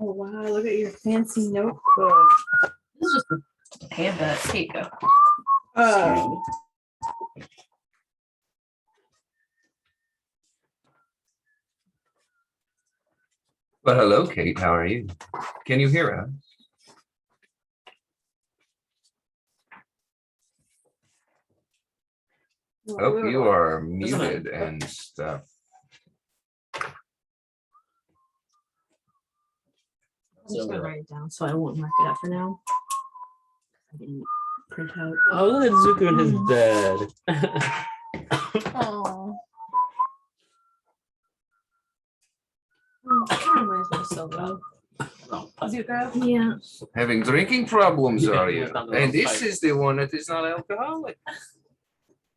Oh wow, look at your fancy notebook. This is just a panda cake. Oh. Well, hello, Kate. How are you? Can you hear us? Oh, you are muted and stuff. I'm just gonna write it down so I won't mark it up for now. I didn't print out. Oh, look at Zuko in his bed. Oh. That reminds me of Silva. Zuko? Yeah. Having drinking problems, are you? And this is the one that is not alcoholic.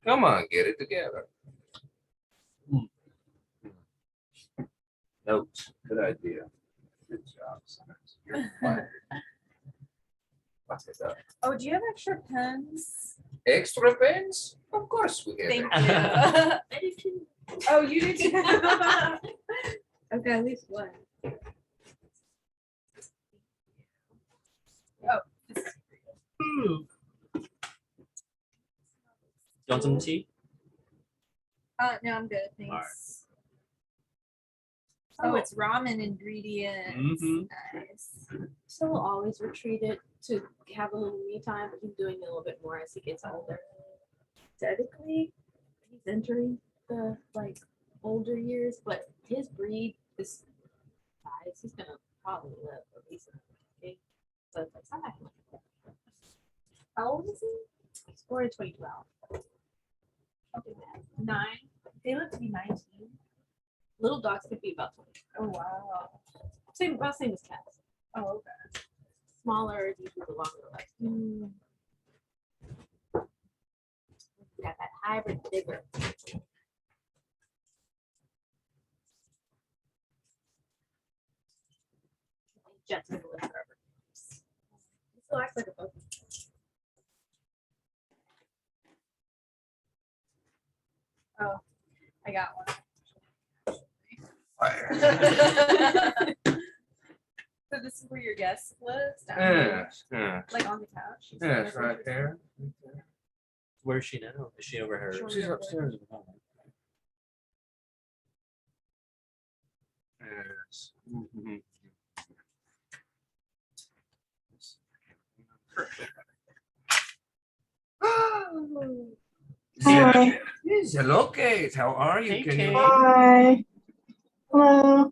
Come on, get it together. Notes. Good idea. Good job, son. You're fired. Fuck it up. Oh, do you have extra pens? Extra pens? Of course we have. Thank extra. you. Oh, you did too. Okay, at least one. Oh, You want some tea? no, I'm good. Thanks. Alright. Oh, it's ramen ingredients. Mhm. Nice. Still will always retreat it to have a little me time, but he's doing it a little bit more as he gets older. Technically, he's entering the older years, but his breed is size. He's gonna probably live at least okay. So it's like something. How old is he? He's born in 2012. Okay, 9. They live to be 19. Little dogs could be about 20. Oh wow. About same as cats. Oh okay. Smaller, usually the longer life. Got that hybrid bigger. Jet's gonna live forever. He still acts like a puppy. Oh, I got one. Fire. So this is where your guest lives, down Yeah, here, yeah. like on the couch. Yeah, it's right there. Where is she now? Is she over her? She's upstairs at the moment. Yes. Mhm. Hi. Yes, hello, Kate. How are you? Hey, Can you Kate. Hi. Hello.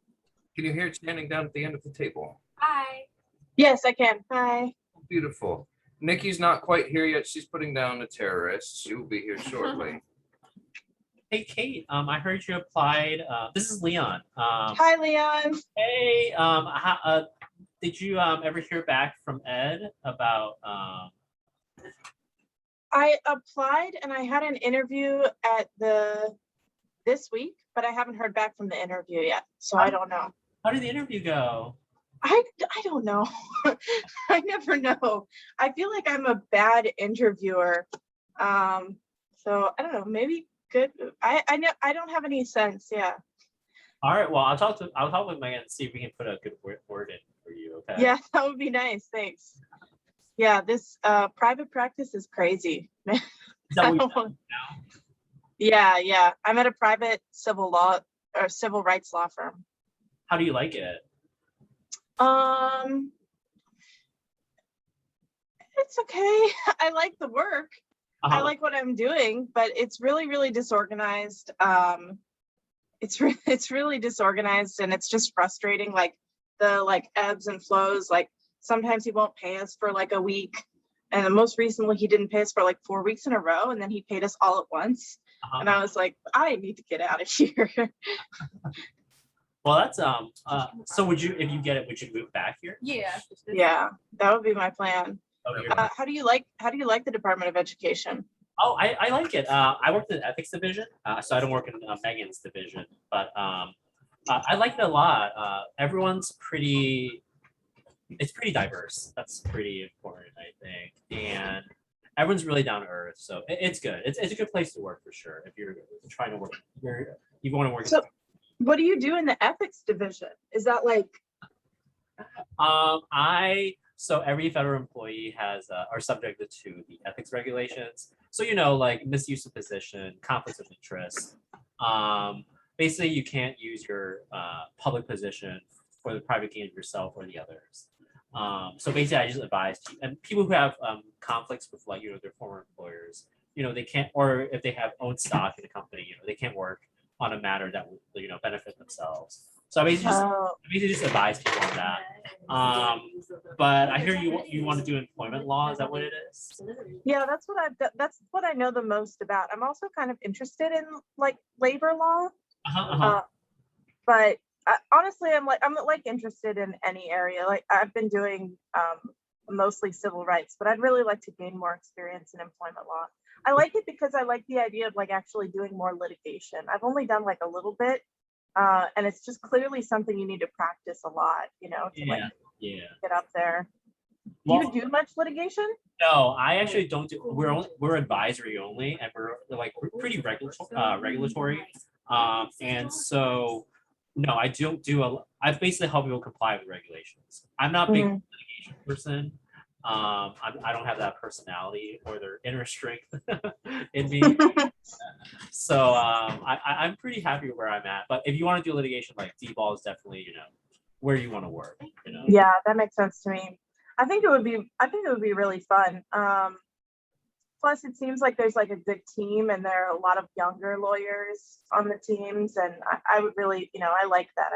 can you hear it standing down at the end of the table? Hi. Yes, I can. Hi. Beautiful. Nikki's not quite here yet. She's putting down the terrorists. She will be here shortly. Hey, Kate. I heard you applied. This is Leon. Hi, Leon. Hey. Did you ever hear back from Ed about? I applied and I had an interview at this week, but I haven't heard back from the interview yet, so I don't know. How did the interview go? I don't know. I never know. I feel like I'm a bad interviewer. So I don't know. Maybe good. I know I don't have any sense. Yeah. All right. Well, I'll talk with Megan and see if we can put a good word in for you. Okay. Yeah, that would be nice. Thanks. Yeah, this private practice is crazy. Is that what you're doing now? Yeah. I'm at a private civil rights law firm. How do you like it? It's okay. I like the work. I Uh-huh. like what I'm doing, but it's really, really disorganized. It's really disorganized, and it's just frustrating. Like the ebbs and flows. Like sometimes he won't pay us for like a week, and most recently he didn't pay us for like 4 weeks in a row, and then he paid us all at once. Uh-huh. And I was like, I need to get out of here. Well, that's so would you, if you get it, would you move back here? Yeah. Yeah, that would be my plan. Oh, you're How do you like the Department of Education? Oh, I like it. I worked in the ethics division, so I don't work in Megan's division, but I like it a lot. Everyone's it's pretty diverse. That's pretty important, I think. And everyone's really down to earth, so it's good. It's a good place to work for sure. If you're trying to work, you want to work. So what do you do in the ethics division? Is that like So every federal employee has are subjected to the ethics regulations. So like misuse of position, conflicts of interest. Basically, you can't use your public position for the private gain of yourself or the others. So basically, I just advise and people who have conflicts with like their former employers, they can't, or if they have own stock in a company, they can't work on a matter that would benefit themselves. So I basically just advise people on that. But I hear you want to do employment law. Is that what it is? Yeah, that's what I've done. That's what I know the most about. I'm also kind of interested in like labor law. But honestly, I'm like interested in any area. Like I've been doing mostly civil rights, but I'd really like to gain more experience in employment law. I like it because I like the idea of like actually doing more litigation. I've only done like a little bit, and it's just clearly something you need to practice a lot, to like get up there. Do you do much litigation? No, I actually don't do. We're advisory only, and we're pretty regulatory. And so no, I don't do I basically help people comply with regulations. I'm not a big litigation person. I don't have that personality or their inner strength in me. So I'm pretty happy where I'm at. But if you want to do litigation, like D-ball is definitely where you want to work. Yeah, that makes sense to me. I think it would be really fun. Plus, it seems like there's like a good team, and there are a lot of younger lawyers on the teams, and I would really, I like that.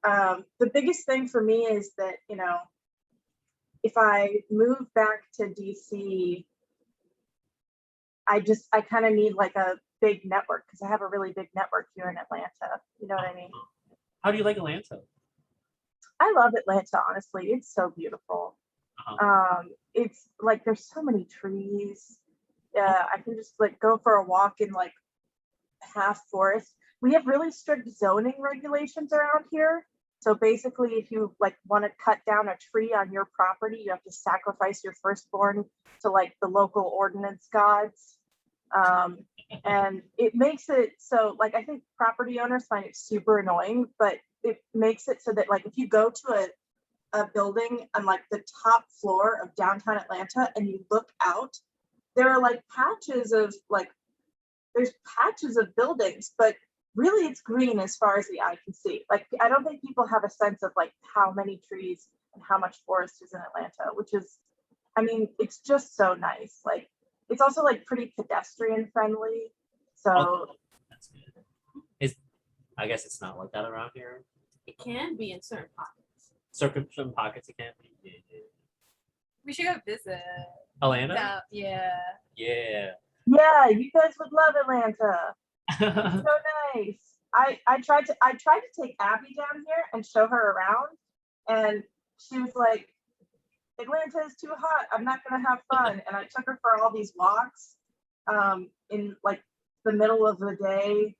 The biggest thing for me is that, if I move back to DC, I kind of need like a big network because I have a really big network here in Atlanta. You know what I mean? How do you like Atlanta? I love Atlanta, honestly. It's so beautiful. It's like there's so many trees. Yeah, I can just like go for a walk in like half forest. We have really strict zoning regulations around here. So basically, if you like want to cut down a tree on your property, you have to sacrifice your firstborn to like the local ordinance gods. And it makes it so like I think property owners find it super annoying, but it makes it so that like if you go to a building on like the top floor of downtown Atlanta and you look out, there are like there's patches of buildings, but really it's green as far as the eye can see. Like I don't think people have a sense of like how many trees and how much forest is in Atlanta, which is, I mean, it's just so nice. Like it's also like pretty pedestrian friendly. So that's good. I guess it's not like that around here. It can be in certain pockets. Certain pockets it can be. We should go visit. Atlanta? Yeah. Yeah. Yeah, you guys would love Atlanta. It's so nice. I tried to take Abby down here and show her around, and she was like, Atlanta is too hot. I'm not gonna have fun. And I took her for all these walks in like the middle of the day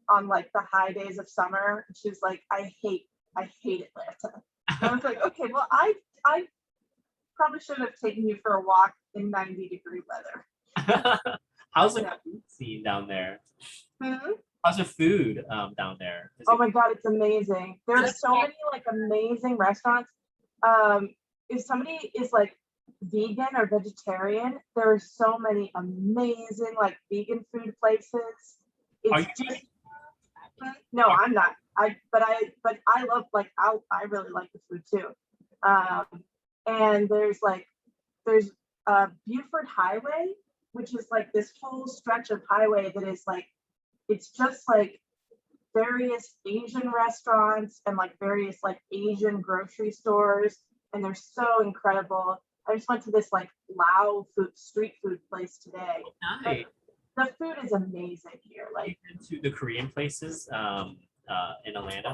on like the high days of summer. And she was like, I hate Atlanta. And I was like, okay, well, I probably shouldn't have taken you for a walk in 90-degree weather. How's the food scene down there? Mm-hmm. How's the food down there? Oh my God, it's amazing. There are so many like amazing restaurants. If somebody is like vegan or vegetarian, there are so many amazing like vegan food places. It's just no, I'm not. But I love like I really like the food too. And there's Buford Highway, which is like this whole stretch of highway that is like, it's just like various Asian restaurants and like various like Asian grocery stores, and they're so incredible. I just went to this like Lao street food place today. Nice. The food is amazing here. Like to the Korean places in Atlanta.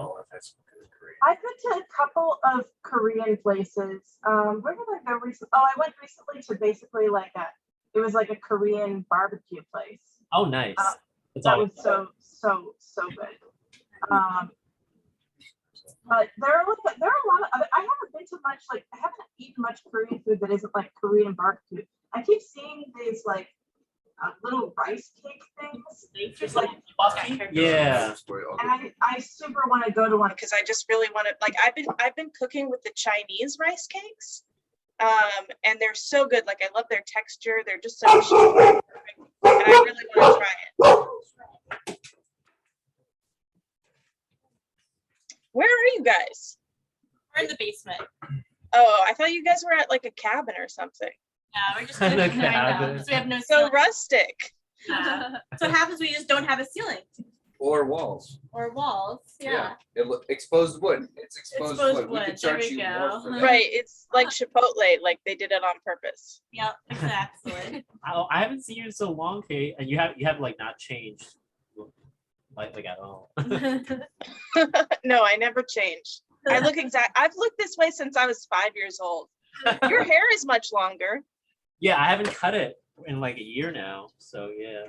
I've been to a couple of Korean places. Where did I go recently? Oh, I went recently to basically like it was like a Korean barbecue place. Oh, nice. That was so good. But there are a lot of other. I haven't eaten much Korean food that isn't like Korean barbecue. I keep seeing these like little rice cake things. Just like Bucky? Yeah. And I super want to go to one because I just really want to, like, I've been cooking with the Chinese rice cakes. And they're so good. Like, I love their texture. They're just so cheap. And I really want to try it. Where are you guys? We're in the basement. Oh, I thought you guys were at like a cabin or something. Yeah, we're just In a living right now, cabin. so we have no So ceiling. rustic. Yeah. So what happens? We just don't have a ceiling Or walls. or walls. Yeah. Exposed wood. It's exposed, Exposed wood. We wood, could there charge we you go. more for that. Right. It's like Chipotle, like they did it on purpose. Yep. Exactly. I haven't seen you in so long, Kate, and you have like not changed, like at all. No, I never changed. I look I've looked this way since I was 5 years old. Your hair is much longer. Yeah, I haven't cut it in like a year now, so yeah.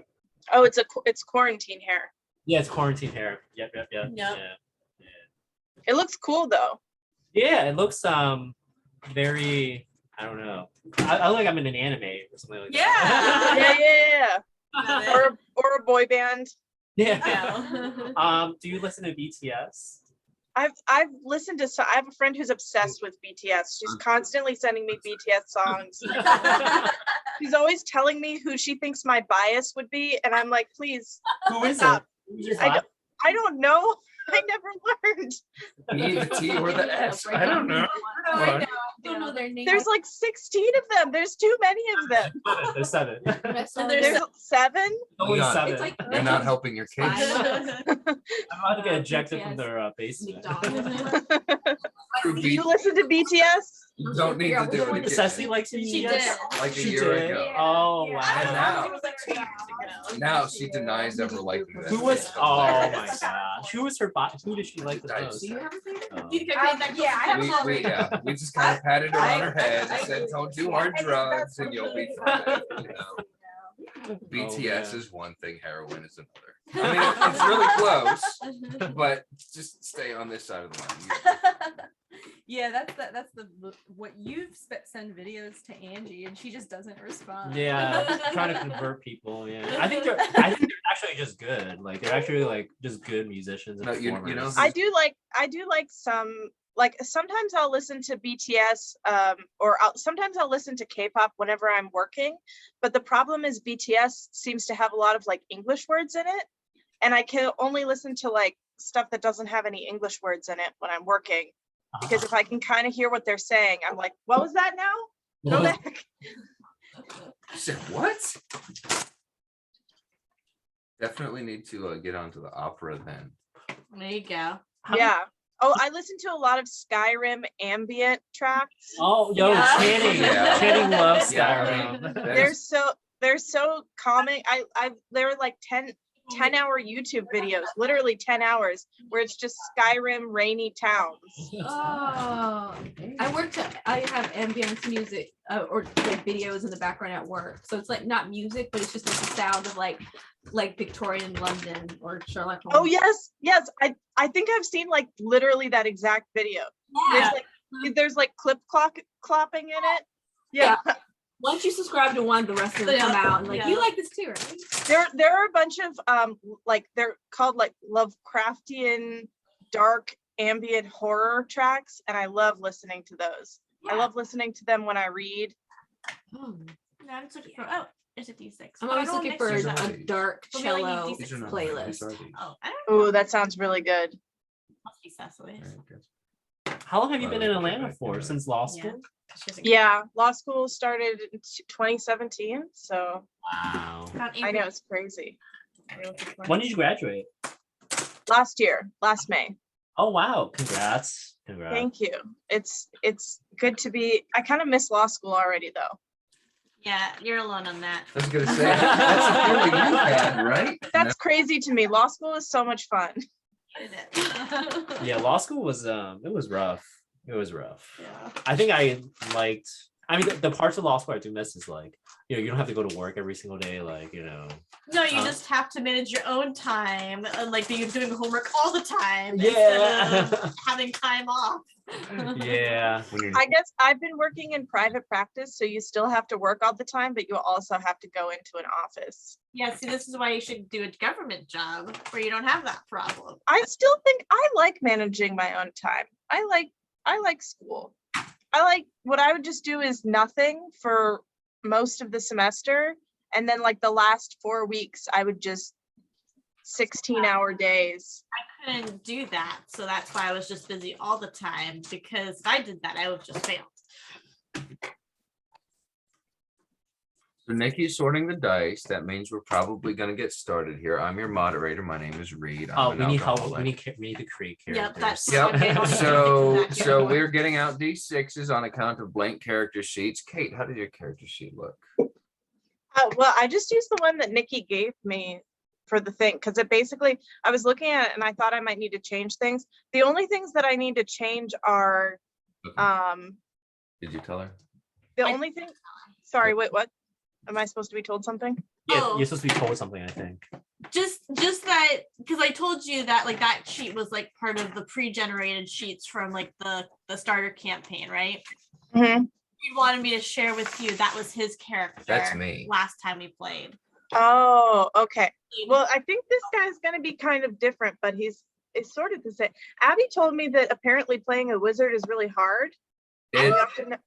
Oh, it's quarantine hair. Yeah, it's quarantine hair. Yep. Yep. Yeah. It looks cool though. Yeah, it looks very, I don't know. I look like I'm in an anime or something like that. Yeah. Or a boy band. Yeah. Do you listen to BTS? I've listened to I have a friend who's obsessed with BTS. She's constantly sending me BTS songs. She's always telling me who she thinks my bias would be, and I'm like, please. Who is stop. it? Who's your I don't know. I never learned. E, the T, or the S. I don't know. I don't know their name. There's like 16 of them. There's too many of them. There's 7. There's 7. Only Leon, 7. It's like You're not helping your kids. I'm about to get ejected from BTS. their basement. You listen to BTS? You don't need to do it again. Cecily likes BTS. She did. Like a She year did. ago. Oh Yeah. wow. And now- It was like 2 years ago. Now she denies ever liking that. Who was? It's Oh hilarious. my gosh. Who was her? Who did she like the most? Do you have a favorite? Oh. Do you think I paid that Yeah, I have close We attention? we just kind of patted her on her head I and said, agree. "Don't do hard drugs, and you'll be fine." You know, Oh, BTS yeah. is one thing, heroin is another. I mean, it's really close, but just stay on this side of the line. Yeah, that's the what you've send videos to Angie and she just doesn't respond. Yeah, trying to convert people. Yeah, I think they're actually just good. Like they're actually like just good musicians. And No, you know performers. who- I do like some, like sometimes I'll listen to BTS or sometimes I'll listen to K-pop whenever I'm working, but the problem is BTS seems to have a lot of like English words in it, and I can only listen to like stuff that doesn't have any English words in it when I'm working, because if I can kind of hear what they're saying, I'm like, what was that now? Go back. You said what? Definitely need to get onto the opera then. There you go. Yeah. Oh, I listen to a lot of Skyrim ambient tracks. Oh, yo, Yeah. Channing. Yeah. Channing loves Yeah. Skyrim. They're so calming. There were like 10-hour YouTube videos, literally 10 hours, where it's just Skyrim rainy towns. Oh, I have ambience music or like videos in the background at work. So it's like not music, but it's just like the sound of like Victorian London or Sherlock Holmes. Oh yes. I think I've seen like literally that exact video. Yeah. There's like clopping in it. Yeah. Once you subscribe to one, the rest of them come out and like Yeah. you like this too, right? There are a bunch of like they're called like Lovecraftian dark ambient horror tracks, and I love listening to those. I love listening to them when I read. Oh. No, I'm just looking for. Oh, there's a D6. I'm But I always don't looking mix for yours These up. are a dark But we only need cello these These are not playlist. these are these. Oh, I don't know. Oh, that sounds really good. Must be Cecily's. Very good. How long have you been in Okay, Atlanta back for? in Since law school? Yeah, law school started in 2017, so Wow. I know it's crazy. When did you graduate? Last May. Oh wow! Congrats! Congrats. Thank you. It's good to be. I kind of miss law school already, though. Yeah, you're alone on that. I was gonna say that's a feeling you had, right? That's crazy to me. Law school is so much fun. Yeah, law school was it was rough. It was rough. Yeah. I think I liked I mean, the parts of law school I do miss is like, you know, you don't have to go to work every single day, like, you know. No, you Uh, just have to manage your own time and like be doing homework all the time Yeah. instead of having time off. Yeah. When you're, I guess I've been working in private practice, so you still have to work all the time, but you also have to go into an office. Yeah, see, this is why you should do a government job where you don't have that problem. I still think I like managing my own time. I like school. I like what I would just do is nothing for most of the semester. And then like the last 4 weeks, I would just 16-hour days. I couldn't do that, so that's why I was just busy all the time, because if I did that, I would have just failed. so Nikki's sorting the dice. That means we're probably gonna get started here. I'm your moderator. My name is Reed. I'm Oh, an we need help. alcoholic. We need to create Yep, characters. that's- Yep. Okay, I'll So exactly. so we're getting out D6s on account of blank character sheets. Kate, how did your character sheet look? Well, I just used the one that Nikki gave me for the thing, because it basically, I was looking at it and I thought I might need to change things. The only things that I need to change are, Okay. Did you tell her? the I- only thing, sorry, wait, what? Am I supposed to be told something? Yeah, Oh. you're supposed to be told something, I think. Just that, because I told you that like that sheet was like part of the pre-generated sheets from like the starter campaign, right? Mhm. He wanted me to share with you that was his character. That's me. Last time we played. Oh, okay. Well, I think this guy's gonna be kind of different, but it's sort of the same. Abby told me that apparently playing a wizard is really hard. You It, have to kn-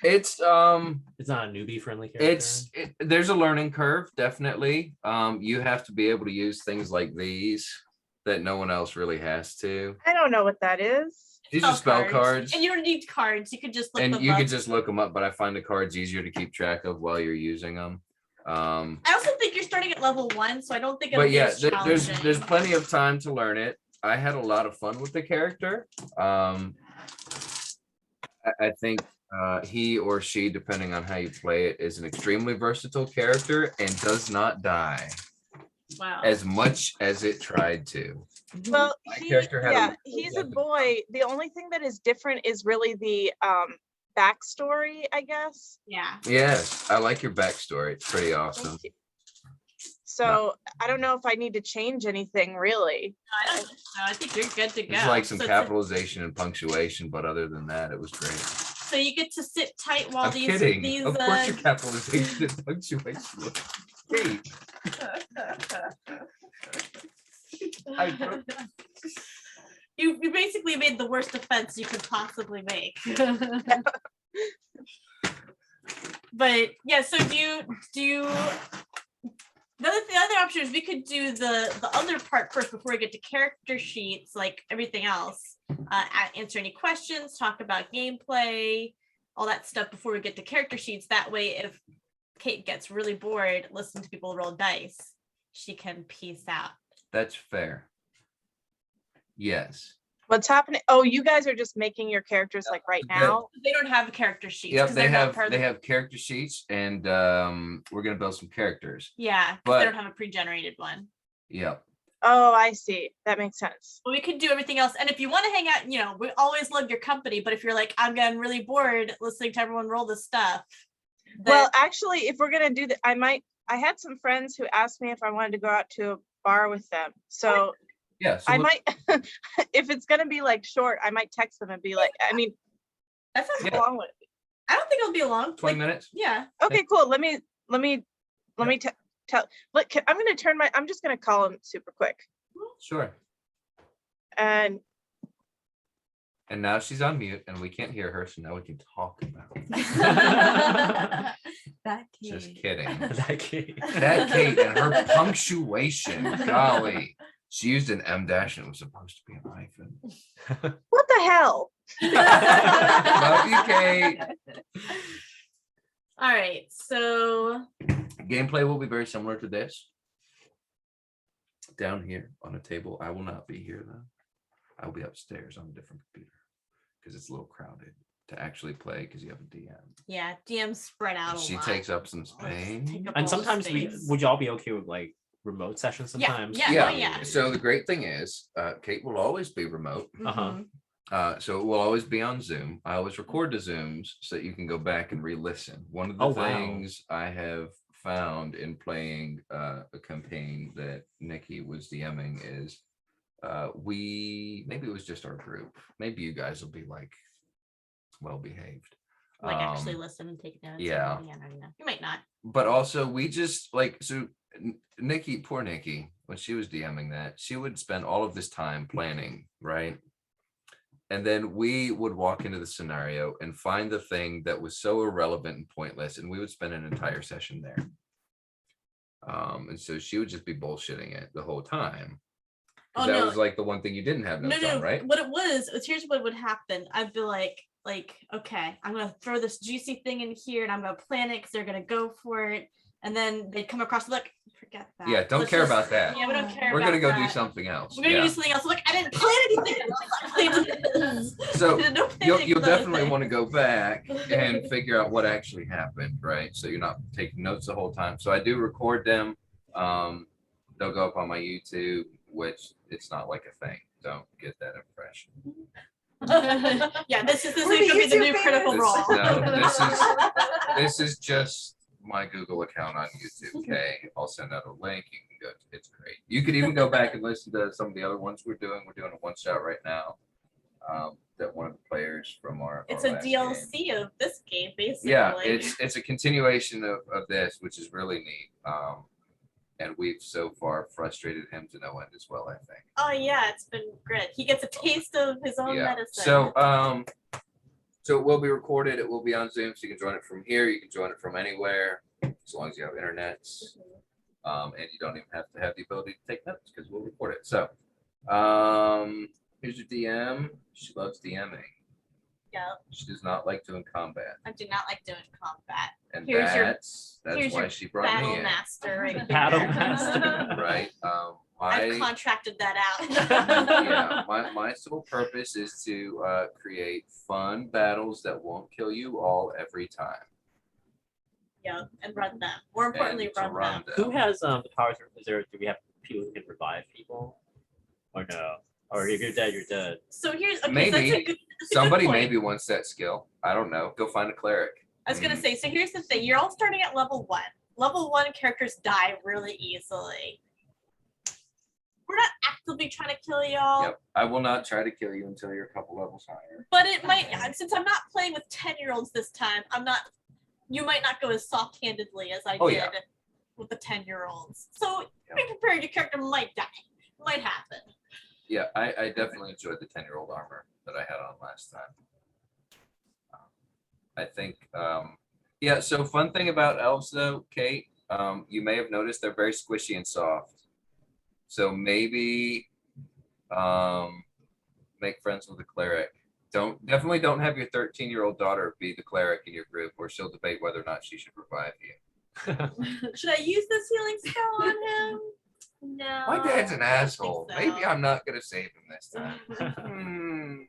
it's It's not a newbie friendly character. there's a learning curve, definitely. You have to be able to use things like these that no one else really has to. I don't know what that is. These are spell cards. And you don't need cards. You could just look And them you up. can just look them up, but I find the cards easier to keep track of while you're using them. I also think you're starting at level 1, so I don't think it'll But be yeah, as there's challenging. plenty of time to learn it. I had a lot of fun with the character. I think he or she, depending on how you play it, is an extremely versatile character and does not die Wow. as much as it tried to. Well, My he, character had a yeah, little he's a weapon. boy. The only thing that is different is really the backstory, I guess. Yeah. Yes, I like your backstory. It's pretty awesome. Thank you. So I don't know if I need to change anything really. I don't think so. I think you're good to go. There's like some So it's a- capitalization and punctuation, but other than that, it was great. So you get to sit tight while I'm these kidding. these Of course, your capitalization and punctuation. was great. I- you basically made the worst offense you could possibly make. But yeah, so do you the other option is we could do the other part first before we get to character sheets, like everything else. Answer any questions, talk about gameplay, all that stuff before we get to character sheets. That way, if Kate gets really bored, listen to people roll dice, she can peace out. That's fair. Yes. What's happening? Oh, you guys are just making your characters like right Yeah. now. They don't have character sheets. Yep, 'cause they they're not have part of they the- have character sheets, and we're gonna build some characters. Yeah, 'cause but- they don't have a pre-generated one. Yep. Oh, I see. That makes sense. But we could do everything else. And if you want to hang out, we always love your company. But if you're like, I'm getting really bored listening to everyone roll this stuff. Well, then- actually, if we're gonna do that, I had some friends who asked me if I wanted to go out to a bar with them. So Yeah. So I let's- might, if it's gonna be like short, I might text them and be like, I mean, that sounds Yeah. how long would it be? I don't think it'll be long. 20 minutes. Yeah. Okay, cool. Let me tell. Look, I'm just gonna call him super quick. Sure. And And now she's on mute, and we can't hear her, so now we can talk about it. That Just kid. kidding. That Kate. That Kate and her punctuation, golly. She used an M dash and it was supposed to be an hyphen. what the hell? Love you, Kate. All right. So Gameplay will be very similar to this. Down here on a table. I will not be here though. I will be upstairs on a different computer because it's a little crowded to actually play because you have a DM. yeah, DM spread out a She lot. takes up some Take space. up And all the sometimes space. would y'all be okay with like remote sessions Yeah, sometimes? yeah. Yeah. Oh, yeah. So the great thing is, Kate will always be remote. Uh-huh. Mhm. So it will always be on Zoom. I always record the Zooms so that you can go back and re-listen. One of the Oh, wow. things I have found in playing a campaign that Nikki was DMing is maybe it was just our group. Maybe you guys will be like well behaved. Like actually listen and take notes. yeah. I don't know. You might not. But also we just like Nikki, poor Nikki, when she was DMing that, she would spend all of this time planning, right? And then we would walk into the scenario and find the thing that was so irrelevant and pointless, and we would spend an entire session there. And so she would just be bullshitting it the whole time. Oh, That no. was like the one thing you didn't have notes on, right? What it was here's what would happen. I'd be like, okay, I'm gonna throw this juicy thing in here and I'm gonna plan it because they're gonna go for it. And then they'd come across, look, forget that. Yeah, don't Let's care just- about that. Yeah, we don't care. We're gonna about go do that. something else. We're gonna Yeah. do something else. Look, I didn't plan anything. I didn't plan this. So No planning you'll for that definitely thing. want to go back and figure out what actually happened, right? So you're not taking notes the whole time. So I do record them. They'll go up on my YouTube, which it's not like a thing. Don't get that impression. Yeah, this is We're the gonna be the new YouTube Critical famous. Role. This is just my Google account on YouTube. Okay, I'll send out a link. You can go. It's great. You could even go back and listen to some of the other ones we're doing. We're doing a one shot right now. That one of the players from our It's our a last DLC game. of this game, basically. Yeah, it's a continuation of this, which is really neat. And we've so far frustrated him to no end as well, I think. Oh yeah, it's been great. He gets a taste of his own Yeah. medicine. So it will be recorded. It will be on Zoom, so you can join it from here. You can join it from anywhere, as long as you have internet. And you don't even have to have the ability to take notes because we'll record it. So here's your DM. She loves DMing. Yeah, She does not like doing combat. I do not like doing combat. And Here's your- that's here's why your she brought Battle me in. master, right here. Battle master. Right. I've contracted that out. Yeah, my sole purpose is to create fun battles that won't kill you all every time. Yeah, and run them. More importantly, And to run them. Who has the powers? Do we have people who can revive people? Or no? Or if you're dead, you're dead. So here's okay. Maybe. So that's a good Somebody point. maybe wants that skill. I don't know. Go find a cleric. I was gonna say. So here's the thing. You're all starting at level 1. Level 1 characters die really easily. We're not actively trying to kill y'all. Yep. I will not try to kill you until you're a couple levels higher. But it might, since I'm not playing with 10-year-olds this time, you might not go as soft-handedly as I Oh, did yeah. with the 10-year-olds. So be prepared, your character might die. Might happen. Yeah, I definitely enjoyed the 10-year-old armor that I had on last time. I think, yeah, so fun thing about elves though, Kate, you may have noticed they're very squishy and soft. So maybe make friends with a cleric. Definitely don't have your 13-year-old daughter be the cleric in your group, or she'll debate whether or not she should revive you. Should I use this healing spell on him? No. My dad's an I don't think asshole. so. Maybe I'm not gonna save him this time.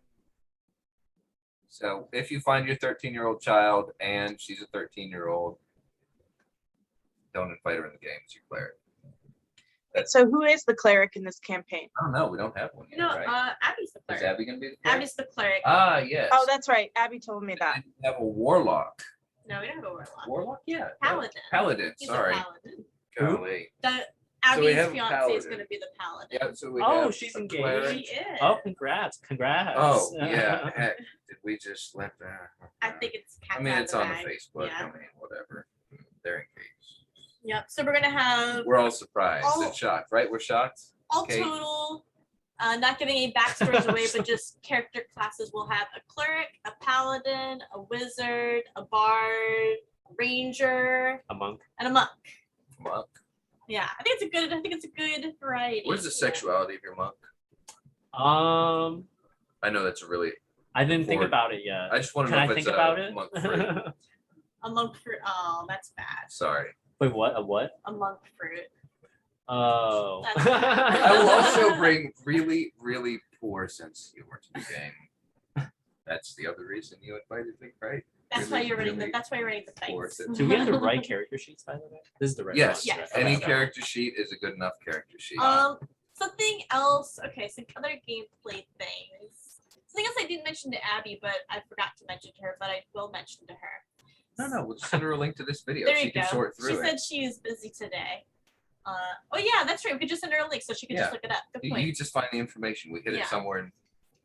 So if you find your 13-year-old child and she's a 13-year-old, don't invite her in the game. It's your cleric. So who is the cleric in this campaign? I don't know. We don't have one yet, No, right? Abby's the Is cleric. Abby gonna be the cleric? Abby's the cleric. Ah, yes. Oh, that's right. Abby told me that. We have a warlock. No, we don't have a warlock. Warlock? Yeah. Paladin. Paladin. He's Sorry. a paladin. Golly. Abby's have a fiance is paladin. going to be the paladin. Yeah. So we Oh, have she's a engaged. cleric. She is. Oh, congrats. Oh yeah. Heck, did we just let that? I think it's. I mean, cat's it's out on of the bag. Facebook. Yeah. I mean, whatever. They're engaged. Yep. So we're gonna have We're all surprised All- and shocked, right? We're shocked. all okay. total. Not giving any backstories away, but just character classes. We'll have a cleric, a paladin, a wizard, a bard, a ranger, A monk. and a monk. Monk. Yeah, I think it's a good variety. What is the sexuality of your monk? I know that's a really. I didn't think Forward. about it yet. I just want to Can know I if think it's about a it? monk fruit. A monk fruit. Oh, that's bad. Sorry. Wait, what? A what? A monk fruit. Oh. That's bad. I will also bring really, really poor sense of humor to the game. That's the other reason you invited me, right? That's why Really, you're running really the. That's why you're running the poor dice. sense Do we have the right character sheets, by the way? This is the right Yes. one. Yes. Any Okay. character sheet is a good enough character sheet. Something else. Okay, so other gameplay things. Something else I didn't mention to Abby, but I forgot to mention to her, but I will mention to her. No, we'll just send her a link to this video. There She you can go. sort She through it. said she is busy today. Oh yeah, that's right. We could just send her a link so she could just Yeah. look it up. Good You point. can just find the information. We hit Yeah. it somewhere in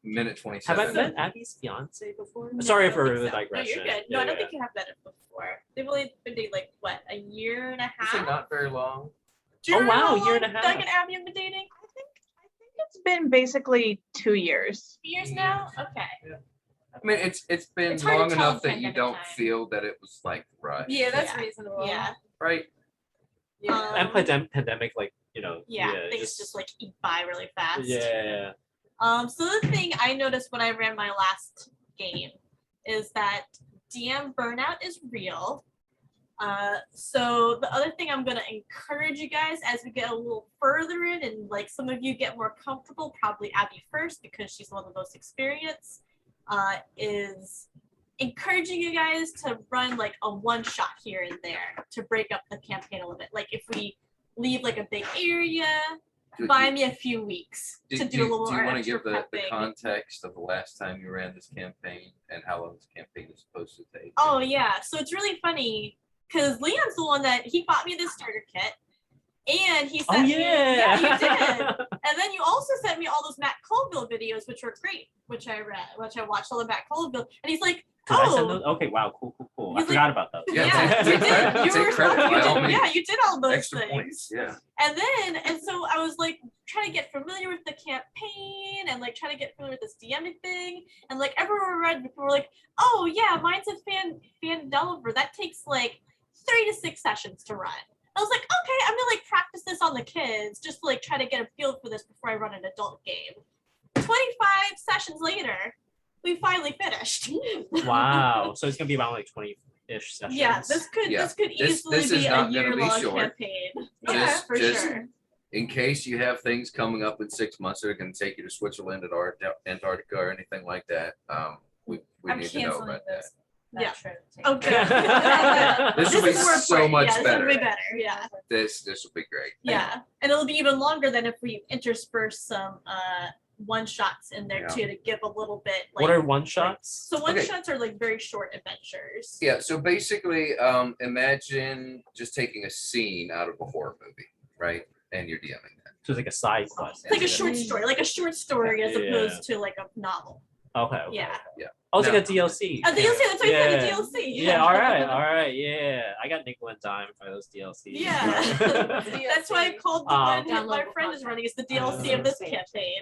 minute Have 27. I met Abby's fiance before? No, Sorry I don't for think the so. digression. No, you're good. No, I don't think you have met it before. They've only been dating like what, a year and a You say half? not very long. Do you Oh, remember wow, how year and a long half. Doug and Abby have been dating? I think it's been basically 2 years. 2 years Yeah. now? Okay. I mean, it's been It's hard to long tell enough that you pandemic don't time. feel that it was like rushed, Yeah, that's Yeah. reasonable. Yeah. right? Yeah. And pandemic, like, Yeah. Things just like eat by really fast. Yeah. So the thing I noticed when I ran my last game is that DM burnout is real. So the other thing I'm gonna encourage you guys as we get a little further in and like some of you get more comfortable, probably Abby first because she's the one with the most experience, is encouraging you guys to run like a one shot here and there to break up the campaign a little bit. Like if we leave like a big area, buy me a few weeks to do a little do you more want to extra give the prepping. context of the last time you ran this campaign and how long this campaign is supposed to take? Oh yeah, so it's really funny because Leon's the one that he bought me this starter kit, and he Oh sent yeah. me. Yeah, you did. And then you also sent me all those Matt Colville videos, which were great, which I read, which I watched all the Matt Colville, and he's like, Did I send "Oh, those? Okay, wow, cool. I He's like- forgot about those. Yeah, yeah, take you did. credit. You Take were credit, responsible. by You all did. means. Yeah, you did all those Extra things. points, yeah. And so I was like trying to get familiar with the campaign and like trying to get familiar with this DMing thing, and like everyone read before, we're like, "Oh yeah, mine's a fan developer. That takes like 3 to 6 sessions to run." I was like, okay, I'm gonna like practice this on the kids, just to, like try to get a feel for this before I run an adult game. 25 sessions later, we finally finished. Wow. So it's gonna be about like 20-ish sessions. Yeah, this could easily this is be a not gonna be year-long short. campaign. Just- for just- sure. In case you have things coming up in 6 months that are going to take you to Switzerland or Antarctica or anything like that, we I'm need to know canceling about that. this. Yeah. Trip. Oh, good. This will be is more so important. much Yeah, this better. will be better. Yeah. This will be great. Yeah. And it'll be even longer than if we intersperse some one shots in there Yeah. too to give a little bit like What are one shots? so one Okay. shots are like very short adventures. Yeah. So basically, imagine just taking a scene out of a horror movie, right? And you're DMing that. So it's like a side quest. It's like a short story, as Yeah. opposed to like a novel. Okay. Yeah. Oh, it's No. like a DLC. A DLC, that's why I said a Yeah. DLC. Yeah. All right. Yeah. I got nickel and dime for those DLCs. Yeah. That's why I called the one that my Downloadable friend is content. running is the DLC of this DLC. campaign.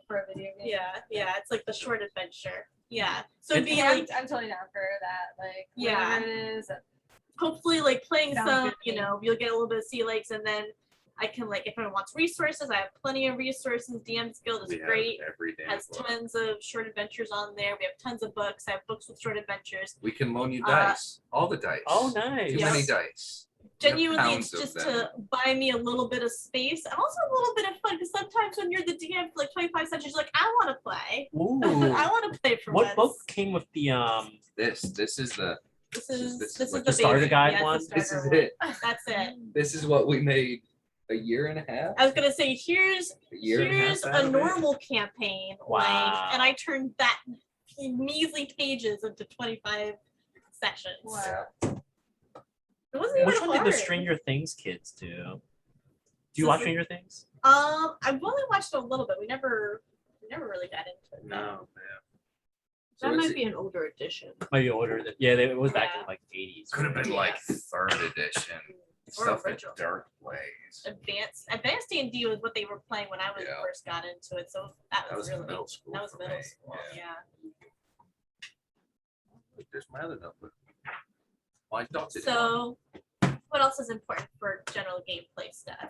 For a video game. Yeah, it's like the short adventure. Yeah. So It- it'd be Yeah, like I'm totally down for that. Like, Yeah. whatever it is. hopefully like playing Sounds some, good to me. you'll get a little bit of sea legs, and then I can like if anyone wants resources, I have plenty of resources. DM's Guild We is have great. every damn Has book. tons of short adventures on there. We have tons of books. I have books with short adventures. We can loan you Uh, dice. All the dice. Oh, nice. Too Yeah. many dice. Genuinely, pounds it's of just them. to buy me a little bit of space and also a little bit of fun because sometimes when you're the DM for like 25 sessions, you're like, I want to play. Ooh. I want to play for What once. book came with the This is the This this is is this is like the the starter basic- guide yeah, it's the one? this starter is one. it. That's it. This is what we made a year and a half. I was gonna say here's A year and a half here's out a of it. normal campaign length, and I Wow. turned that measly pages into 25 sessions. Wow. It wasn't even Which one did the hard. Stranger Things kids do? Do you So watch the- Stranger Things? I've only watched a little bit. We never really got into it. No, man. That So might it's- be an older edition. Maybe older than it was back Yeah. in like the 80s. Could have been Yeah. like third edition. Stuff that original. Dirk plays. Advanced D&D was what they were playing when I was Yeah. first got into it. So that That was was really middle school. that was for middle me. school. Yeah. There's my other notebook. Why don't it? So what else is important for general gameplay stuff?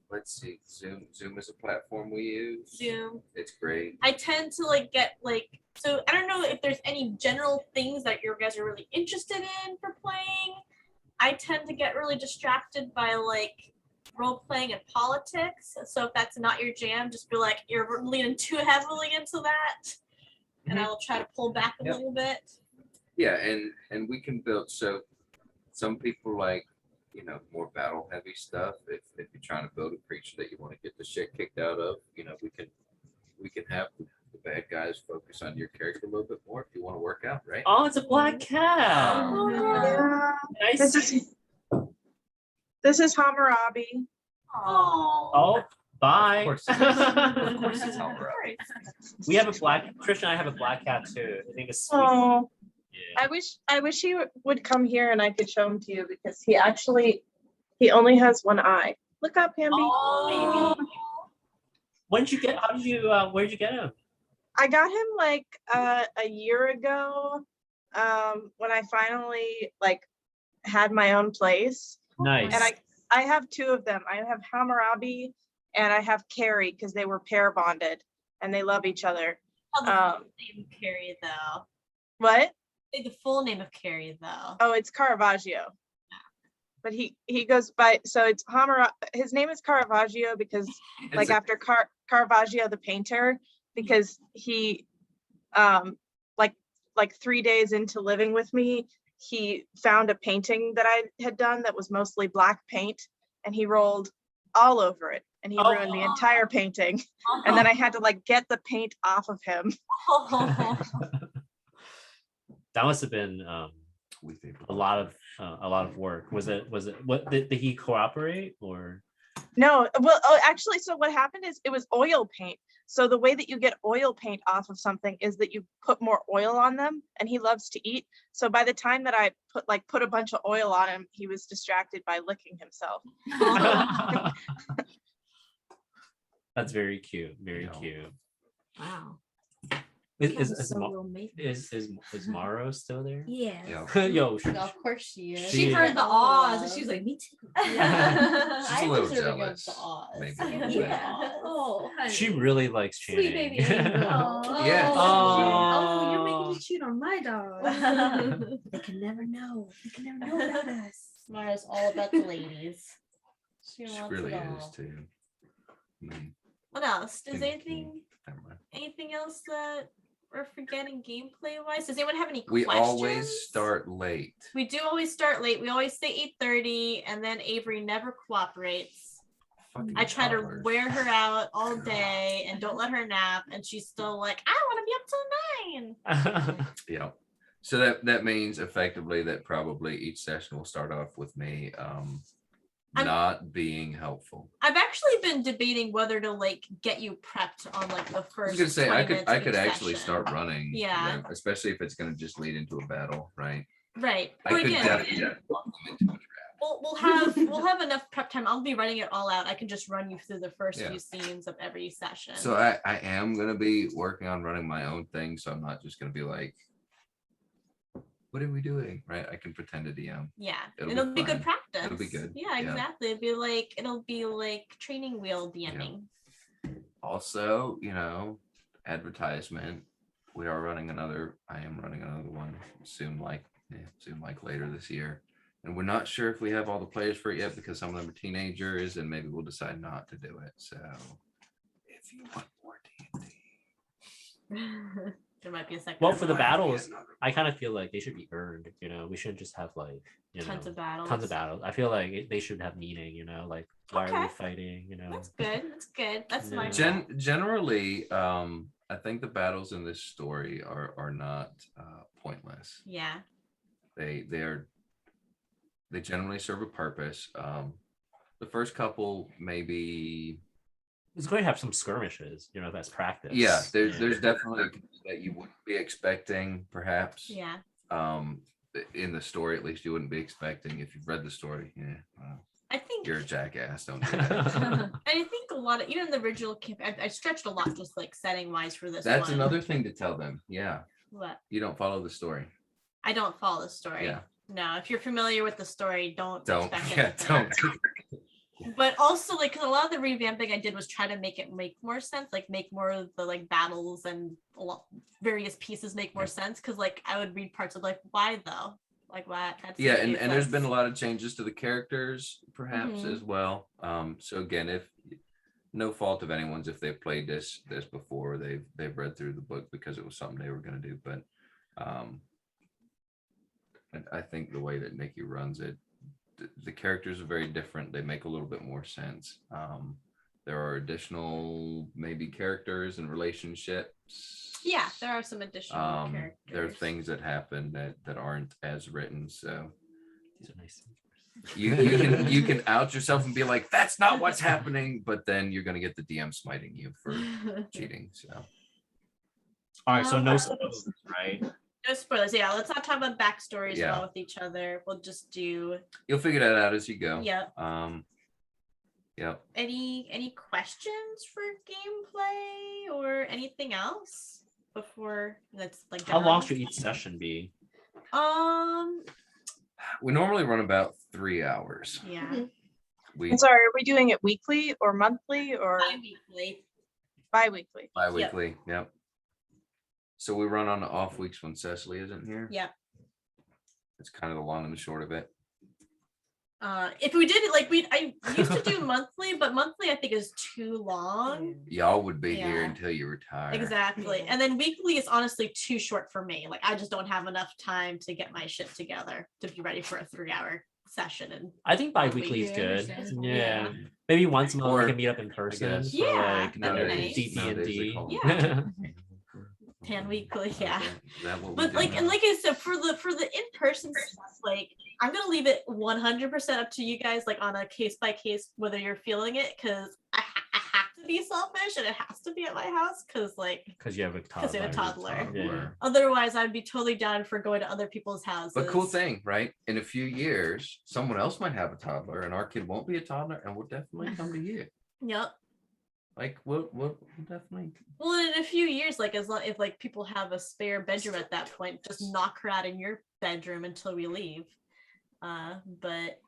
Let's see. Zoom is a platform we use. Zoom. It's great. I tend to like get like so I don't know if there's any general things that you guys are really interested in for playing. I tend to get really distracted by like role playing and politics. So if that's not your jam, just be like you're leaning too heavily into that, and I will try to pull back a Yep. little bit. Yeah, and we can build. So some people like more battle heavy stuff. If you're trying to build a creature that you want to get the shit kicked out of, we can we can have the bad guys focus on your character a little bit more if you want to work out, right? Oh, it's a black cat. Yeah. Nice. This is Hammurabi. Oh, bye. Of course it's Hammurabi. We have a black. Trish and I have a black cat too. His name is Sweet. Oh, Yeah. I wish he would come here and I could show him to you because he only has one eye. Look up, Hamby. Oh, baby. When did you get? How did you? Where did you get him? I got him like a year ago, when I finally like had my own place. Nice. And I have two of them. I have Hammurabi and I have Carrie because they were pair bonded and they love each other. Oh, the full name of Carrie though. What? Say the full name of Carrie though. Oh, it's Caravaggio. But he goes by, so it's Hammurabi. His name is Caravaggio because like after Caravaggio the painter, because he like 3 days into living with me, he found a painting that I had done that was mostly black paint and he rolled all over it and he ruined the entire painting. And then I had to like get the paint off of him. That must have been We think a lot of work. Was it what did he cooperate or? No, well, actually, so what happened is it was oil paint. So the way that you get oil paint off of something is that you put more oil on them, and he loves to eat. So by the time that I put a bunch of oil on him, he was distracted by licking himself. That's very cute. Very Yeah. cute. Wow. Is Maro still there? Yeah. Yo, Of course she is. She She heard the awes and she was like, me too. She's a I little deserve to go jealous, to Oz. maybe. Yeah. Oh, honey. she really likes Channing. Sweet baby angel. Yes. Oh, you're making me cheat on my dog. They can never know. They can never know about us. Mara's all about the ladies. She She wants really it is all. too. Mm, What else? Is Thank never mind. anything else that we're forgetting gameplay wise? Does anyone have any We questions? always start late. We do always start late. We always say 8:30 and then Avery never cooperates. Fucking I try to toddlers. wear her out all day and don't let her nap and she's still like, I want to be up till 9. Yeah. So that means effectively that probably each session will start off with me not being helpful. I've actually been debating whether to like get you prepped on like the I first. was gonna say 20 I minutes of could each actually session. start running. Yeah. Especially if it's gonna just lead into a battle, right? Right. I But could again, definitely walk them into a trap. we'll have enough prep time. I'll be running it all out. I can just run you through the first Yeah. few scenes of every session. So I am gonna be working on running my own thing, so I'm not just gonna be like, what are we doing? Right? I can pretend to DM. yeah, It'll it'll be be good fun. practice. It'll be good. Yeah, Yeah. exactly. It'll be like training wheel DMing. Also, advertisement. I am running another one soon, like later this year. And we're not sure if we have all the players for it yet because some of them are teenagers and maybe we'll decide not to do it. So if you want more D&D, There might be a second. Well, for the one. battles, I kind of feel like they should be earned. We shouldn't just have like Tons of battles. tons of battles. I feel like they should have meaning. Like why are we Okay. fighting? That's good. That's good. That's my Yeah. generally, I think the battles in this story are not pointless. yeah. They generally serve a purpose. The first couple maybe. It's going to have some skirmishes. That's practice. Yeah, there's definitely that you wouldn't be expecting, perhaps. Yeah. In the story, at least you wouldn't be expecting if you've read the story. Yeah, I think you're a jackass. Don't do that. and I think a lot of even the original campaign, I stretched a lot just like setting wise for this. That's one. another thing to tell them. Yeah, What? you don't follow the story. I don't follow the story. Yeah, No, if you're familiar with the story, don't expect Yeah, anything. don't. But also like 'cause a lot of the revamping I did was try to make it make more sense, like make more of the like battles and various pieces make more sense. Cause like I would read parts of like why though? Like what? That's Yeah, so and there's useless. been a lot of changes to the characters, perhaps Mhm. as well. So again, if no fault of anyone's if they've played this before, they've read through the book because it was something they were going to do. But and I think the way that Nikki runs it, the characters are very different. They make a little bit more sense. there are additional maybe characters and relationships. Yeah, there are some additional characters. There are things that happen that aren't as written. So These are nice. you can out yourself and be like, that's not what's happening, but then you're gonna get the DM smiting you for cheating. So All right, so no spoilers, right? No spoilers. Yeah, let's not talk about backstories at Yeah. all with each other. We'll just do. you'll figure that out as you go. Yep. Yep. Any questions for gameplay or anything else before that's like? How long done? should each session be? We normally run about 3 hours. Yeah. We And sorry, are we doing it weekly or monthly or Bi-weekly. bi-weekly? bi-weekly. Yep. So we run on the off weeks when Cecily isn't here. Yep. It's kind of the long and the short of it. If we did it like I used to do monthly, but monthly I think is too long. Y'all would be here Yeah. until you retire. Exactly. And then weekly is honestly too short for me. Like I just don't have enough time to get my shit together to be ready for a 3-hour session. And I think bi-weekly is Yeah, good. understandable. Yeah. Maybe once a month Or, we can meet up in person. guess, for, Yeah, like, that'd be Nowadays- nice. deep nowadays they D&D. call them Yeah. Pan-weekly, yeah. Is that what we But do like now? and like I said, for the in-person stuff, like I'm gonna leave it 100% up to you guys, like on a case by case whether you're feeling it, because I have to be selfish and it has to be at my house, because like Because you have a toddler. because I have a toddler. Yeah. Otherwise, I'd be totally down for going to other people's houses. But cool thing, right? In a few years, someone else might have a toddler, and our kid won't be a toddler, and we'll definitely come to you. Yep. Like we'll definitely. Well, in a few years, like as long if like people have a spare bedroom at that point, just knock her out in your bedroom until we leave. But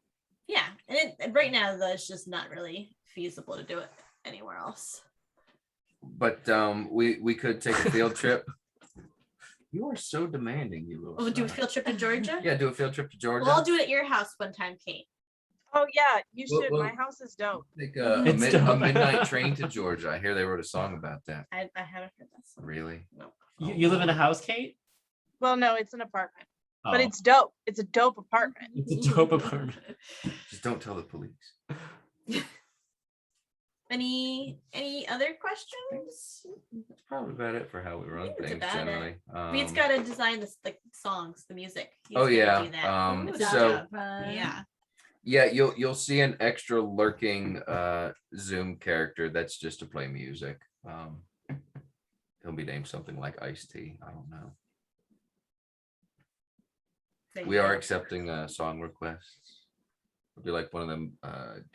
yeah, and right now though, it's just not really feasible to do it anywhere else. But we could take a field trip. You are so demanding, you little. We'll do a snot. field trip to Georgia. Yeah, do a field trip to Georgia. Well, I'll do it at your house one time, Kate. Oh yeah, you Well- should. well- My house is dope. Take It's a dope. midnight train to Georgia. I hear they wrote a song about that. I haven't heard that song. Really? Nope. You live in a house, Kate? Well, no, it's an apartment, but Oh, it's dope. It's a dope apartment. it's a dope apartment. Just don't tell the police. Any other questions? That's probably about it for how we run think that's things about it. generally. Reed's got to design the songs, the music. He's Oh gonna yeah. do that. Ooh, It's that'll his So job. be fun. Yeah. yeah, you'll see an extra lurking Zoom character that's just to play music. He'll be named something like Ice-T. I don't know. There We you are go. accepting song requests. It'll be like one of them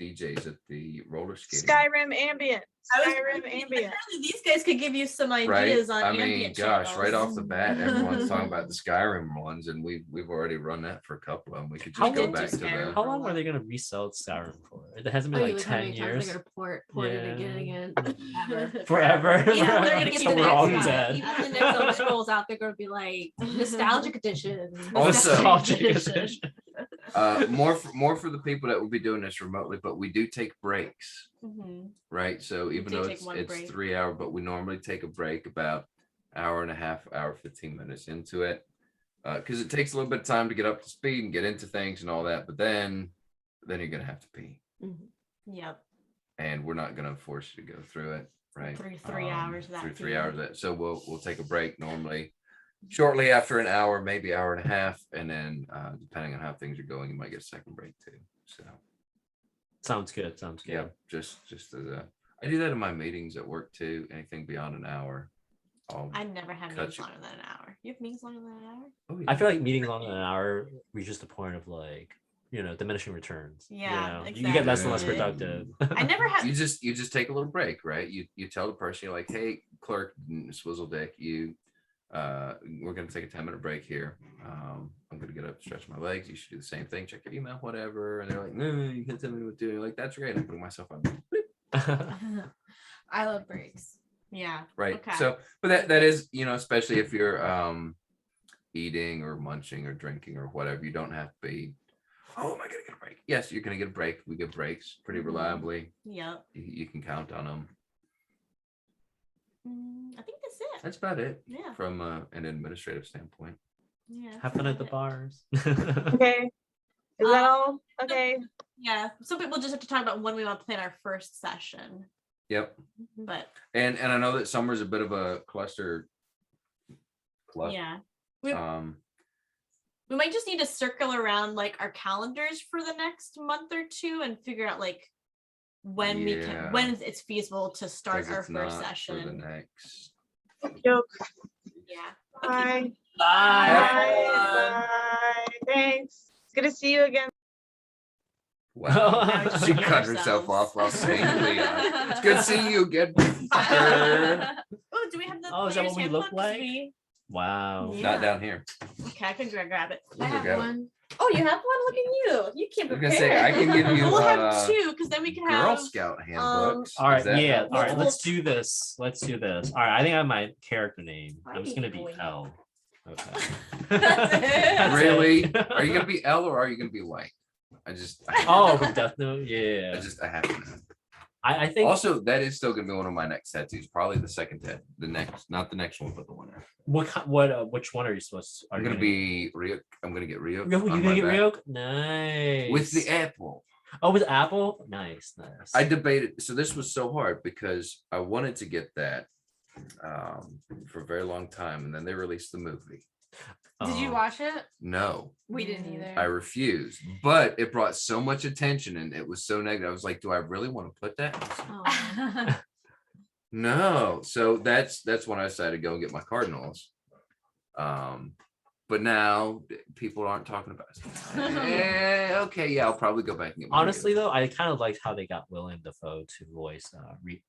DJs at the roller skating. Skyrim ambient. I was Skyrim thinking, ambient. apparently these guys could give you some Right? ideas on I mean, ambient gosh, right off channels. the bat, everyone's talking about the Skyrim ones, and we've already run that for a couple of them. We could How just go long back does to Skyrim the. How long are they going to resell Skyrim for? It hasn't been Oh, like look how 10 many times years. they're gonna port it again and again. Ever. Forever. Yeah, they're gonna get So the we're next all one. dead. Even the next Elder Scrolls out, they're gonna be like nostalgic edition. Also- Nostalgic edition. More for the people that will be doing this remotely, but we do take breaks, Mhm. right? So even do though take one it's break. 3 hour, but we normally take a break about hour and a half, hour 15 minutes into it, because it takes a little bit of time to get up to speed and get into things and all that. But then you're gonna have to pee, Yep. and we're not gonna force you to go through it, right? Three hours of that Through 3 pee. hours of that. So we'll take a break normally. Shortly after an hour, maybe hour and a half, and then depending on how things are going, you might get a second break too. So Sounds good. Sounds good. yeah, just as I do that in my meetings at work too. Anything beyond an hour, I never had Cut meetings you. longer than an hour. You have meetings longer than an hour? oh, I feel like meeting longer than an hour reaches the point of like, diminishing returns. Yeah, You get less and less exactly. productive. I never had. you just take a little break, right? You tell the person, you're like, hey, clerk, swizzle dick, we're gonna take a 10-minute break here. I'm gonna get up, stretch my legs. You should do the same thing. Check your email, whatever. And they're like, no, you can't tell me what to do. Like, that's great. I'm putting myself on. I love breaks. Yeah. Right. Okay. So, but that is, especially if you're eating or munching or drinking or whatever, you don't have to be, oh, am I gonna get a break? Yes, you're gonna get a break. We get breaks pretty Mhm. reliably. Yep. You can count on them. I think that's it. That's about it Yeah. from an administrative standpoint. Yeah. Have fun at the bars. Okay. Is that all? Okay. Yeah. Some people just have to talk about when we want to plan our first session. Yep. But And I know that summer's a bit of a cluster. yeah, we Um, we might just need to circle around like our calendars for the next month or two and figure out like when we Yeah. can when it's feasible to start 'cause our it's first not session. for the next. Joke. Yeah. Bye. Bye. Bye. Thanks. It's good to see you again. Wow. Now we just She forget cut herself ourselves. off while saying Leon. It's good seeing you again. fucker." Oh, do we have the Oh, is that player's what we handbook? look 'Cause like? we- Wow. Yeah. Not down here. Okay, I can grab it. I We'll go have grab it. one. Oh, you have one? Look at you. You came I was prepared. gonna say I can give you We'll have two because then we can Girl have Scout handbooks. All right, Does that yeah. help? All right, Multiple- let's do this. Let's do this. All right, I think I have my character name. I'm just gonna be Boy. L. Okay. That's it. That's Really? it. Are you gonna be L or are you gonna be Light? I Oh, from Death Note. Yeah. I have to know. I think Also, that is still gonna be one of my next tattoos. Probably the second tat. The next, not the next one, but the one after. which one are you supposed to? Are I'm you gonna be Ryuk. I'm gonna get Ryuk. Yo, on you my gonna get back Ryuk? Nice. with the apple. Oh, with Apple? Nice. I debated. So this was so hard because I wanted to get that for a very long time, and then they released the movie. Did you watch it? No, We didn't either. I refused. But it brought so much attention, and it was so negative. I was like, do I really want to put that? Oh. No. So that's when I decided to go and get my Cardinals. But now people aren't talking about it. Okay, yeah, I'll probably go back and get my Honestly, Ryuk. though, I kind of liked how they got Willem Dafoe to voice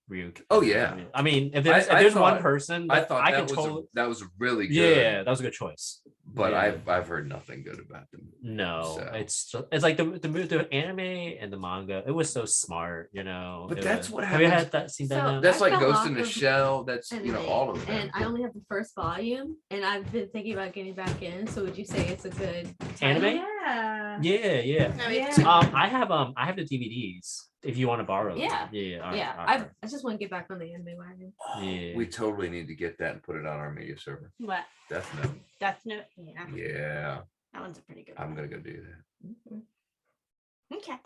Ryuk. Oh, yeah. I mean, if there's, I if there's one thought- person, I that thought I that could was totally. that was really good. Yeah, that was a good choice. But Yeah. I've heard nothing good about them. No, So. it's like the anime and the manga. It was so smart, you know. But it that's was- what Have you happens- had that seen that? So- now? That's I like fell Ghost off in the of Shell. That's anime, all of them. and I only have the first volume, and I've been thinking about getting back in. So would you say it's a good Anime? Yeah. Yeah. No, we- Yeah. I have the DVDs if you want to borrow them. Yeah. Yeah. all right, Yeah, all right. I just want to get back on the anime wagon. Yeah. We totally need to get that and put it on our media server. What? Death Note. Death Note? Yeah. Yeah, That one's a pretty good I'm one. gonna go do that. Okay.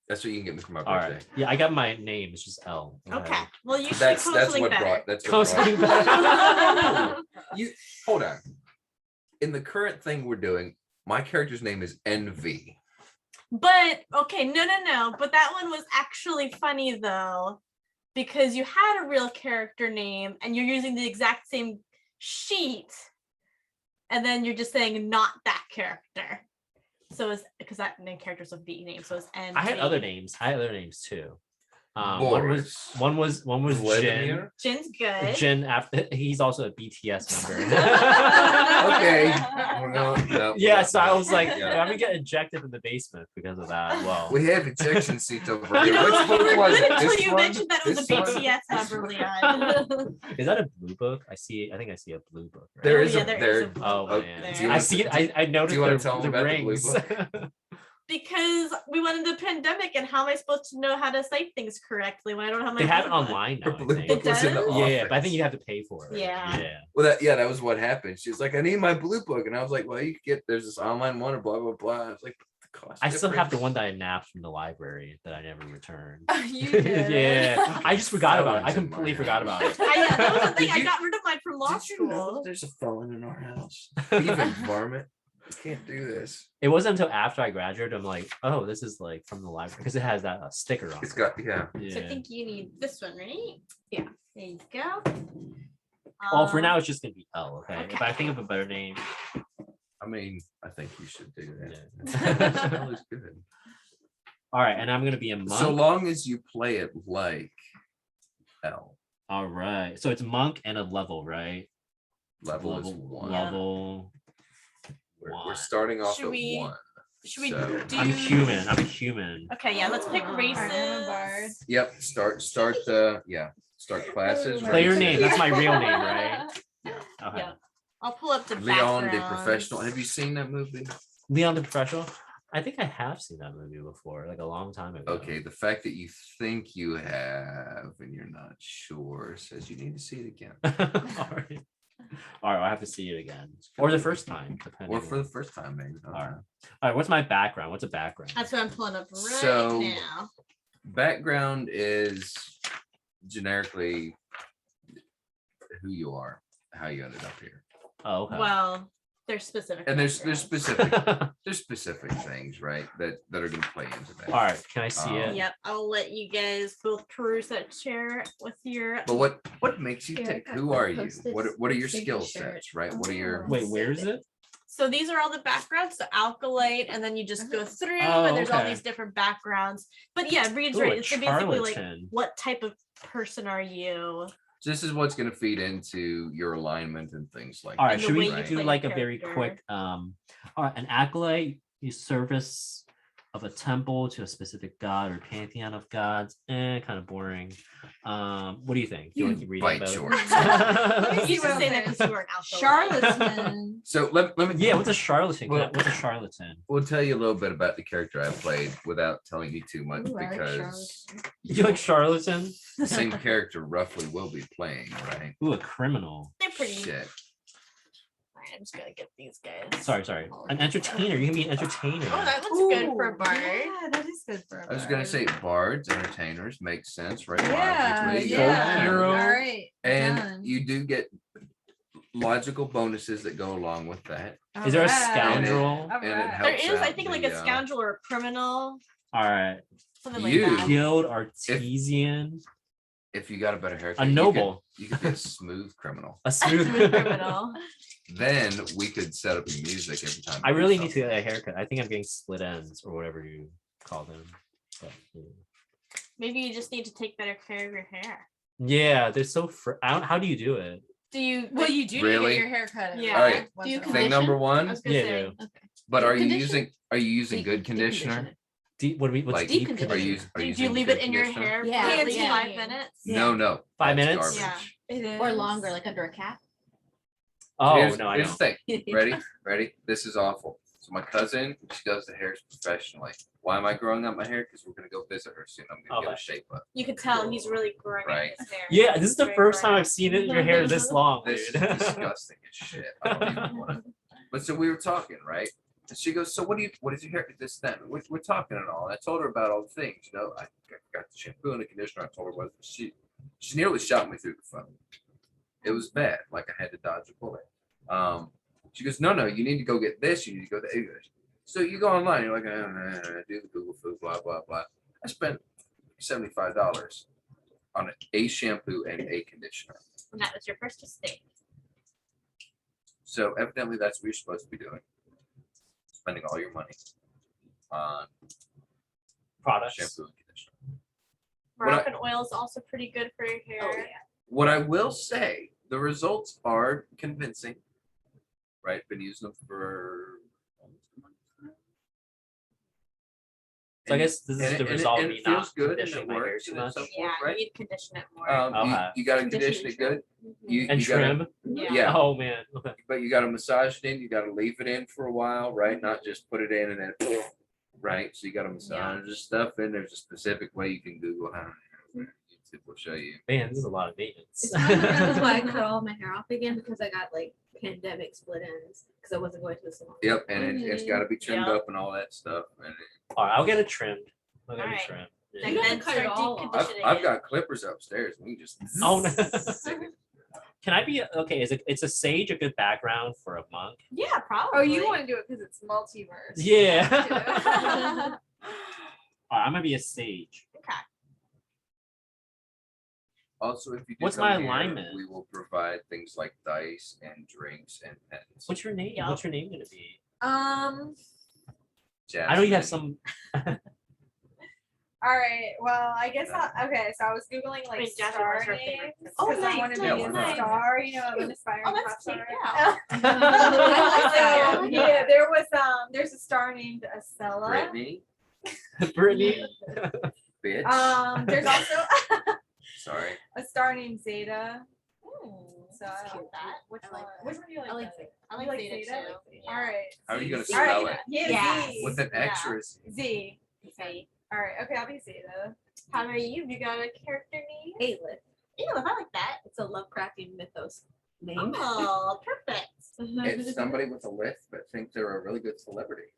That's what you can get me for my All birthday. right. Yeah, I got my name. It's just L. Okay. Well, you should That's come up with that's something what better. brought. That's Come what up with brought. something You hold on. In the current thing we're doing, my character's name is NV. But okay, no. But that one was actually funny though, because you had a real character name and you're using the exact same sheet, and then you're just saying not that character. So it's because that main character's a V name, so it's N. I had other names. I had other names too. One was Jin. Vladimir? Jin's good. Jin after he's also a BTS member. Okay. No, Yeah, so I was like, Yeah. I'm gonna get ejected in the basement because of that. Well, We have ejection seats over You here. know, Which book you was were it? good until This you one? mentioned that it was a This one? BTS member, Leon. is that a blue book? I think I see a blue book. Right? There Oh, is yeah, a there there. is a Oh Oh, man, do you I wanna- see it. I noticed wanna the, tell the them about the blue rings. Because we went into the pandemic, and how am I supposed to know how to cite things correctly when I don't have my They have it blue book? online Her now. I blue think. book was in the does? office. Yeah, but I think you have to pay for it. Yeah. Yeah. Well, that was what happened. She was like, "I need my blue book," and I was like, "Well, you could get there's this online one or blah blah blah." I was like, "The cost." I still have the difference." one that I nabbed from the library that I never returned. You did. Yeah, I just forgot about it. I Felons in my completely forgot about it. That was the thing. Did I you- got rid of mine from law Did you know school. there's a felon in our house? Even varmint. You can't do this. It wasn't until after I graduated, I'm like, oh, this is like from the library because it has that sticker on It's it. got yeah. So I Yeah. think you need this one, right? Yeah. There you go. Well, for Um, now, it's just gonna be L. Okay. If okay. I think of a better name, I mean, I think you should do that. Yeah. That was good. all right, and I'm gonna be a monk. So long as you play it like L. All right, so it's monk and a level, right? Level is one. Level. We're one. starting off Should at we- one. Should we So- do? I'm human. I'm a human. Okay, yeah. Let's pick Alright, races. I'm a bard. Yep. Start start classes. Player races. name. That's my real name, right? Okay. Yeah. I'll pull up the Leon the backgrounds. Professional. Have you seen that movie? Leon the Professional. I think I have seen that movie before, like a long time ago. Okay, the fact that you think you have and you're not sure says you need to see it again. All right. All right, I'll have to see it again, or the first time, depending. Or for the first time, maybe. All right. All right, what's my background? What's a background? That's what I'm pulling up right So- now. Background is generically who you are, how you ended up here. Oh, okay. Well, there's specific. And there's backgrounds. specific things, right, that are going to play into that. All right, can I see it? Yep, I'll let you guys both peruse that share with your. But what makes you Here, I tick? got Who the are you? Post-its What are your so you skill can share sets, right? What are your Wait, where is it? So these are all the backgrounds, the alkalite, and then you just go through, Oh, and there's all okay. these different backgrounds. But yeah, reads Ooh, right. a It's basically like, charlatan. what type of person are you? this is what's going to feed into your alignment and things like All right, And the should we way you do play like a your very character. quick all right, an acolyte, you service of a temple to a specific god or pantheon of gods, kind of boring. What do you think? Do you want to keep reading bite about short. it? You should say that because you were an alkalite. Charlatan. So let me Yeah, what's a charlatan? Well- What's a charlatan? we'll tell you a little bit about the character I played without telling you too much Ooh, I like because You like charlatan? the same character roughly will be playing, right? Ooh, a criminal. They're pretty. Shit. Alright, I'm just gonna get these guys. Sorry. An entertainer. You can be an entertainer. Oh, that looks good for a Ooh, bard. Yeah, that is good for a I was gonna bard. say bards, entertainers makes sense, right? Yeah, Logically, yeah. hero. All right. And done. you do get logical bonuses that go along with that. Is there a Alright. scoundrel? And it Alright. helps There is, I out think, like the, a scoundrel or a criminal, All right. something like You- that. Guild artesian. if you got a better haircut, A noble. you could be a smooth criminal. A smooth Smooth criminal. Then we could set up the music every time. I we do really need to something. get a haircut. I think I'm getting split ends or whatever you call them. But, Maybe you just need to take better care of your hair. yeah, they're so. How do you do it? Do you? Well, you do need to Really? get your hair cut. Yeah. Alright. once Do you in a while. Thing number I one, was gonna Yeah, say. yeah. but Deep are you condition? using good conditioner? What do we? What's Like, deep deep Are you conditioner? are Do you using leave good it in your conditioner? hair Yeah. for at least Yeah. 5 minutes? No. 5 that's minutes? garbage. Yeah. It is. Or longer, like under a cap. Oh here's, no, I here's don't. the thing. Ready? This is awful. So my cousin, she does the hair professionally. Why am I growing out my hair? Because we're gonna go visit her soon. I'm gonna get Okay. a shape up. You could tell he's really growing Right. his hair. Yeah, this is the Very first time growing. I've seen it in your hair this long, This dude. is disgusting as shit. I don't even wanna. But so we were talking, right? And she goes, so what is your hair? This, that. We're talking and all. And I told her about all the things, you know. I got the shampoo and the conditioner. I told her what she nearly shot me through the phone. It was bad. Like I had to dodge a bullet. She goes, no, you need to go get this. You need to go to English. So you go online. You're like, do the Google food, blah blah blah. I spent $75 on a shampoo and a conditioner. And that was your first mistake. So evidently that's what you're supposed to be doing. Spending all your money on Products. shampoo and conditioner. What I- Moroccan oil is also pretty good for your hair. Oh, yeah. What I will say, the results are convincing. Right? Been using them for almost a month now. So I guess this is And the it- result and of it me feels not good and conditioning it my hair works too and much. it's so Yeah, right? you need to condition it more. Okay. You got to Condition condition it good. You And you gotta- trim. Yeah. Oh man. Okay. but you got to massage it in. You got to leave it in for a while, right? Not just put it in and then, right? So you got to massage this stuff in. There's a specific way you can Google how. YouTube will show you. Man, this is a lot of maintenance. That's why I cut all my hair off again because I got like pandemic split ends because I wasn't going to the salon. Yep, and it's got to be trimmed Yep. up and all that stuff. And All right, I'll get it trimmed. I'll get Alright. it trimmed. Like, You then haven't cut it start all deep off. I've, conditioning I've it. got clippers upstairs. We can just. Oh no. Can I be okay? It's a sage a good background for a monk? Yeah, probably. Oh, you want to do it because it's multiverse. Yeah. Yeah. All right, I'm gonna be a sage. Okay. Also, if you do What's come my here, alignment? we will provide things like dice and drinks and pens. What's your name? Yup. What's your name gonna be? Jasmine. I know you have some. All right. Well, I guess okay. So I was googling like Wait, Jasmine star was her names favorite. because Oh, I nice, want to nice, be a nice. star. You know, an aspiring Oh, pop that's cute, star. yeah. So, yeah, there was there's a star named Estella. Brittany, Brittany. bitch. There's also Sorry. a star named Zeta. So That's I cute. like that. Which I like one? that. Which one do you like? I like better? Zeta. I You like Zeta Zeta? too. All right. How are you gonna All right. spell it? Yeah, Yes. Z. With an Yeah. extra Z. Okay. All right. Okay, I'll be Zeta. How about you? You got a character name? Aelith. Ew, I like that. It's a Lovecraftian mythos name. Oh, perfect. It's somebody with a list that thinks they're a really good celebrity.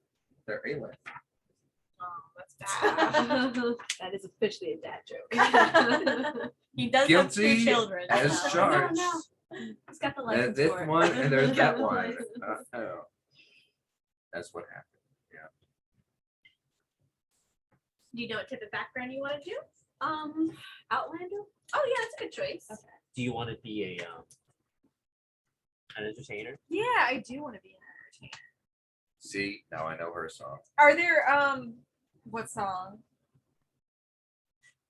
They're a list. Oh, that's bad. That is officially a dad joke. He does have Guilty 2 children. as so- charged. No. He's got the And license this for it. one, and there's He's got that the one. license. Oh. That's what happened. Do you know what type of background you want to do? Outlander. Oh yeah, that's a good choice. Okay. Do you want to be an entertainer? Yeah, I do want to be an entertainer. See, now I know her song. Are there what song?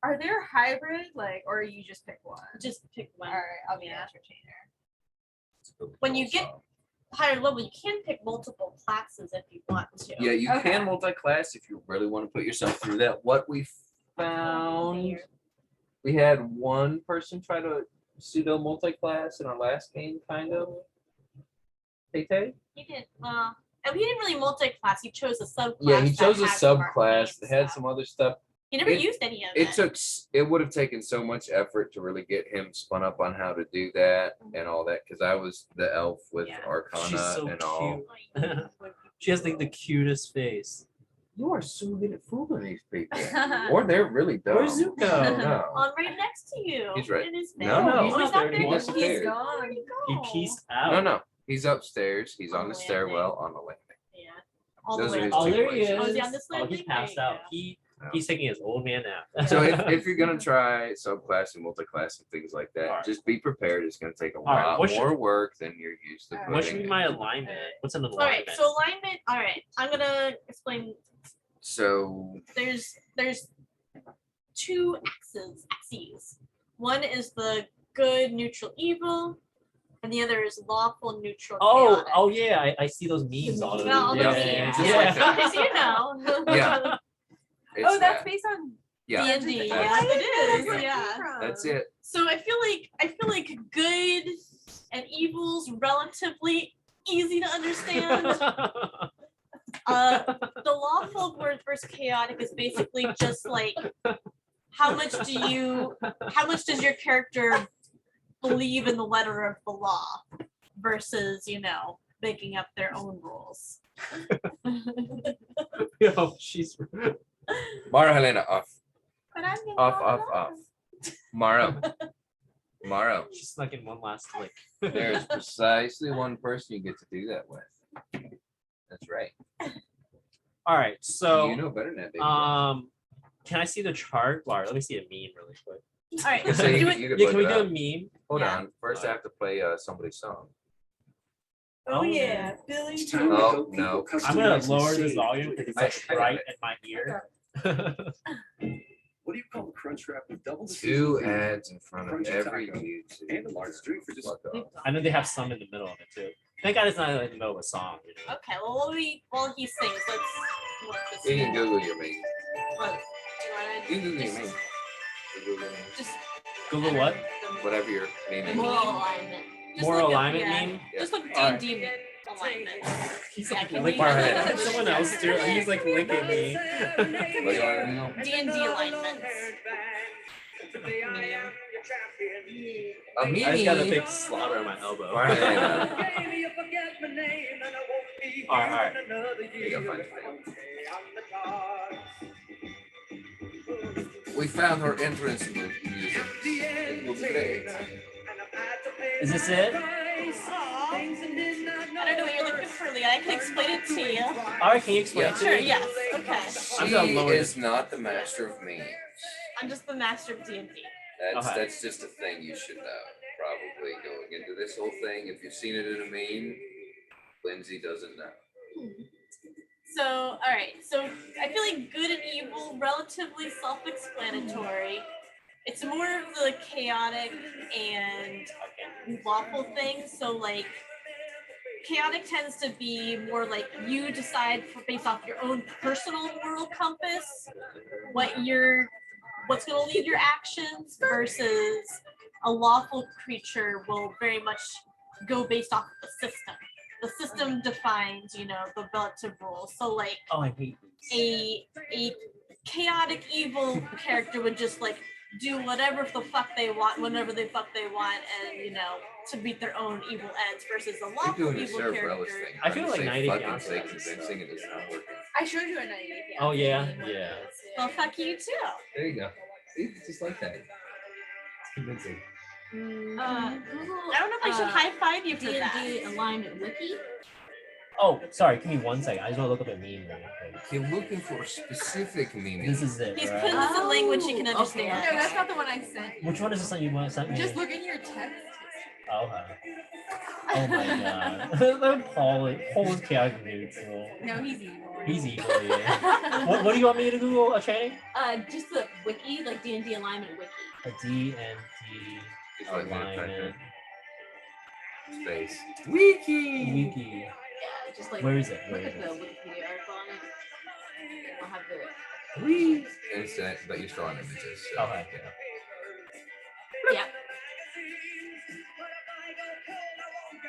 Are there hybrid like, or you just pick one? Just pick All one. right, I'll be an Yeah. entertainer. It's a good When you girl get- song. Higher level, you can pick multiple classes if you want to. Yeah, you Okay. can multi-class if you really want to put yourself through that. What we found, we had one person try to pseudo multi-class in our last game, kind of. Tay-Tay? He did. And he didn't really multi-class. He chose a subclass. Yeah, he that chose a had some subclass arcane that had stuff. some other stuff. He never it- used any of It it. took, it would have taken so much effort to really get him spun up on how to do that and all that, because I was the elf with Yeah. Arcana She's so and all. cute. She has like the cutest face. You are so good at fooling these people. Or they're really dumb. Where's Zuko? No. On right next to you. He's right. In his No, bed. no. Oh, he's not there. He anymore. disappeared. He's gone. Where'd he He go? pieced out. No, no. He's upstairs. He's On on the the stairwell on the landing. Yeah. All Those the are way his up. Oh, two there he is. places. Oh, is he on this Oh, he landing? passed There you out. go. No. He's taking his old man nap. So if you're gonna try subclass and multi-class and things like that, Alright. just be prepared. It's gonna take a Alright, lot what should- more work than you're used to. What what putting should be in. my alignment? What's an All alignment? right. So alignment. All right. I'm gonna explain. So There's 2 axes. One is the good, neutral, evil, and the other is lawful, neutral, chaotic. Oh yeah, I see those memes all over. Well, Yeah, the yeah, memes. just Yeah. like that. Because you know. Yeah. it's Oh, that's that. based on Yeah, D&D. Oh, Yeah, I didn't know it that's is. where it Yeah. came from. that's it. So I feel like good and evil's relatively easy to understand. The lawful versus chaotic is basically just like how much does your character believe in the letter of the law versus, making up their own rules. Yo, she's Mara Helena off. But I'm gonna Off, call off, it off. Mara. Mara. she snuck in one last lick. There's precisely one person you get to do that with. That's right. All right, so You know better than that, baby. can I see the chart? Laura, let me see a meme really quick. All right, So you do can- it. you can Yeah, look can we it do a up. meme? Hold yeah. on. First, I have to play somebody's song. Oh yeah, Billy. Oh, no. I'm gonna lower this volume because it's I- like I got bright it. in my ear. What do you call a crunch wrap with double the 2 seasoning ads in front of Crunchy every taco YouTube. and a large drink for just Fuck off. I know they have some in the middle of it too. Thank God it's not in the middle of a song. Okay, well while he sings, let's look this You can up. Google your meme. What? Do you wanna You can Google your just- meme. Google your meme. Just Google what? Whatever your meme is. moral alignment. Just Moral look up- alignment yeah, meme? Just look Alright. D&D alignment. He's Yeah, like can licking we- me. Someone else do. He's like licking me. What do you want to know? D&D alignments. A I just got a meme. big slaughter on my elbow. Alright. Alright. You go find it. We found her entrance music. It will be great. Is this it? I don't know what you're looking for, Leah. I can explain it to you. Alright, can you explain Yeah. it to Sure, me? yes. Okay. I'm gonna She lower is not the master of memes. I'm just the master of D&D. Okay. That's just a thing you should know. Probably going into this whole thing, if you've seen it in a meme, Lindsay doesn't know. So, all right. So I feel like good and evil, relatively self-explanatory. It's more of the chaotic and lawful thing. So like chaotic tends to be more like you decide based off your own personal moral compass what's going to lead your actions versus a lawful creature will very much go based off of the system. The system defines, the relative rules. So like Oh, I hate these. a chaotic evil character would just like do whatever the fuck they want, whenever they fuck they want, and to meet their own evil ends versus a You're lawful doing a evil Sarah character. Bareilles thing. I feel trying to like say 90 fucking Fiancé. say convincing and it's not working. I showed you a 90 Day Fiancé. Oh, yeah? meme. Yeah. Well, fuck you too. There you go. See, it's just like that. Convincing. Google, I don't know if I should high five you for that. D&D alignment wiki. Oh, sorry. Give me 1 second. I just want to look up a meme. You're looking for a specific meaning. This is it. He's right? putting this in language you can Oh, okay, understand. No, that's not the one I sent you. Which one is this one you want to send me? Just look in your text. Oh, okay. Oh my god. Paul is chaotic neutral. No, he's evil. He's evil, yeah. what do you want me to Google, Channing? Just the wiki, like D&D alignment wiki. A D and Just D like me to type alignment in space. Wiki. wiki. Yeah, just like Where is it? look Where at is the it? Wikipedia article on it. I'll have the Wee. Instant, but you're still on images. So, Okay. yeah. yeah.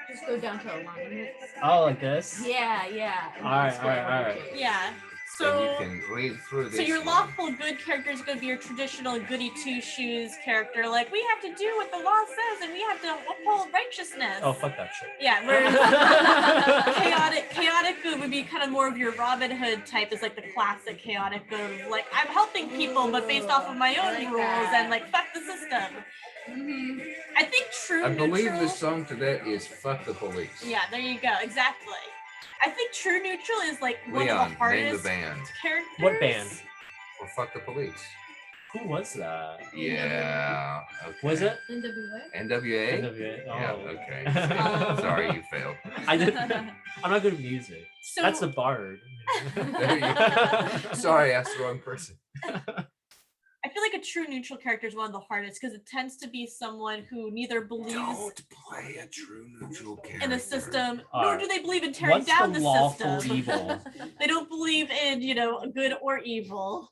Just go down to alignment. Oh, like this? Yeah, yeah. and Alright, explain what alright, you're alright. doing. Yeah. So you So can read through this. so your one. lawful good character is going to be your traditional goody two shoes character. Like we have to do what the law says, and we have to uphold righteousness. Oh, fuck that shit. Yeah, whereas chaotic good would be kind of more of your Robin Hood type, is like the classic chaotic good. Like I'm helping people, but based off of my own like rules, that. and like fuck the system. I think true I believe neutral. the song to that is "Fuck the Police." Yeah, there you go. Exactly. I think true neutral is like one Leon, of the name the hardest band. characters. What band? Or "Fuck the Police." Who was that? Yeah. Okay. Was it? NWA. NWA? NWA? Yeah. Oh. Okay. Sorry, you failed. I did. I'm not good at music. So That's the bard. There you go. Sorry, I asked the wrong person. I feel like a true neutral character is one of the hardest because it tends to be someone who neither believes Don't play a true neutral character. in the system, nor Alright. do they believe in tearing What's down the the lawful system. evil? They don't believe in, good or evil.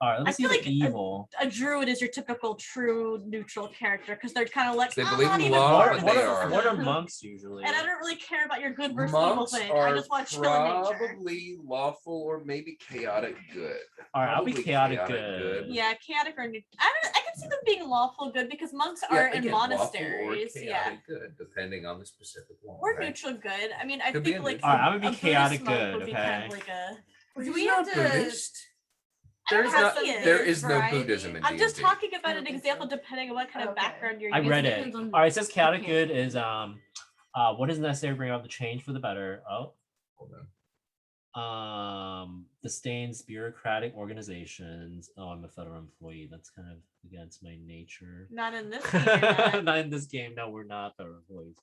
All right, I let's see feel the like evil. A druid is your typical true neutral character because they're kind of like, They I'm believe not in even law, part but of they the are- system. What are monks usually? And I don't really care about your good versus evil Monks thing. I are just want to chill in nature. probably lawful or maybe chaotic good. All right, I'll be Probably chaotic good. Yeah, chaotic or neutral. I can see them being lawful good because monks Yeah, are in again, lawful or monasteries. Yeah. chaotic good, depending on the specific one. Or right? neutral good. I mean, I Could be think a like neutral. All right, I'm gonna be a Buddhist chaotic monk good, would be kind of okay? like a. Do we Not have to? Buddhist. I don't There's know not. how he is, There is no variety. Buddhism in I'm just D&D. talking about I an don't think example so. depending on what kind of Okay. background you're I using. read it. depends on- All right, it says chaotic you good is what is necessary to bring about the change for the better. Oh, Hold on. disdains bureaucratic organizations. Oh, I'm a federal employee. That's kind of against my nature. Not in this game. you're not. Not in this game. No, we're not federal employees.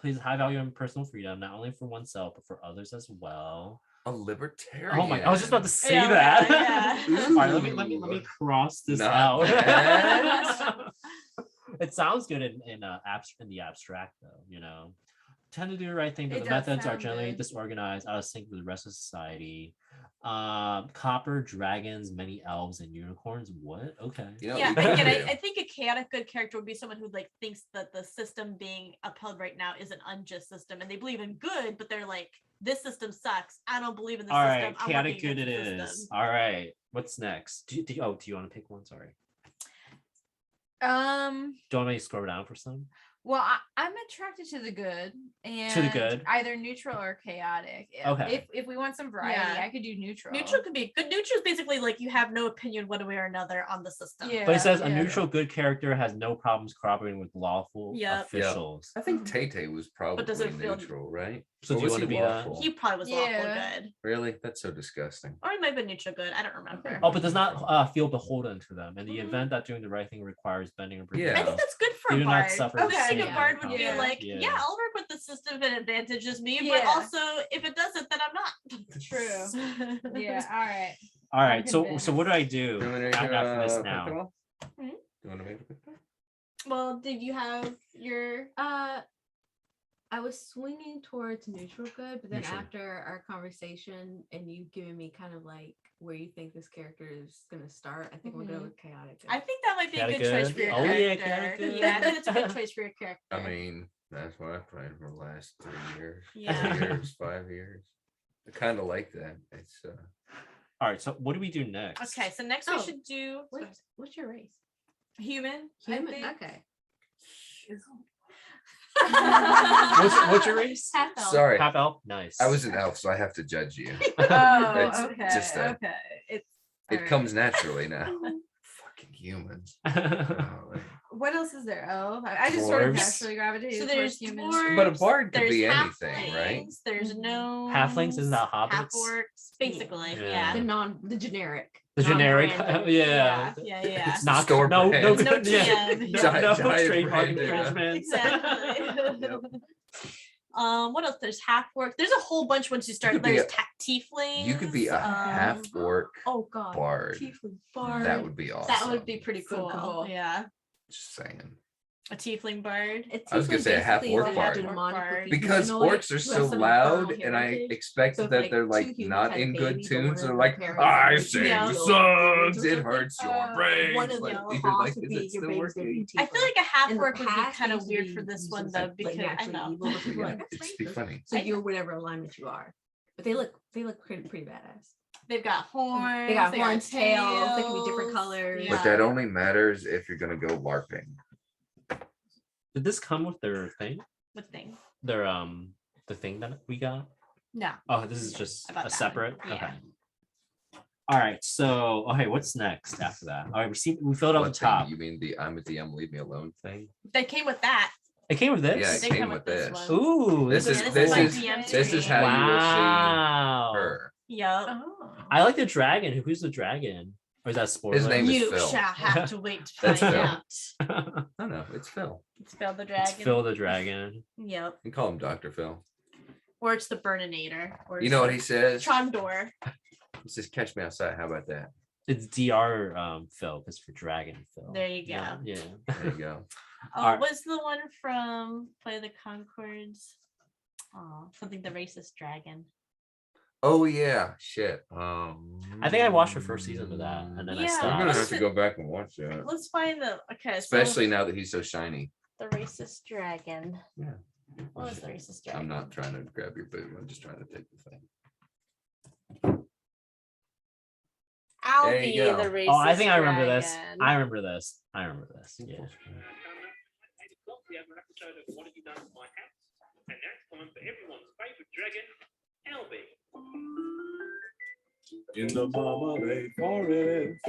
Places high value on personal freedom, not only for oneself but for others as well. A libertarian. Oh my! I was just about to say Yeah, that. yeah. All right, let me cross this Not out. bad. It sounds good in the abstract though. Tend to do the right thing, but It the does methods are sound generally good. disorganized, out of sync with the rest of society. Copper, dragons, many elves, and unicorns. What? Okay. You know, Yeah, we again, could do- I think a chaotic good character would be someone who like thinks that the system being upheld right now is an unjust system, and they believe in good, but they're like, this system sucks. I don't believe in the All system. right, I'm chaotic working good it against the is. system." All right, what's next? Do you want to pick one? Sorry. Do you want me to scroll down for some? Well, I'm attracted to the good and good. either neutral or chaotic. Okay. If we want some variety, Yeah. I could do neutral. Neutral could be good. Neutral is basically like you have no opinion one way or another on the system. Yeah. But it says a yeah. neutral good character has no problems cooperating with lawful Yep. officials. I think Tay was probably does it feel- neutral, right? So Or do you was want to he be that? lawful? He probably was lawful Yeah. good. Really? That's so disgusting. Or he might have been neutral good. I don't remember. Oh, but does not feel beholden to them. In the Mhm. event that doing the right thing requires bending or breaking I Yeah. think that's good for You a do not bard. suffer Okay. the I think a same bard would be outcome. like, Yeah. yeah, I'll work with the system if it advantages me, but Yeah. also if it doesn't, then I'm not. True. Yeah. All right. All right, I'm so convinced. what do I do Do you want to after this pick now? it all? Hmm? Do you want to make a pick? Well, did you have your? I was swinging towards neutral good, but then Neutral. after our conversation and you giving me kind of like where you think this character is gonna start, I think we'll go Mhm. with chaotic. Good. I think that might be a Chaotic good choice good? for your Oh, yeah, character. chaotic good. Yeah, I think it's a good choice for your character. I mean, that's what I played for the last 3 years. Yeah. 4 years, 5 years. I kind of like that. It's All right, so what do we do next? Okay, so next we Oh, should do What's your race? human. I Human. think. Okay. What's your race? Half elf. sorry. Half elf. Nice. I was an elf, so I have to judge you. Oh, It's okay. just a- okay. It's It alright. comes naturally now. Fucking humans. What else is there? Oh, I just sort of Dwarves. naturally gravitated So towards there's humans. dwarves, But a bard could there's be anything, right? halflings, There's no Halflings, isn't that hobbits? half orcs, basically. Yeah. Yeah. The generic. The generic, Non-branded. yeah. Yeah. It's not Store no brand. no No good yeah. TM. No Giant trademark brand, yeah. infringements. Exactly. What else? There's half orc. There's a whole bunch once you start. could be There's tieflings. You could be a half orc Oh god. bard. Tiefling bard. That would be awesome. That would be pretty cool. Cool. Yeah. Just saying. A tiefling bard. It's I was gonna say a half orc bard. Because orcs are so loud, and I expect So if, that like, they're two like humans not had a in good baby, but tunes. one They're of like, their I parents sing Yeah. songs. It hurts your brain. one of Like, the you're half like, would is be it your still baby's gonna working? be I feel like a half In the orc would be past, kind they of used to weird be for this used one as, though like, because I naturally know. evil, but people are Yeah, like, "That's it'd be racist." funny. So you're whatever alignment you are. But they look pretty badass. They've got horns. They got horns, tails, they can be different tails. colors. Yeah. But that only matters if you're gonna go LARPing. Did this come with their thing? What thing? Their the thing that we got? No. Oh, this is just I got a that separate. one. Yeah. Okay. All right. So, okay, what's next after that? All right, we filled out the What thing? top. You mean the I'm a DM, leave me alone thing? They came with that. It came with Yeah, this. it They came come with with this this. one. Ooh, This is Yeah, this my is DM this is screen. how you will Wow. see her. Yup. Oh. I like the dragon. Who's the dragon? Or is that spoiler? His name is You Phil. shall have to wait to That's find Phil. out. No, it's Phil. It's Phil the It's dragon. Phil the dragon. Yep. You can call him Dr. Phil. Or it's the Burninator. Or You know what he says? Trondor. He says, catch me outside. How about that? It's DR Phil, because for dragon Phil. There you go. Yeah. There you go. Oh, Alright. what's the one from Play the Concords? Oh, something the racist dragon. Oh yeah, shit. I think I watched the first season of that, and then I Yeah. I'm stopped. gonna have What's to the- go back and watch that. Let's find the Especially now that he's so shiny. the racist dragon. Yeah. What was the racist dragon? I'm not trying to grab your boob. I'm just trying to take the thing. I'll There you be go. the racist. Oh, I think I remember this. dragon. I remember this. I remember this. Yeah. We have an episode of What Have You Done With My Hat? And now it's time for everyone's favourite dragon, Albie. In the marmalade forest,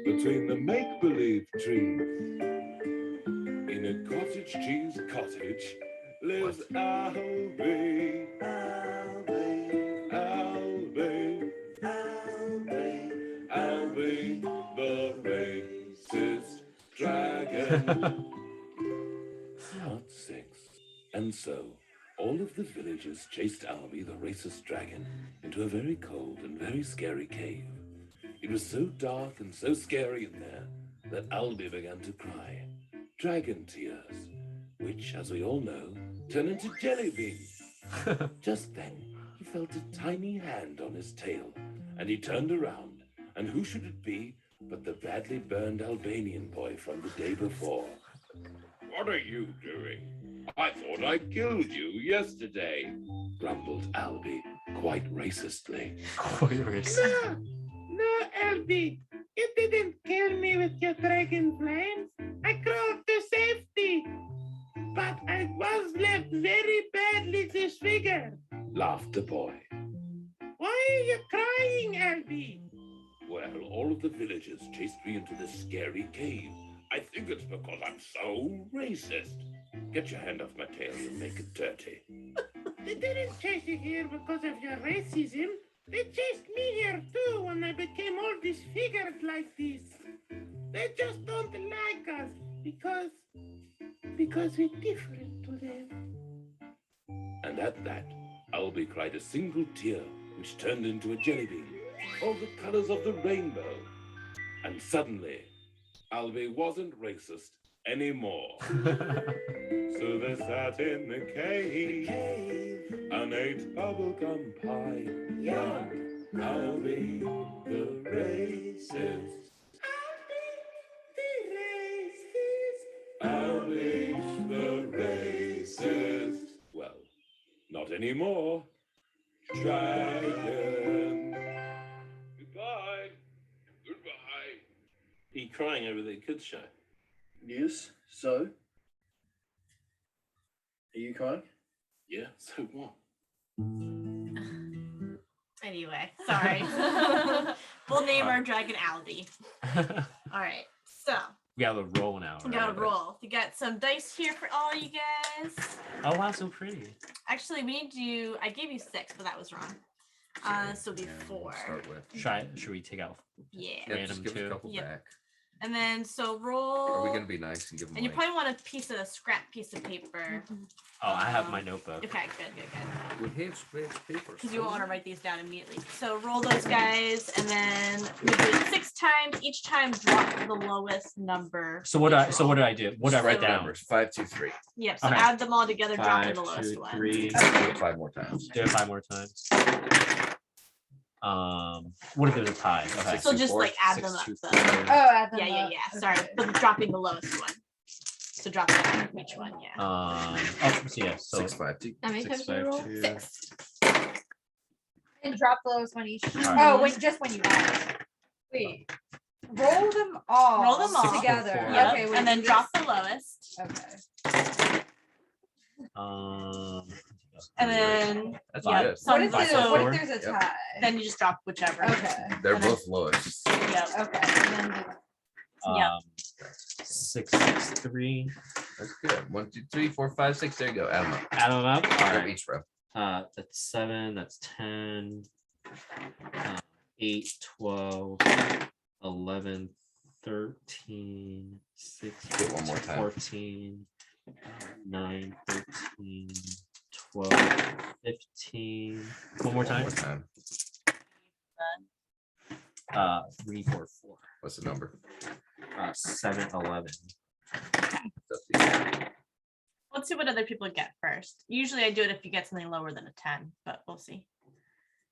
between the make-believe trees, in a cottage cheese cottage, lives Albie. Albie, Albie, Albie, Albie, the racist dragon. Part 6. And so, all of the villagers chased Albie, the racist dragon, into a very cold and very scary cave. It was so dark and so scary in there that Albie began to cry. Dragon tears, which, as we all know, turn into jelly beans. Just then, he felt a tiny hand on his tail, and he turned around, and who should it be but the badly burned Albanian boy from the day before. What are you doing? I thought I killed you yesterday, grumbled Albie, quite racistly. No, Albie, you didn't kill me with your dragon flames. I crawled to safety. But I was left very badly disfigured. Laughed the boy. Why are you crying, Albie? Well, all of the villagers chased me into this scary cave. I think it's because I'm so racist. Get your hand off my tail and make it dirty. They didn't chase you here because of your racism. They chased me here too when I became all disfigured like this. They just don't like us because we're different to them. And at that, Albie cried a single tear, which turned into a jelly bean, all the colors of the rainbow. And suddenly, Albie wasn't racist anymore. So they sat in the cave and ate bubblegum pie. Young Albie, the racist. Albie, the racist. Well, not anymore. Dragon. Goodbye. Goodbye. Are you crying over the kids' show? Yes, so? Are you crying? Yeah, so what? Anyway, sorry. We'll name our dragon Albie. All right. So We got a roll now. we right? gotta roll. You got some dice here for all you guys. Oh wow, so pretty. Actually, we need to. I gave you 6, but that was wrong. So it'll be 4. Start with. Should we take out? Yeah. Yeah, Random just give us a two. couple Yep. back. And then so roll. Are we gonna be nice and give them? And you like, probably want a scrap piece of paper. Oh, I have my notebook. Okay, good. we have scratch paper. Because you won't want to write these down immediately. So roll those guys, and then we do it 6 times. Each time, drop the lowest number. So what each I so what roll. did I do? What did I write So- down? Numbers 5, 2, 3. Yep. So Okay. add them all together, drop in 5, the lowest 2, one. 3. Do it 5 more times. Do it 5 more times. What if there's a tie? Okay. So just 4, like add 6, them up. 2, though. 4. add them Yeah. up. Sorry, Okay. but dropping the lowest one. So drop each one. Yeah. So yeah. So 6, 5, 2. How many 6, times do you 5, roll? 2. 6. And drop the lowest one each. Alright. Oh, just when you add. Wait. Roll them all. Roll them all. 6, 4, together. 4. Yep. Okay, wait, and then this- drop the lowest. Okay. And then That's yeah, good. some What if, Five, there's, four, what four. if there's a Yep. tie? then you just drop whichever. Okay. They're And then- both lowest. Yep. Okay. And then 6, 6, 3. That's good. 1, 2, 3, 4, 5, 6. There you go. Add them up. Add them up. All Grab right. each row. That's 7. That's 10. 8, 12, 11, 13, 16, Do it one more time. 14, 9, 13, 12, 15. One more time. 3, 4, 4. What's the number? 7, 11. Let's see what other people get first. Usually I do it if you get something lower than a 10, but we'll see.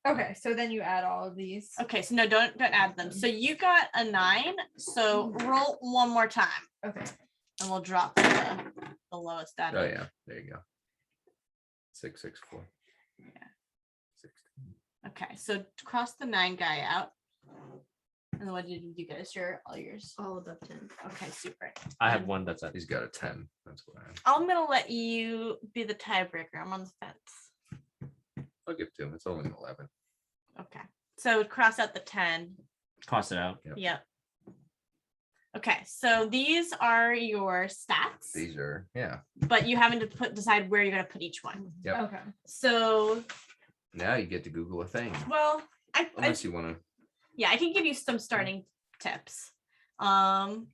okay, so then you add all of these. Okay, so no, don't add them. So you got a 9. So roll one more time, Okay. and we'll drop the lowest out Oh of. yeah, there you go. 6, 6, 4. Yeah. 16. Okay, so cross the 9 guy out. And then what did you guys? All yours. All above 10. Okay, super. I have one that's at He's got a 10. That's what I have. I'm gonna let you be the tiebreaker. I'm on the fence. I'll give it to him. It's only an 11. Okay, so cross out the 10. Cross it out. Yep. Yep. Okay, so these are your stats, These are, yeah. but you haven't to decide where you're gonna put each one. Yep. Okay. So, Now you get to Google a thing. well, I Unless you want yeah, I can give you some starting tips. to.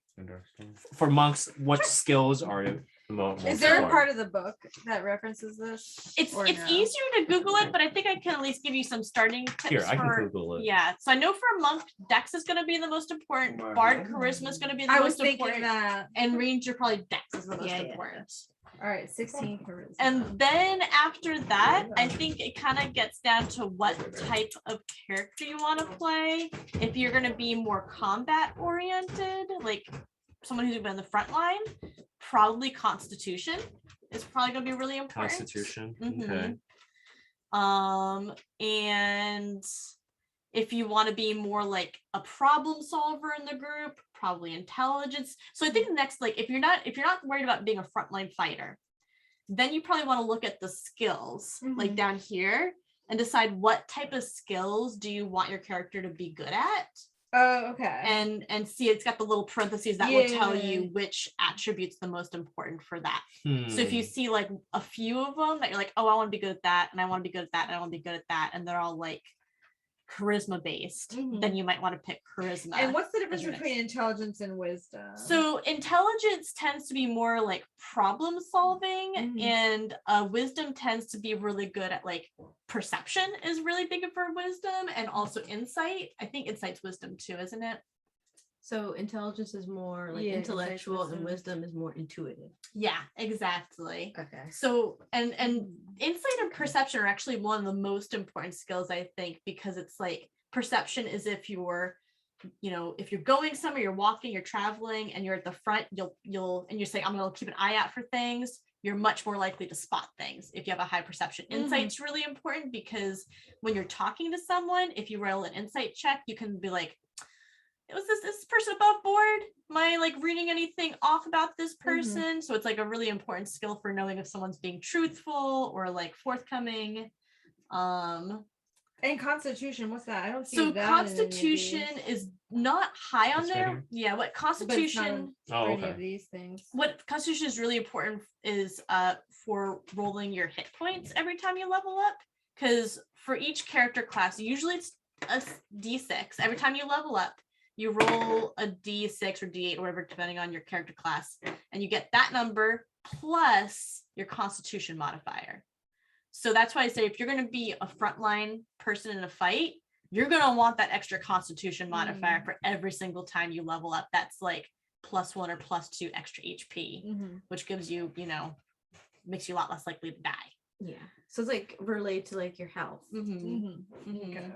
For monks, what skills are the most Is there a important? part of the book that references this? It's or it's no? easier to Google it, but I think I can at least give you some starting tips. Here, I can for, Google it. Yeah, so I know for a monk, Dex is going to be the most important. Bard charisma is going to be the I most was thinking important, that. and Ranger probably Dex is the most Yeah. important. All right, 16 charisma. And then after that, I think it kind of gets down to what type of character you want to play. If you're going to be more combat oriented, like someone who's been in the front line, probably Constitution is probably going to be really important. Constitution. Mhm. Okay. And if you want to be more like a problem solver in the group, probably intelligence. So I think the next, like if you're not worried about being a frontline fighter, then you probably want to look at the skills like Mhm. down here and decide what type of skills do you want your character to be good at, Oh, okay. and see it's got the little parentheses that will tell Yeah. you which attributes the most important for that. So Hmm. if you see like a few of them that you're like, oh, I want to be good at that, and I want to be good at that, and I want to be good at that, and they're all like charisma based, Mhm. then you might want to pick charisma. And what's the difference your next. between intelligence and wisdom? So intelligence tends to be more like problem solving, Mhm. and wisdom tends to be really good at like perception is really big for wisdom, and also insight. I think insight's wisdom too, isn't it? So intelligence is more like Yeah, insight's intellectual and wisdom. wisdom is more intuitive. Yeah, exactly. Okay. So and insight and perception are actually one of the most important skills, I think, because it's like perception is if you're, if you're going somewhere, you're walking, you're traveling, and you're at the front, you'll and you're saying, I'm gonna keep an eye out for things, you're much more likely to spot things if you have a high perception. Insight's really important because when you're talking to someone, if you roll an insight check, you can be like, was this person above board? Am I like reading anything off about this person? So it's like a really important skill for knowing if someone's being truthful or like forthcoming. And Constitution, what's that? I don't see So that. in any of Constitution these. is not high on It's right there. here? Yeah, what But it's not Constitution Oh, for any okay. of these things. what Constitution is really important is for rolling your hit points every time you level up. Because for each character class, usually it's a D6. Every time you level up, you roll a D6 or D8 or whatever, depending on your character class, and you get that number plus your Constitution modifier. So that's why I say if you're going to be a frontline person in a fight, you're going to want that extra Constitution modifier for every single time you level up. That's like +1 or +2 extra HP, which gives you, makes you a lot less likely to die. Yeah. So it's like related to like your health. Okay.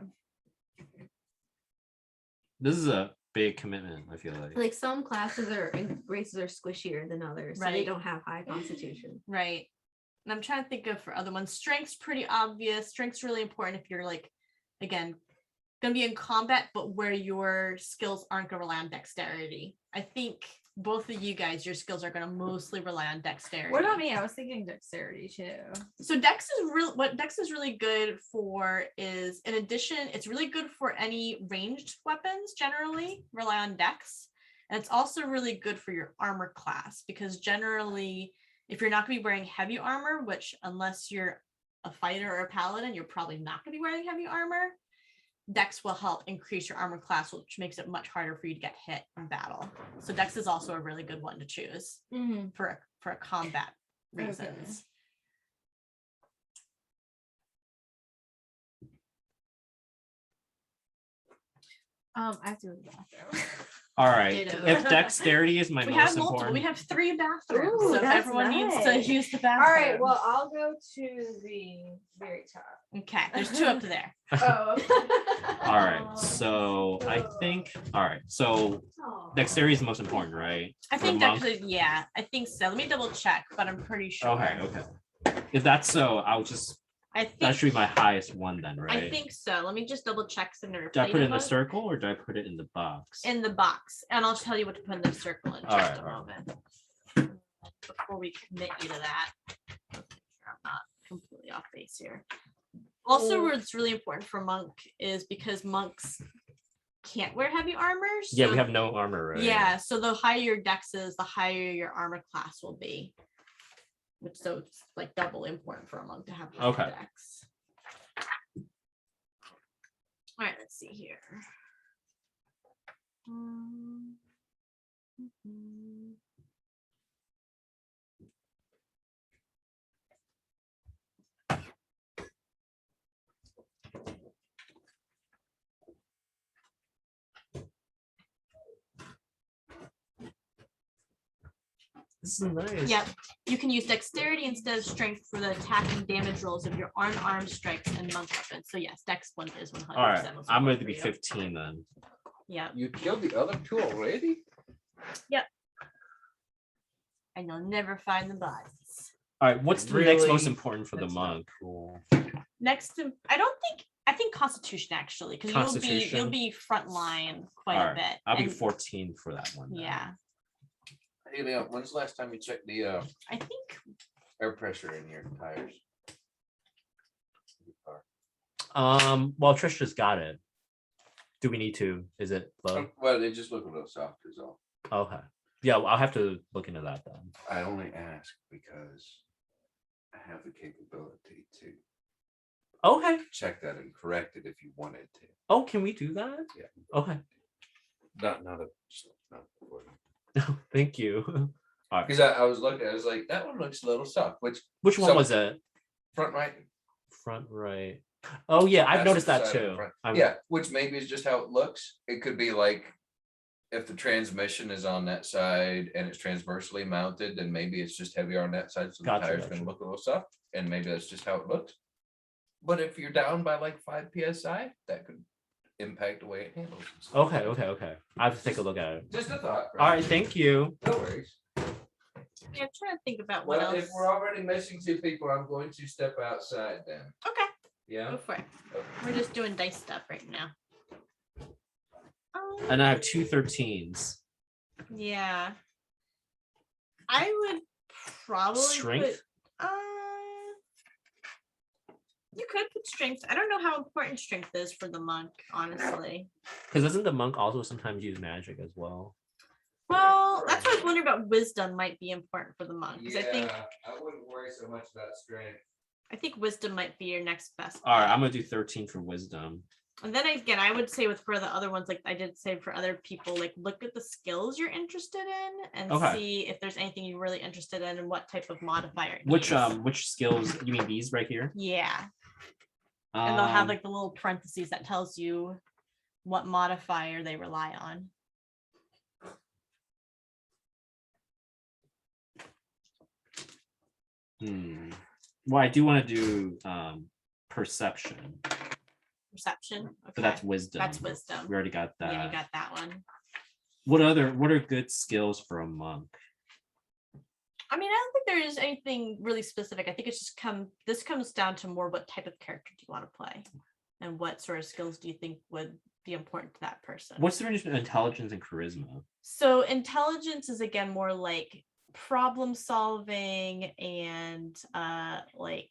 This is a big commitment, I feel like. Like some classes and races are squishier than others, so they Right. don't have high constitution. Right. And I'm trying to think of for other ones. Strength's pretty obvious. Strength's really important if you're like, again, gonna be in combat, but where your skills aren't gonna rely on dexterity. I think both of you guys, your skills are gonna mostly rely on dexterity. What about me? I was thinking dexterity too. So Dex is real. What Dex is really good for is, in addition, it's really good for any ranged weapons. Generally, rely on Dex, and it's also really good for your armor class because generally, if you're not going to be wearing heavy armor, which unless you're a fighter or a paladin, you're probably not going to be wearing heavy armor. Dex will help increase your armor class, which makes it much harder for you to get hit in battle. So Dex is also a really good one to choose for a combat reasons. I have to go to the bathroom. All right. Ditto. If dexterity is my We most have multiple. important. We have 3 bathrooms, Ooh, so that's everyone needs to nice. use the bathroom. All right. Well, I'll go to the very top. Okay, there's 2 up to there. Oh. All right. So I think. All right. So dexterity is the most important, right? I For think monk? actually, yeah, I think so. Let me double check, but I'm pretty sure. Okay. Okay. If that's so, I'll just. I That think should be my highest one then, right? I think so. Let me just double check. So Do I put it in the circle? circle or do I put it in the box? In the box, and I'll tell you what to put in the circle in just All right, a all right. moment. Before we commit you to that, I'm not completely off base here. Also, what's really important for monk is because monks can't wear heavy armor. Yeah, so- we have no armor, right? Yeah, so the higher your dex is, the higher your armor class will be. Which so it's like double important for a monk to have high Okay. dex. All right, let's see here. This is nice. Yep, you can use dexterity instead of strength for the attack and damage rolls of your unarmed strikes and monk weapons. So yes, dex one is 100%. All right. most I'm going important to be for you. 15 then. Yep, You killed the other 2 already? and you'll never find the bodies. All right. What's the next most Really? important for the That's monk? Next to, I think Constitution actually, because you'll Constitution? be frontline quite All a right. bit. I'll be and- 14 for that one. then. Yeah, Hey, Leon, when's the last time you checked the I think air pressure in your tires? Well, Trish just got it. Do we need to? Is it low? Well, they just look a little soft is all. Okay. Yeah, well, I'll have to look into that then. I only ask because I have the capability to Okay. check that and correct it if you wanted to. Oh, can we do that? Yeah. Okay. Not Thank you. All right. because I was looking, I was like, that one looks a little soft, which Which one So- was it? front right. Front right. Oh yeah, I've noticed that passenger side and too. front. I'm- Yeah, which maybe is just how it looks. It could be like if the transmission is on that side and it's transversely mounted, then maybe it's just heavier on that side, so the Gotcha, tire's gotcha. gonna look a little soft, and maybe that's just how it looks. But if you're down by like 5 PSI, that could impact the way it handles. and stuff. Okay. I have to take a look at it. Just a thought. All right, thank you. No worries. yeah, I'm trying to think about what Well, else. if we're already missing 2 people, I'm going to step outside then. Okay, Yeah. go for it. We're just doing dice stuff right now. And I have 2 13s. Yeah. I would probably Strength? put, You could put strength. I don't know how important strength is for the monk, honestly. Because doesn't the monk also sometimes use magic as well? Well, that's what I was wondering about. Wisdom might be important for the monk because I wouldn't worry so much about strength. I think wisdom might be your next best. All right, bet. I'm gonna do 13 for wisdom. And then again, I would say for the other ones, like I did say for other people, like look at the skills you're interested in and see if there's anything you're really interested in and what type of modifier. It Which needs. which skills? You mean these right here? Yeah. And they'll have like the little parentheses that tells you what modifier they rely on. Well, I do want to do perception. Perception. Okay. So that's wisdom. That's wisdom. We already got that. Yeah, you got that one. What are good skills for a monk? I mean, I don't think there's anything really specific. I think it's just this comes down to more what type of character do you want to play and what sort of skills do you think would be important to that person. What's the difference between intelligence and charisma? So intelligence is again more like problem solving and like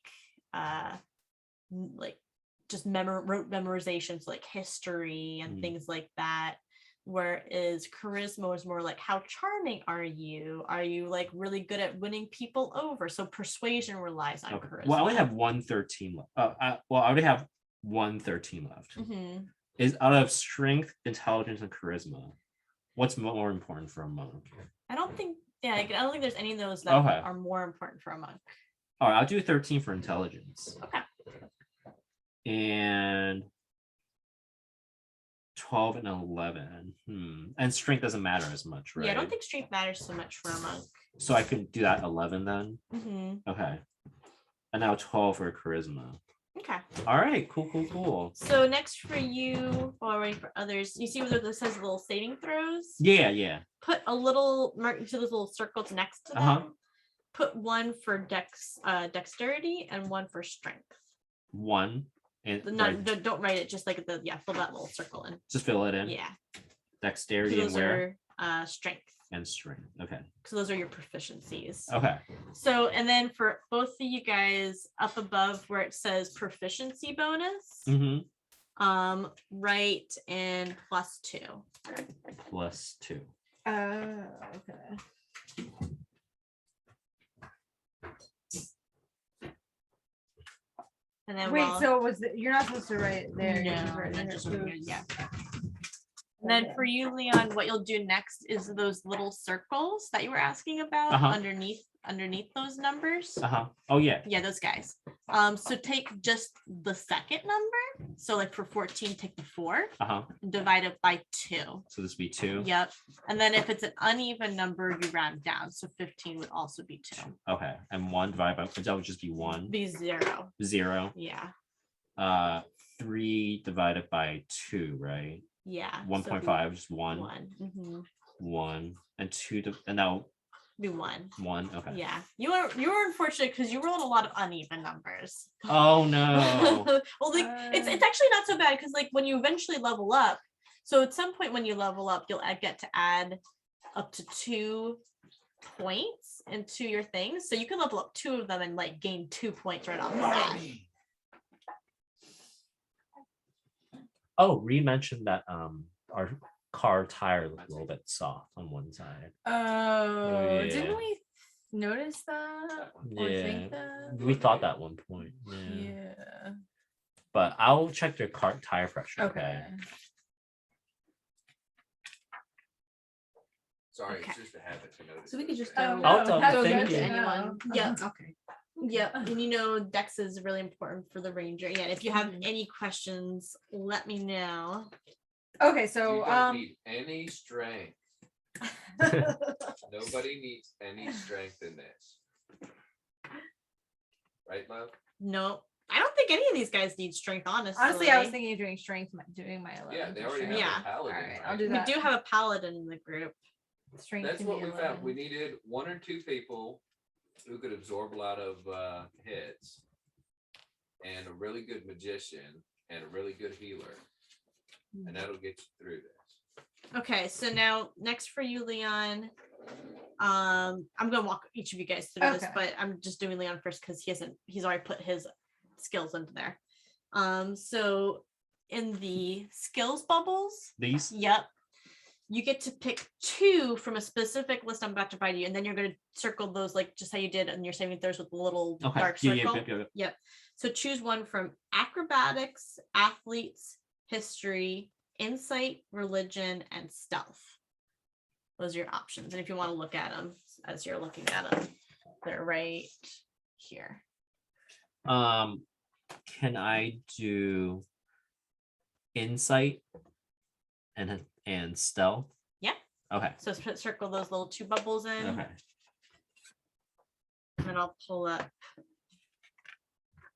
just memorizations like history and things like that. Whereas charisma is more like how charming are you? Are you like really good at winning people over? So persuasion relies on charisma. Well, I only have 113 left. I already have 113 left. Is out of strength, intelligence, and charisma. What's more important for a monk? I don't think there's any of those that are more important for a monk. All right, I'll do 13 for intelligence. Okay. And 12 and 11. And strength doesn't matter as much, right? Yeah, I don't think strength matters so much for a monk. So I can do that 11 then? Okay. And now 12 for charisma. Okay. All right, cool. So next for you, while waiting for others, you see where this says little saving throws? Yeah. Put a little mark to those little circles next to them. Put one for dexterity and one for strength. One. And don't write it, just like fill that little circle in. Just fill it in. Yeah. Dexterity and where? Strength. And strength. Okay. So those are your proficiencies. Okay. So and then for both of you guys up above where it says proficiency bonus, write in +2. +2. Okay. And then wait, so you're not supposed to write it there. Yeah. And then for you, Leon, what you'll do next is those little circles that you were asking about underneath those numbers. Oh yeah. Yeah, those guys. So take just the second number. So like for 14, take the 4. And divide it by 2. So this would be 2. Yep. And then if it's an uneven number, you round down. So 15 would also be 2. Okay. And 1 divided by that would just be 1. Be 0. 0. Yeah. 3 divided by 2, right? Yeah. 1.5, just 1. 1. 1 and 2 and now be 1. 1. Okay. Yeah. You were unfortunate because you rolled a lot of uneven numbers. Oh no. Well, like it's actually not so bad because like when you eventually level up, so at some point when you level up, you'll get to add up to 2 points into your things. So you can level up 2 of them and like gain 2 points right off the bat. Oh, Ree mentioned that our car tire looked a little bit soft on one side. Oh, didn't we notice that? Or think that? We thought that at one point. Yeah. But I'll check their car tire pressure. Okay. Sorry, it's just a habit to notice. So we could just thank you. Anyone. Yeah. Okay. Yeah, and Dex is really important for the ranger. Yeah, if you have any questions, let me know. Okay, so you don't need any strength. Nobody needs any strength in this. Right, Love? No, I don't think any of these guys need strength, honestly. Honestly, I was thinking of doing strength, doing my 11. Yeah, they already have a paladin. All right, I'll do that. We do have a paladin in the group. Strength. That's what we found. We needed 1 or 2 people who could absorb a lot of hits, and a really good magician, and a really good healer, and that'll get you through this. Okay, so now next for you, Leon. I'm gonna walk each of you guys through this, but I'm just doing Leon first because he's already put his skills into there. So in the skills bubbles, These? yep, you get to pick 2 from a specific list I'm about to provide you, and then you're going to circle those like just how you did in your saving throws with the little Okay. dark Yeah, circle. yeah. Yep. So choose one from acrobatics, athletes, history, insight, religion, and stealth. Those are your options. And if you want to look at them as you're looking at them, they're right here. Can I do insight and stealth? Yeah. Okay. So circle those little 2 bubbles in. Okay. And then I'll pull up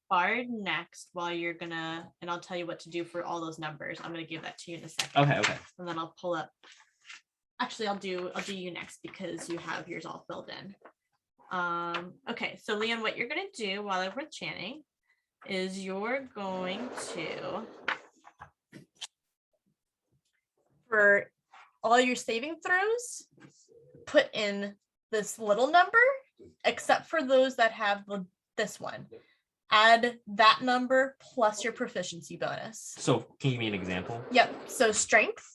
Bard next while you're gonna, and I'll tell you what to do for all those numbers. I'm gonna give that to you in a second. Okay. Okay. And then I'll pull up. Actually, I'll do you next because you have yours all filled in. Okay, so Leon, what you're gonna do while I'm with Channing is you're going to, for all your saving throws, put in this little number, except for those that have this one. Add that number plus your proficiency bonus. So can you give me an example? Yep. So strength,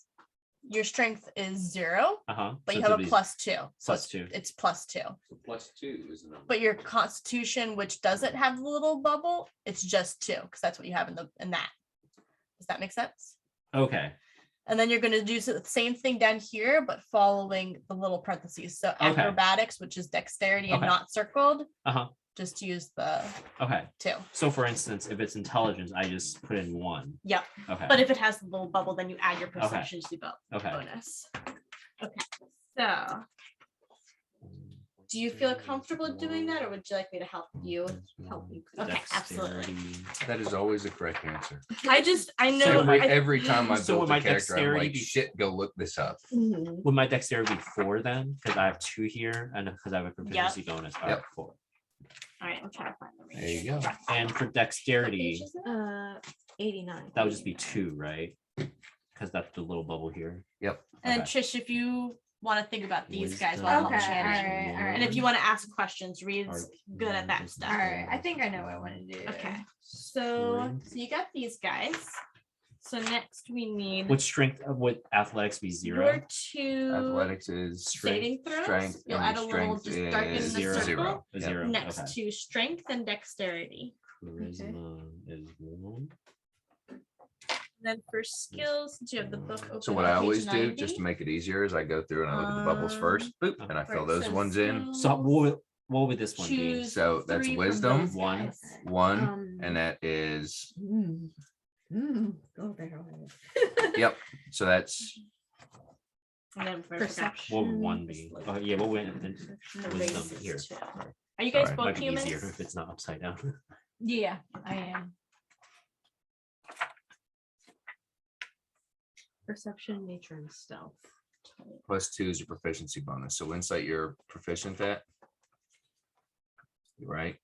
your strength is 0, but you have a +2. So Plus 2. it's +2. So +2 is the number. But your constitution, which doesn't have the little bubble, it's just 2 because that's what you have in that. Does that make sense? Okay. And then you're going to do the same thing down here, but following the little parentheses. So acrobatics, which is dexterity and not circled. Just use the 2. So for instance, if it's intelligence, I just put in 1. Yep. Okay. But if it has the little bubble, then you add your proficiency Okay. bonus. Okay. So do you feel comfortable doing that, or would you like me to help you? Okay, absolutely. That is always the correct answer. I know. Every time I So build would a my character, I'm dexterity like, be- shit, go look this up. Would my dexterity be 4 then? Because I have 2 here, and because I have a proficiency bonus, I have 4. All right, I'm trying to find the range. There you go. And for dexterity, 89. that would just be 2, right? Because that's the little bubble here. Yep. And Okay. Trish, if you want to think about these guys Wisdom. while I'm Okay, chatting. all right. And if you want to ask questions, Reed's good at that All stuff. right, I think I know what I want to do. Okay. So you got these guys. So next we need Would strength would athletics be 0? your 2 Athletics is saving throws. strength, You'll and add a little, strength just darken the is circle. 0. A Yep. 0. Next Okay. to strength and dexterity. Charisma is 1. Then for skills, do you have the book open? So what on I page always do, 90? just to make it easier, is I go through and I look at the bubbles first, boop, and I where fill it those says ones in. So what would this one be? Choose So that's 3 from wisdom, those 1. guys. 1, and that is, Go there. yep. So that's And then for Perception. What would 1 be? Oh, yeah, what would The wisdom races here? too. Are you guys Sorry, both Might be humans? easier if it's not upside down. Yeah, I am. Perception, nature, and stealth. +2 is your proficiency bonus. So insight you're proficient at. Right?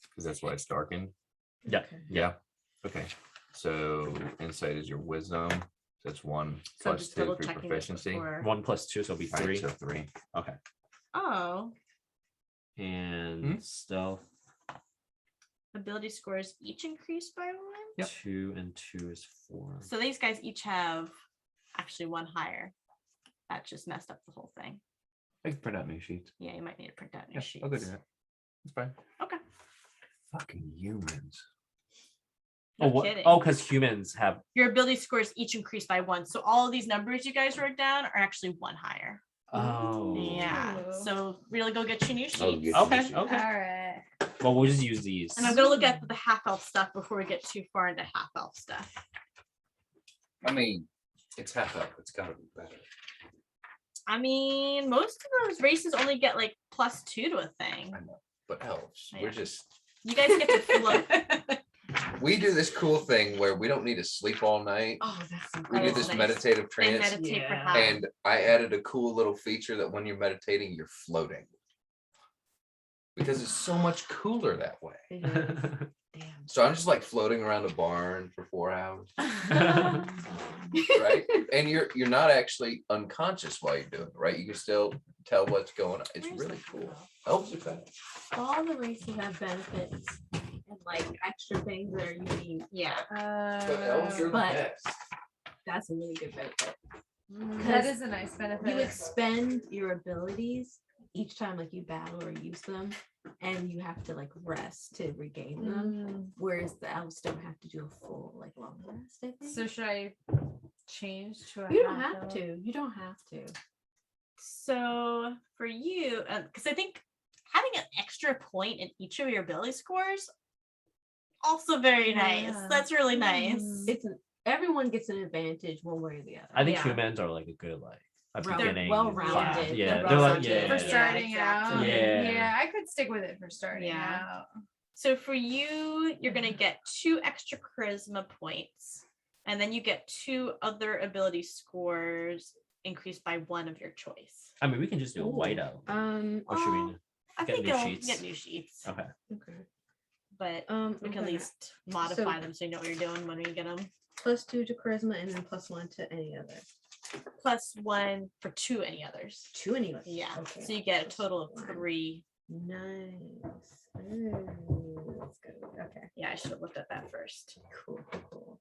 Because that's why it's darkened. Yeah. Yeah. Okay. So insight is your wisdom. That's 1 So plus just 2 double for your checking it proficiency. before. 1 plus 2, so it'll be Right, 3. so 3. Okay. Oh, And stealth, ability scores each increase by 1. Yep. 2 and 2 is 4. So these guys each have actually 1 higher. That just messed up the whole thing. I can print out new sheets. Yeah, you might need to print out new Yeah, sheets. I'll go do that. It's fine. Okay. Fucking humans. No what? kidding. Oh, because humans have. Your ability scores each increase by 1. So all of these numbers you guys wrote down are actually 1 higher. Oh. Yeah. So really go get your new sheets. Oh, get Okay. new sheets. Okay. All right. Well, we'll just use these. And I'm gonna look at the half elf stuff before we get too far into half elf stuff. I mean, it's half up. It's gotta be better. I mean, most of those races only get like +2 to a thing. I know. But elves, Yeah. we're just, You guys get to float. we do this cool thing where we don't need to sleep all night. Oh, that's We do this nice. meditative They trance. meditate for Yeah. half. And I added a cool little feature that when you're meditating, you're floating. Because it's so much cooler that way. Damn. So I'm just like floating around a barn for 4 hours, right? And you're not actually unconscious while you're doing it, right? You can still tell what's going on. It's really cool. Helps with that. All the races have benefits and like extra things that are unique. Yeah. But elves are the but- best. That's a really good benefit. That is a nice benefit. You expend your abilities each time like you battle or use them, and you have to like rest to regain them. Whereas the elves don't have to do a full like long rest. I think. So should I change to a You don't half have elf? to. You don't have to. So for you, because I think having an extra point in each of your ability scores, also very nice. Yeah. That's really nice. Everyone gets an advantage one way or the other. I think Yeah. humans are like a good like a They're beginning well-rounded. class. They're Yeah, they're like well-rounded. For yeah. starting exactly. out. Yeah. Yeah, I could stick with it for starting Yeah. out. So for you, you're gonna get 2 extra charisma points, and then you get 2 other ability scores increased by 1 of your choice. I mean, we can just do a whiteout. Or should we? I Get think new I'll sheets? get new sheets, Okay. Okay. but we can at okay. least modify them so you know what you're doing when we get them. +2 to charisma and then +1 to any other. +1 for 2 any others. 2 anyway. Yeah. Okay. So you get a total of 3. Nice. Ooh, that's good. Okay. Yeah, I should have looked at that first. Cool. Cool.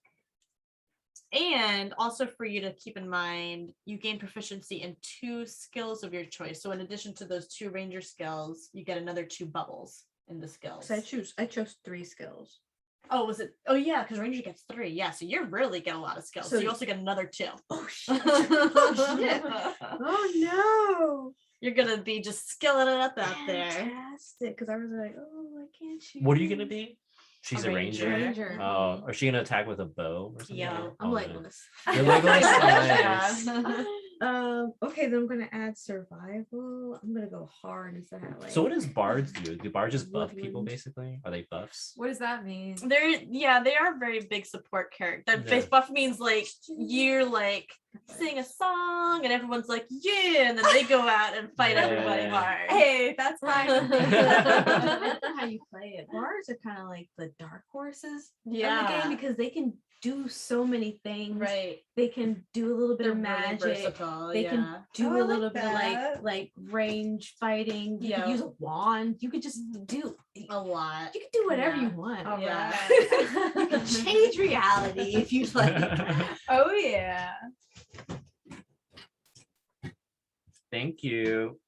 And also for you to keep in mind, you gain proficiency in 2 skills of your choice. So in addition to those 2 ranger skills, you get another 2 bubbles in the skills. So I chose 3 skills. Oh, was it? Oh yeah, because ranger gets 3. Yeah, so you really get a lot of skills. So, So you also get another 2. Oh shit. Oh shit. Oh no. You're gonna be just skilling it up out there. Fantastic. Because I was like, oh, I can't shoot. What are you gonna be? She's A a ranger. Ranger. Oh, is she gonna attack with a bow or something? Yeah. I'm Oh, Legolas. no. You're Legolas? Nice. Okay, then I'm gonna add survival. I'm gonna go hard instead of like. So what does bards do? Do bards just buff people Woodland. basically? Are they buffs? What does that mean? They are very big support character. Yeah. Buff means like you're like sing a song and everyone's like yeah, and then they go out and fight everybody Yeah. hard. Hey, that's fine. Depends on how you play it. Bards are kind of like the dark horses of the game because they can do so many things. Right. They can do a little bit They're of really magic. versatile, They yeah. can do Oh, I a like little bit of that. like range fighting. You Yeah. could use a wand. You could just do. A lot. You can do whatever Yeah. you want. All Yeah. right. You can change reality if you like. Oh yeah. Thank you.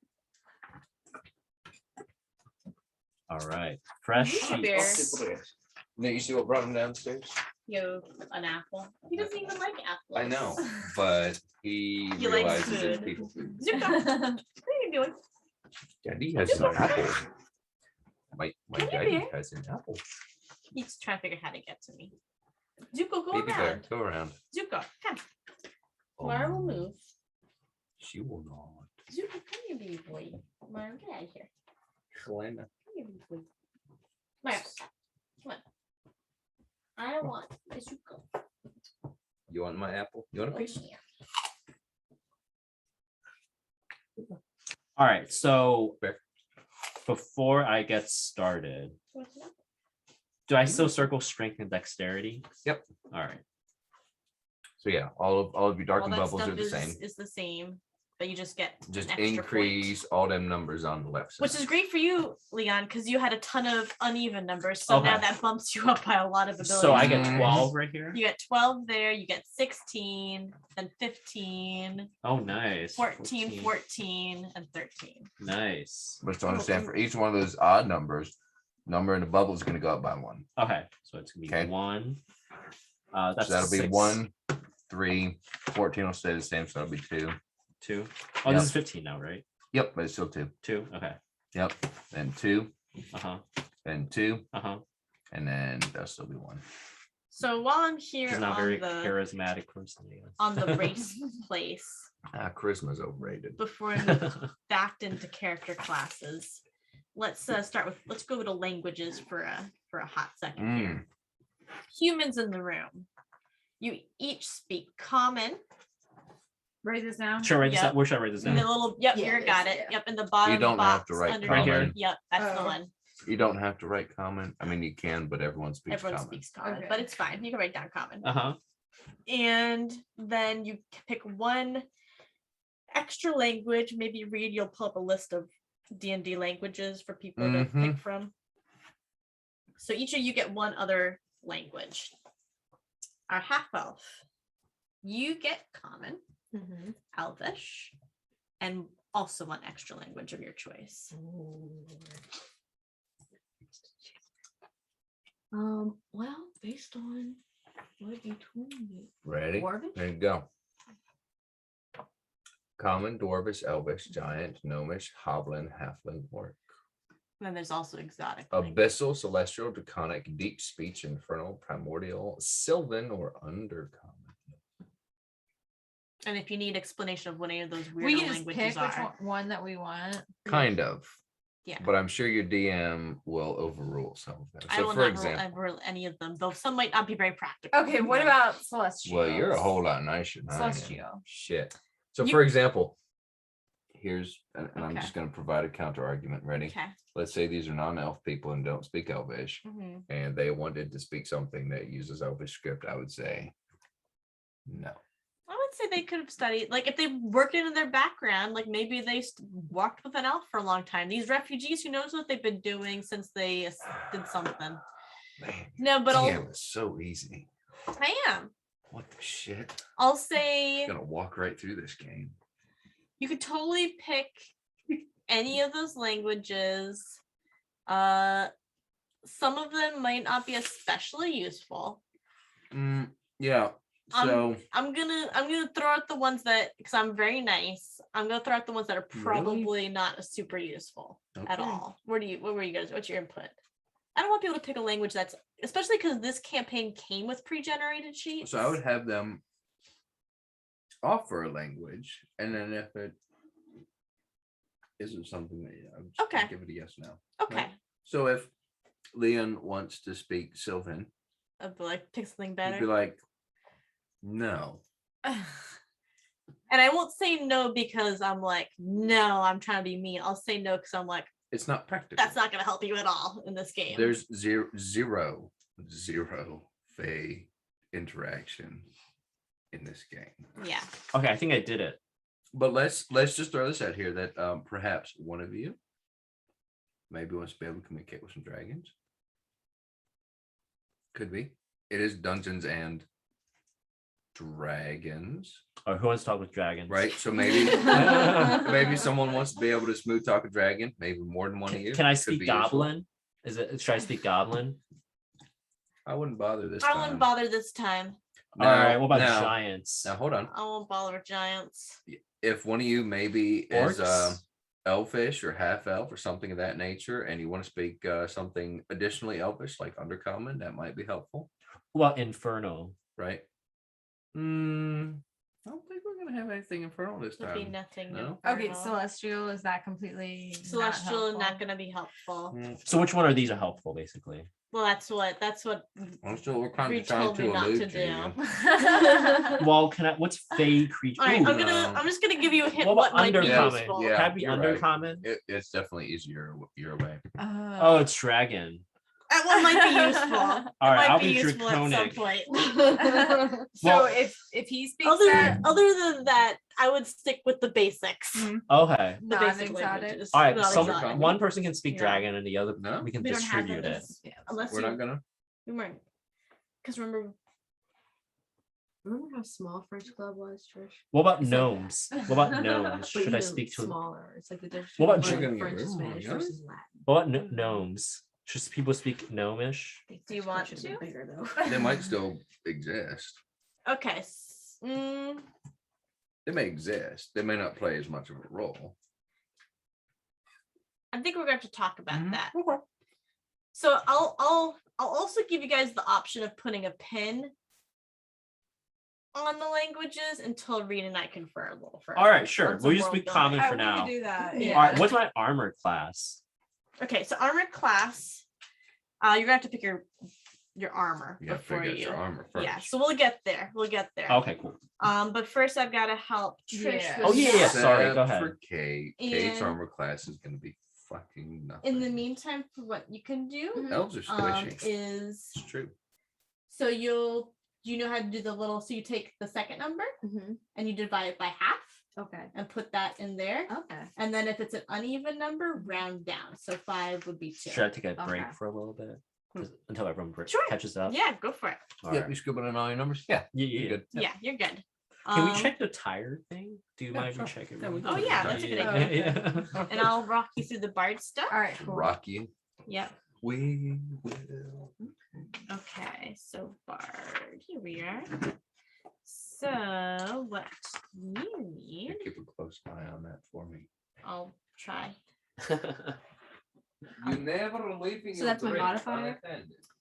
All right. Fresh Beer. sheets. No, you see what brought him downstairs? Yo, an apple. He doesn't even like apples. I know, but he He likes realizes it's food. people food. Zuko, what are you doing? Daddy has an apple. My Come here, daddy dear. has an apple. He's trying to figure out how to get to me. Zuko, go Baby bear, around. go around. Zuko, come. Oh, Mara will move. She will not. Zuko, come here, baby boy. Mara, get out of here. Helena. Come here, baby boy. Mara, come on. I want the Zuko. You want my apple? You want a Oh, piece? yeah. All right. So Bear. before I get started, What's that? do I still circle strength and dexterity? Yep. All right. So yeah, all of your darkened All that bubbles stuff are the same. is the same, but you just get Just an extra increase point. all them numbers on the left side. Which is great for you, Leon, because you had a ton of uneven numbers. So now Okay. that bumps you up by a lot of abilities. So I get Mhm. 12 right here. You get 12 there, you get 16, then 15, Oh, nice. 14, 14, and 13. Nice. But to understand, for each one of those odd numbers, number in the bubble is going to go up by 1. Okay. So it's gonna be Okay. 1. That's So that'll be 6. 1, 3, 14 will stay the same, so that'll be 2. 2. Oh, Yep. this is 15 now, right? Yep, but it's still 2. 2. Okay. Yep, then 2, Uh-huh. then 2, Uh-huh. and then that'll still be 1. So while I'm here She's not on very the charismatic person. I guess. on the race place, Charisma's overrated. before we move back into character classes, let's start with let's go to languages for a hot second here. Humans in the room, you each speak common. Write this down. Should I write this Yep. down? Where should I write this In the down? little, yep, Yeah, you it got is, it. yeah. Yep, in the bottom don't have to box write under common. Yep, that's the Oh. one. You don't have to write common. I mean, you can, but everyone speaks Everyone common. speaks common, Okay. but it's fine. You can write down common. Uh-huh. And then you pick one extra language. Maybe Reed, you'll pull up a list of D&D languages for people to pick from. So each of you get one other language. Our half elf, you get common, Elvish, and also one extra language of your choice. Well, based on what you told me. Ready? Dwarvish? There you go. Common, Dwarvish, Elvish, Giant, Gnomish, Hoblin, Halfling, Orc. And then there's also exotic. language. Abyssal, Celestial, Draconic, Deep Speech, Infernal, Primordial, Sylvan, or Undercommon. And if you need explanation of what any of those weird We can just languages pick which are, one that we want. Kind of. Yeah. But I'm sure your DM will overrule some of them. I So will for not example, rule any of them, though some might not be very practical. Okay, what about celestial? well, you're a whole lot nicer than I am. Celestial. Shit. So You- for example, here's, and I'm Okay. just going to provide a counter argument. Ready? Okay. Let's say these are non-elf people and don't speak Elvish, Mhm. and they wanted to speak something that uses Elvish script. I would say no. I would say they could have studied, like if they worked into their background, like maybe they walked with an elf for a long time. These refugees, who knows what they've been doing since they did something. Man, No, but DM is so easy. I am. What the shit? I'll say I'm gonna walk right through this game. you could totally pick any of those languages. Some of them might not be especially useful. Yeah. So I'm gonna throw out the ones that, because I'm very nice. I'm gonna throw out the ones that are probably not super useful at Okay. all. What were you guys? What's your input? I don't want people to pick a language that's, especially because this campaign came with pre-generated sheets. So I would have them offer a language, and then if it isn't something that I would just Okay. give it a yes no. Okay. So if Leon wants to speak Sylvan, I'd be like, pick something he'd better. be like, no. And I won't say no because I'm like, no, I'm trying to be mean. I'll say no because I'm like, It's not practical. that's not gonna help you at all in this game. There's zero Fey interaction in this game. Yeah. Okay, I think I did it. But let's just throw this out here that perhaps one of you maybe wants to be able to communicate with some dragons. Could be. It is Dungeons and Dragons, Or who wants to talk with dragons? right? So maybe maybe someone wants to be able to smooth talk a dragon. Maybe more than one of you. Can I Could speak be useful. goblin? Should I speak goblin? I wouldn't bother this I time. wouldn't bother this time. All right, what about now, giants? Now hold on. I won't bother with giants. If one of you maybe is Orcs? elfish or half elf or something of that nature, and you want to speak something additionally elfish like undercommon, that might be helpful, What about inferno? right? I don't think we're gonna have anything infernal this There'll be time. nothing. No? Okay, infernal. celestial, is that completely Celestial not not gonna be helpful. So which one of these are helpful, basically? Well, that's what I'm still we're kind Reed of trying told me to not allude to to do. you. helpful? Well, what's fey creature? All right, Ooh, I'm just gonna give you a hint. What What about might be undercommon? useful. Yeah. Can I be you're right. undercommon? It's definitely easier your way. Oh, it's dragon. That one might be useful. All It right, might I'll be be useful at some draconic. point. So Well- if he speaks that, other than that, I would stick with the basics. Okay. The not basic exotic. languages. All right. Not Some exotic. one person can speak No. dragon, and the other No? we can We don't have distribute it. those. Unless We're you not gonna. we weren't. Because remember, Remember how small French Club was, Trish? What about It's like gnomes? What about gnomes? But Should I even speak to? smaller? It's like the difference What about between German? French and You're gonna Spanish get rid of versus Latin. What about gnomes? Should people speak gnomish? I think Do you French want should be to? bigger though. They might still exist. okay. They may exist. They may not play as much of a role. I think we're going to have to talk about Mhm. that. Okay. So I'll also give you guys the option of putting a pin on the languages until Reed and I confer a little further. All right, sure. on some We'll just world speak building. common for we now. can do that. Yeah. Yeah. All right. What's my armor class? Okay, so armor class. You're gonna have to pick your armor You gotta before figure out you. your armor first. Yeah, so we'll get there. We'll get there. Okay, cool. But first I've got to help Trish. Yeah. with Oh, yeah, yeah, that. sorry, go Except ahead. For Kate. Kate's And- armor class is gonna be fucking nothing. In the meantime, for what you can do Elves are squishy. is It's true. so you know how to do the little, so you take the second number and you divide it by half. Okay. And put that in there. Okay. And then if it's an uneven number, round down. So 5 would be 2. Should I take a break Okay. for a little bit? Until everyone Sure. catches up? Yeah, go for it. All Yeah, right. you scribbling in all your numbers? Yeah. Yeah. Good. Yeah, you're good. Can we check the tire thing? Do you mind if we sure. check it? Yeah, we really can Oh, yeah, quick? that's a good Yeah. And I'll rock you through the bard stuff. All right. Cool. Rock you. Yep. We will. Okay, so bard, here we are. So what you need, Keep a close eye on that for me. I'll try. You never leaving. So that's my modifier?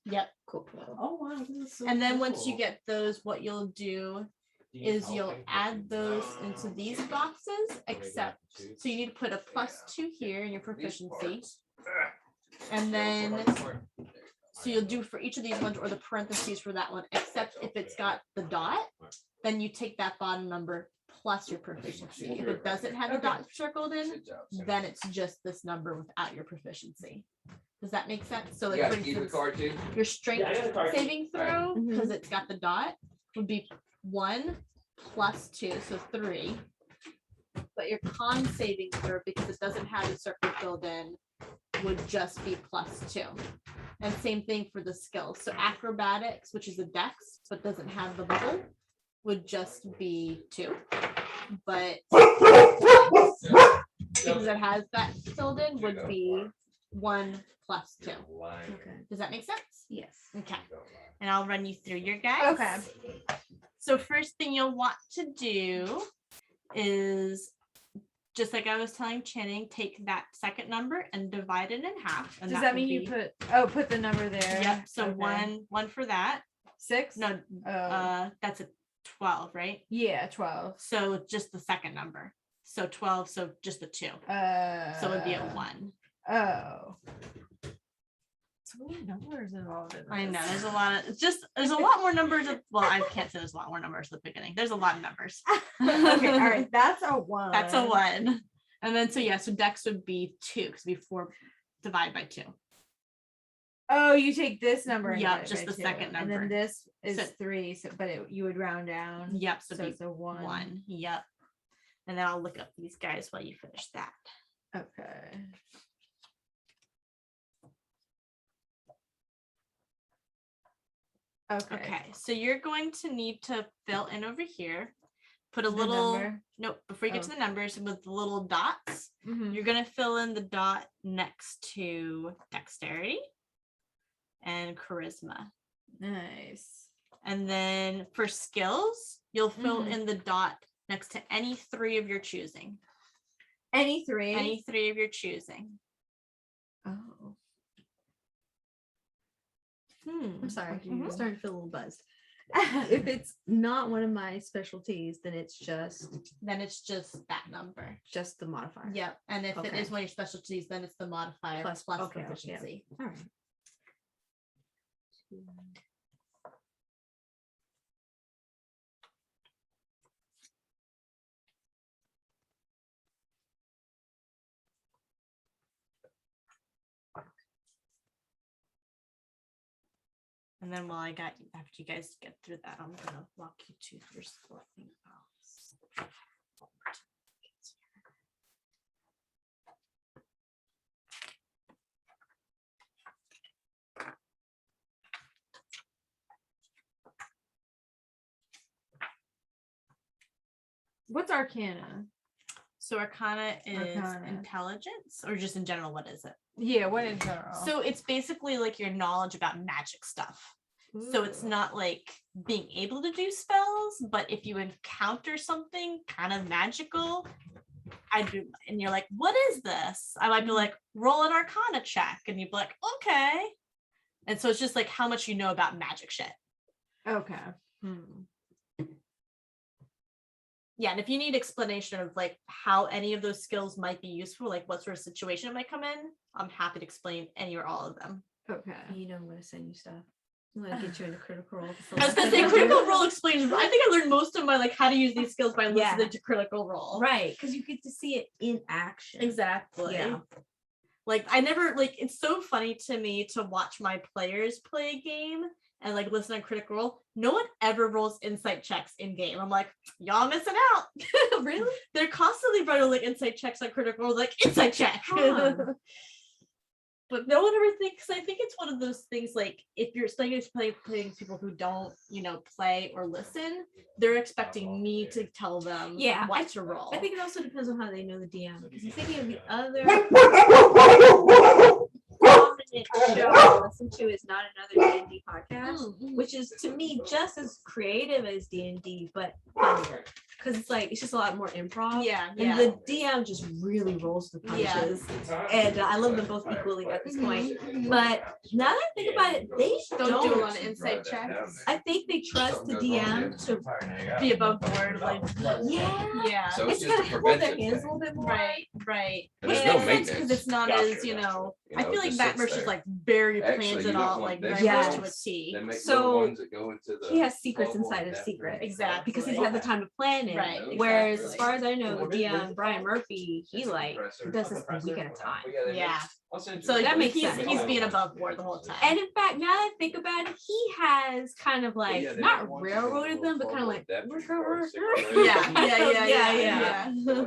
Yep. Cool. Oh wow. This is so And then once cool. you get those, what you'll do is you'll add those into these boxes, except, so you need to put a +2 here in your proficiency. And then, so you'll do for each of these ones or the parentheses for that one, except if it's got the dot, then you take that bottom number plus your proficiency. If it doesn't have the dot circled in, then it's just this number without your proficiency. Does that make sense? So like Yeah, for keep a instance, card too. your strength Yeah, I got a card. saving throw, Mhm. because it's got the dot, would be 1 + 2, so 3. But your con saving throw, because it doesn't have the circle filled in, would just be +2. And same thing for the skills. So acrobatics, which is a dex, but doesn't have the bubble, would just be 2. But because it has that filled in, would be 1 + 2. Okay. Does that make sense? Yes. Okay. And I'll run you through your guys. Okay. So first thing you'll want to do is, just like I was telling Channing, take that second number and divide it in half. And Does that would mean you be- put the number there? Yep. So Okay. one for that. 6? No, that's a 12, right? Yeah, 12. So just the second number. So 12. So just the 2. So it would be a 1. Oh. So many numbers involved in this. I know there's a lot of, it's just, there's a lot more numbers. Well, I can't say there's a lot more numbers at the beginning. There's a lot of numbers. Okay, all right. That's a 1. That's a 1. And then, so yeah, so dex would be 2 because it'd be 4 divided by 2. Oh, you take this number. and Yeah, divide just by the 2, second And number. then this is So- 3. So, but you would round down. Yep. So, So it'd it's be a 1. 1. Yep. And then I'll look up these guys while you finish that. Okay. Okay. Okay. So you're going to need to fill in over here. Put a The little, number? nope, before you get Oh. to the numbers with the little dots, Mhm. you're going to fill in the dot next to dexterity and charisma. Nice. And then for skills, you'll fill Mhm. in the dot next to any 3 of your choosing. Any 3? Any 3 of your choosing. Oh. I'm sorry. Mhm. I'm starting to feel a little buzzed. If it's not one of my specialties, then it's just Then it's just that number. the modifier. Yep. And if it Okay. is one of your specialties, then it's the modifier plus Okay, okay, proficiency. All right. And then while I got you, after you guys get through that, I'm gonna walk you to your skill thing else. What's Arcana? So Arcana is Arcana. intelligence, or just in general, what is it? Yeah, what in general? So it's basically like your knowledge about magic stuff. So it's Ooh. not like being able to do spells, but if you encounter something kind of magical, I'd be, and you're like, what is this? I might be like, roll an Arcana check, and you'd be like, okay. And so it's just like how much you know about magic shit. Okay. Yeah, and if you need explanation of like how any of those skills might be useful, like what sort of situation it might come in, I'm happy to explain any or all of them. Okay. You know I'm gonna send you stuff. I'm gonna get you into Critical Role. I was gonna say Critical Role explains. I think I learned most of my like how to use these skills by listening Yeah. to Critical Role. Right, because you get to see it in action. Exactly. Yeah. Like I never like it's so funny to me to watch my players play a game and like listen on Critical Role. No one ever rolls insight checks in game. I'm like, y'all missing out. Really? They're constantly running like insight checks on Critical Role, like insight check. Huh. But no one ever thinks. I think it's one of those things like if you're playing people who don't, play or listen, they're expecting me to tell them what to roll. I think it also depends on how they know the DM. Because I'm thinking of the other prominent show I listen to is Not Another D&D Podcast, which is to me just as creative as D&D, but funnier. Because it's just a lot more improv. And the DM just really rolls the punches. And I love them both equally at this point. But now that I think about it, they don't do a lot of insight checks. I think they trust the DM to be above board. Like So it's it's just gonna a hold their prevention hands a thing. little bit more. Right. And there's Which no makes sense maintenance. because it's not Gotcha, as gotcha. I feel like Just Matt sits Mercer's there. like very Actually, plans you it don't all want like this. very much to a Yes. T. They make So, little ones that go into the He has secrets bubble inside and of that secrets. Exactly. Because he's had the time to plan it. Right, Whereas exactly. as far as I know, the DM, Brian Murphy, he does this a week at a time. Yeah. So So that makes he's sense. he's being above board the whole time. And in fact, now that I think about it, he has kind of like not railroaded them, but kind of like Yeah.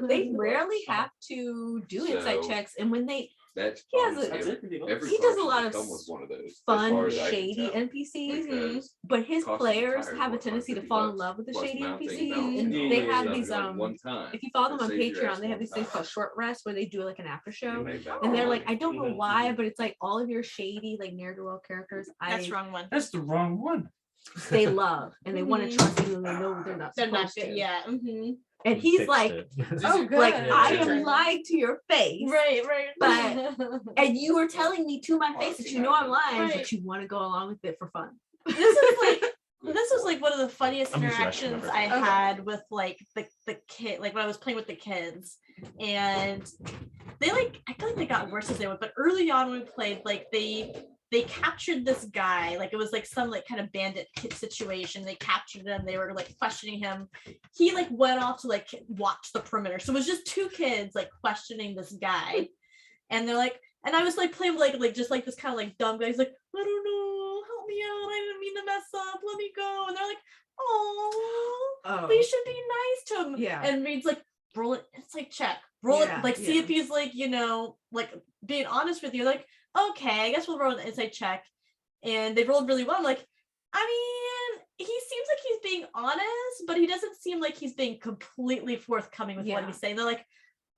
They rarely have to do insight So, checks, and when they That's He has honestly, a- every he does a class lot should of come with one of those, as fun, far as I can shady tell, NPCs, because but his costs players entire have a tendency to fall in $150 love with the plus shady mounting, NPCs, mounting, and all they this have stuff these like one time. if you follow them It on saves your Patreon, ass they have one these things time. called short rests where they do like an after You show. make that And they're money. like, I don't know why, but it's like all of your shady, like ne'er-do-well characters, That's the wrong one. That's the wrong one. they love and they want to trust you and they know they're not They're not supposed good. to. Yeah. And he's like, Oh, good. like I Yeah. am lying to your face. Right. But and you are telling me to my face that you know I'm lying, Right. but you want to go along with it for fun. This was like one of the funniest I'm just rushing interactions over. I had with like the kid, like when I was playing with the kids, and they I feel like they got worse as they went, but early on when we played, like they captured this guy, like it was like some like kind of bandit kid situation. They captured him, they were like questioning him. He like went off to like watch the perimeter. So it was just two kids like questioning this guy. And they're like, and I was like playing like just like this kind of like dumb guy. He's like, I don't know, help me out. I didn't mean to mess up. Let me go. And they're like, oh, we should be nice to him. Yeah. And Reed's like, roll it. It's like check. Roll Yeah, it. Like see if he's like, like being honest with you. Like, okay, I guess we'll roll an inside check. And they rolled really well. I'm like, I mean, he seems like he's being honest, but he doesn't seem like he's being completely forthcoming with what he's saying. They're like,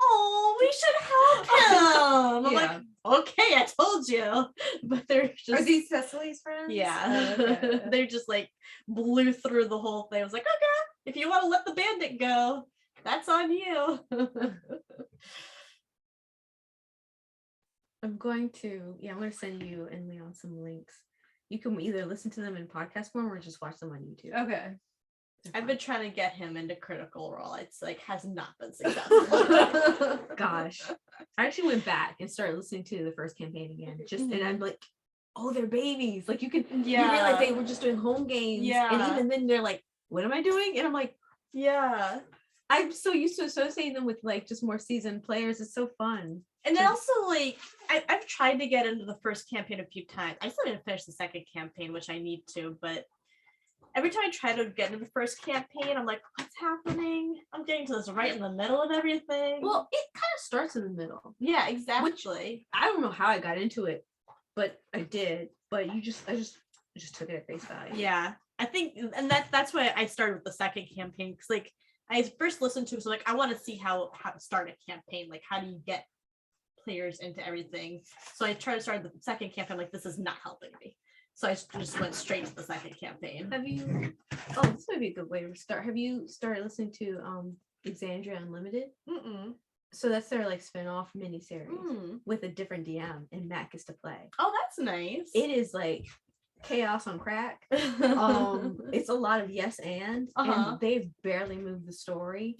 oh, we should help him. I'm like, okay, I told you. But they're just Are these Cecily's friends? yeah. Oh, okay. They're just like blew through the whole thing. I was like, okay, if you want to let the bandit go, that's on you. I'm going to send you and Leon some links. You can either listen to them in podcast form or just watch them on YouTube. Okay. I've been trying to get him into Critical Role. It's like has not been successful. Gosh, I actually went back and started listening to the first campaign again. And I'm like, oh, they're babies. Like you realize they were just doing home games. Yeah. And even then they're like, what am I doing? And I'm like, yeah. I'm so used to associating them with like just more seasoned players. It's so fun. And then also like I've tried to get into the first campaign a few times. I still didn't finish the second campaign, which I need to, but every time I try to get into the first campaign, I'm like, what's happening? I'm getting to this right in the middle of everything. Well, it kind of starts in the middle. Yeah, exactly. I don't know how I got into it, but I did. But I just took it at face value. Yeah, I think, and that's why I started with the second campaign, because like I first listened to it, so like I want to see how to start a campaign, like how do you get players into everything. So I tried to start the second campaign, like this is not helping me. So I just went straight to the second campaign. Have you? Oh, this might be a good way to start. Have you started listening to Exandria Unlimited? Mm-mm. So that's their like spin-off miniseries with a different DM, and Matt gets to play. Oh, that's nice. It is like chaos on crack. It's a lot of yes and they've barely moved the story.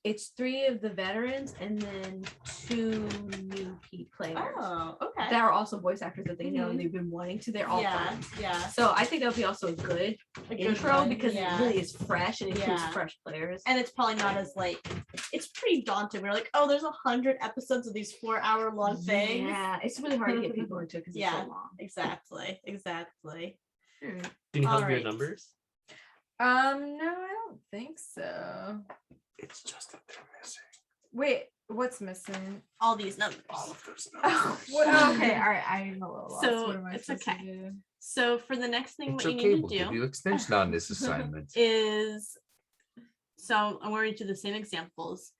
It's 3 of the veterans and then 2 new players. Oh, okay. That are also voice actors that they know and they've been wanting to. They're all friends. Yeah. So I think that'll be also a good intro one, because yeah. it really is fresh and includes fresh players. And it's probably not as like it's pretty daunting. We're like, oh, there's 100 episodes of these 4-hour long things. Yeah, it's really hard to get people into it because it's so long. Exactly. Do you have your Alright. numbers? No, I don't think so. It's just that they're missing Wait, what's missing? All these numbers. all of those Oh, numbers. what, okay, all right. I'm a little lost. So, What am I it's supposed okay. to do? So for the next thing, It's what you okay, need we'll to give do you extension on this assignment. is, so I'm going to do the same examples.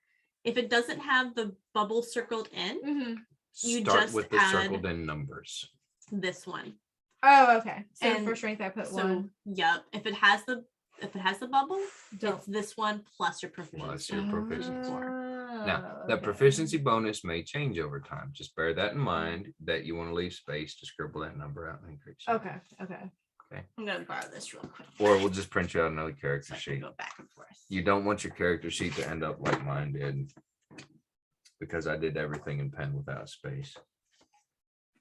If it doesn't have the bubble circled in, you Start just with the add- circled in numbers. this one. Oh, okay. So And for strength, I put So, one. yep. If it has the bubble, Don't. it's this one plus your proficiency. Plus your proficiency. Now, Oh, that okay. proficiency bonus may change over time. Just bear that in mind that you want to leave space to scribble that number out and increase it. Okay. Okay. I'm gonna borrow this real quick. Or we'll just print you out another so character I can sheet. go back and forth. You don't want your character sheet to end up like mine did, because I did everything in pen without space.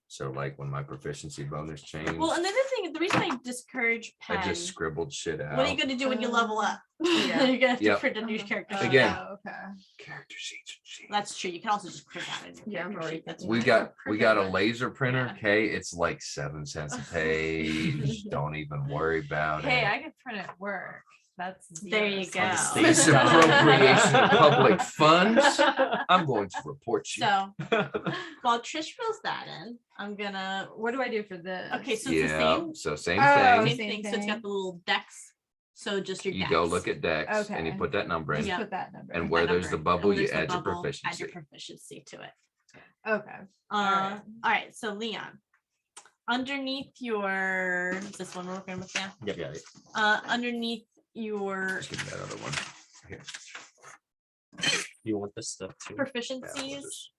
So like when my proficiency bonus changed, Well, another thing, the reason I discourage pen, I just scribbled shit out. what are you gonna do when you level up? Yeah. You're gonna have to Yep. print a new character. sheet. Again. Oh, okay. Character sheets. and sheets. That's true. You can also just print out in your Yeah, I'm character already- sheet. That's We fine. got a laser printer. Yeah. Okay, it's like 7 cents a page. Don't even worry about Hey, it. I can print at work. That's There you zero. go. state. Misappropriation of public funds. I'm going to report you. So while Trish fills that in, I'm gonna. What do I do for this? Okay, so it's the Yeah. same. So same Oh, thing. Same thing. So it's thing. got the little decks. So just your You decks. go look at Dex and you Okay. put that number in. Just Yeah. put that number. And in. where That there's the number. bubble, And you there's the add your bubble, Add proficiency. your proficiency to it. Okay. All right. So Leon, underneath your is this one we're working with now? Yep, yeah. Underneath your Just give me that other one. Here. You want this stuff too? Yeah, we'll proficiencies just-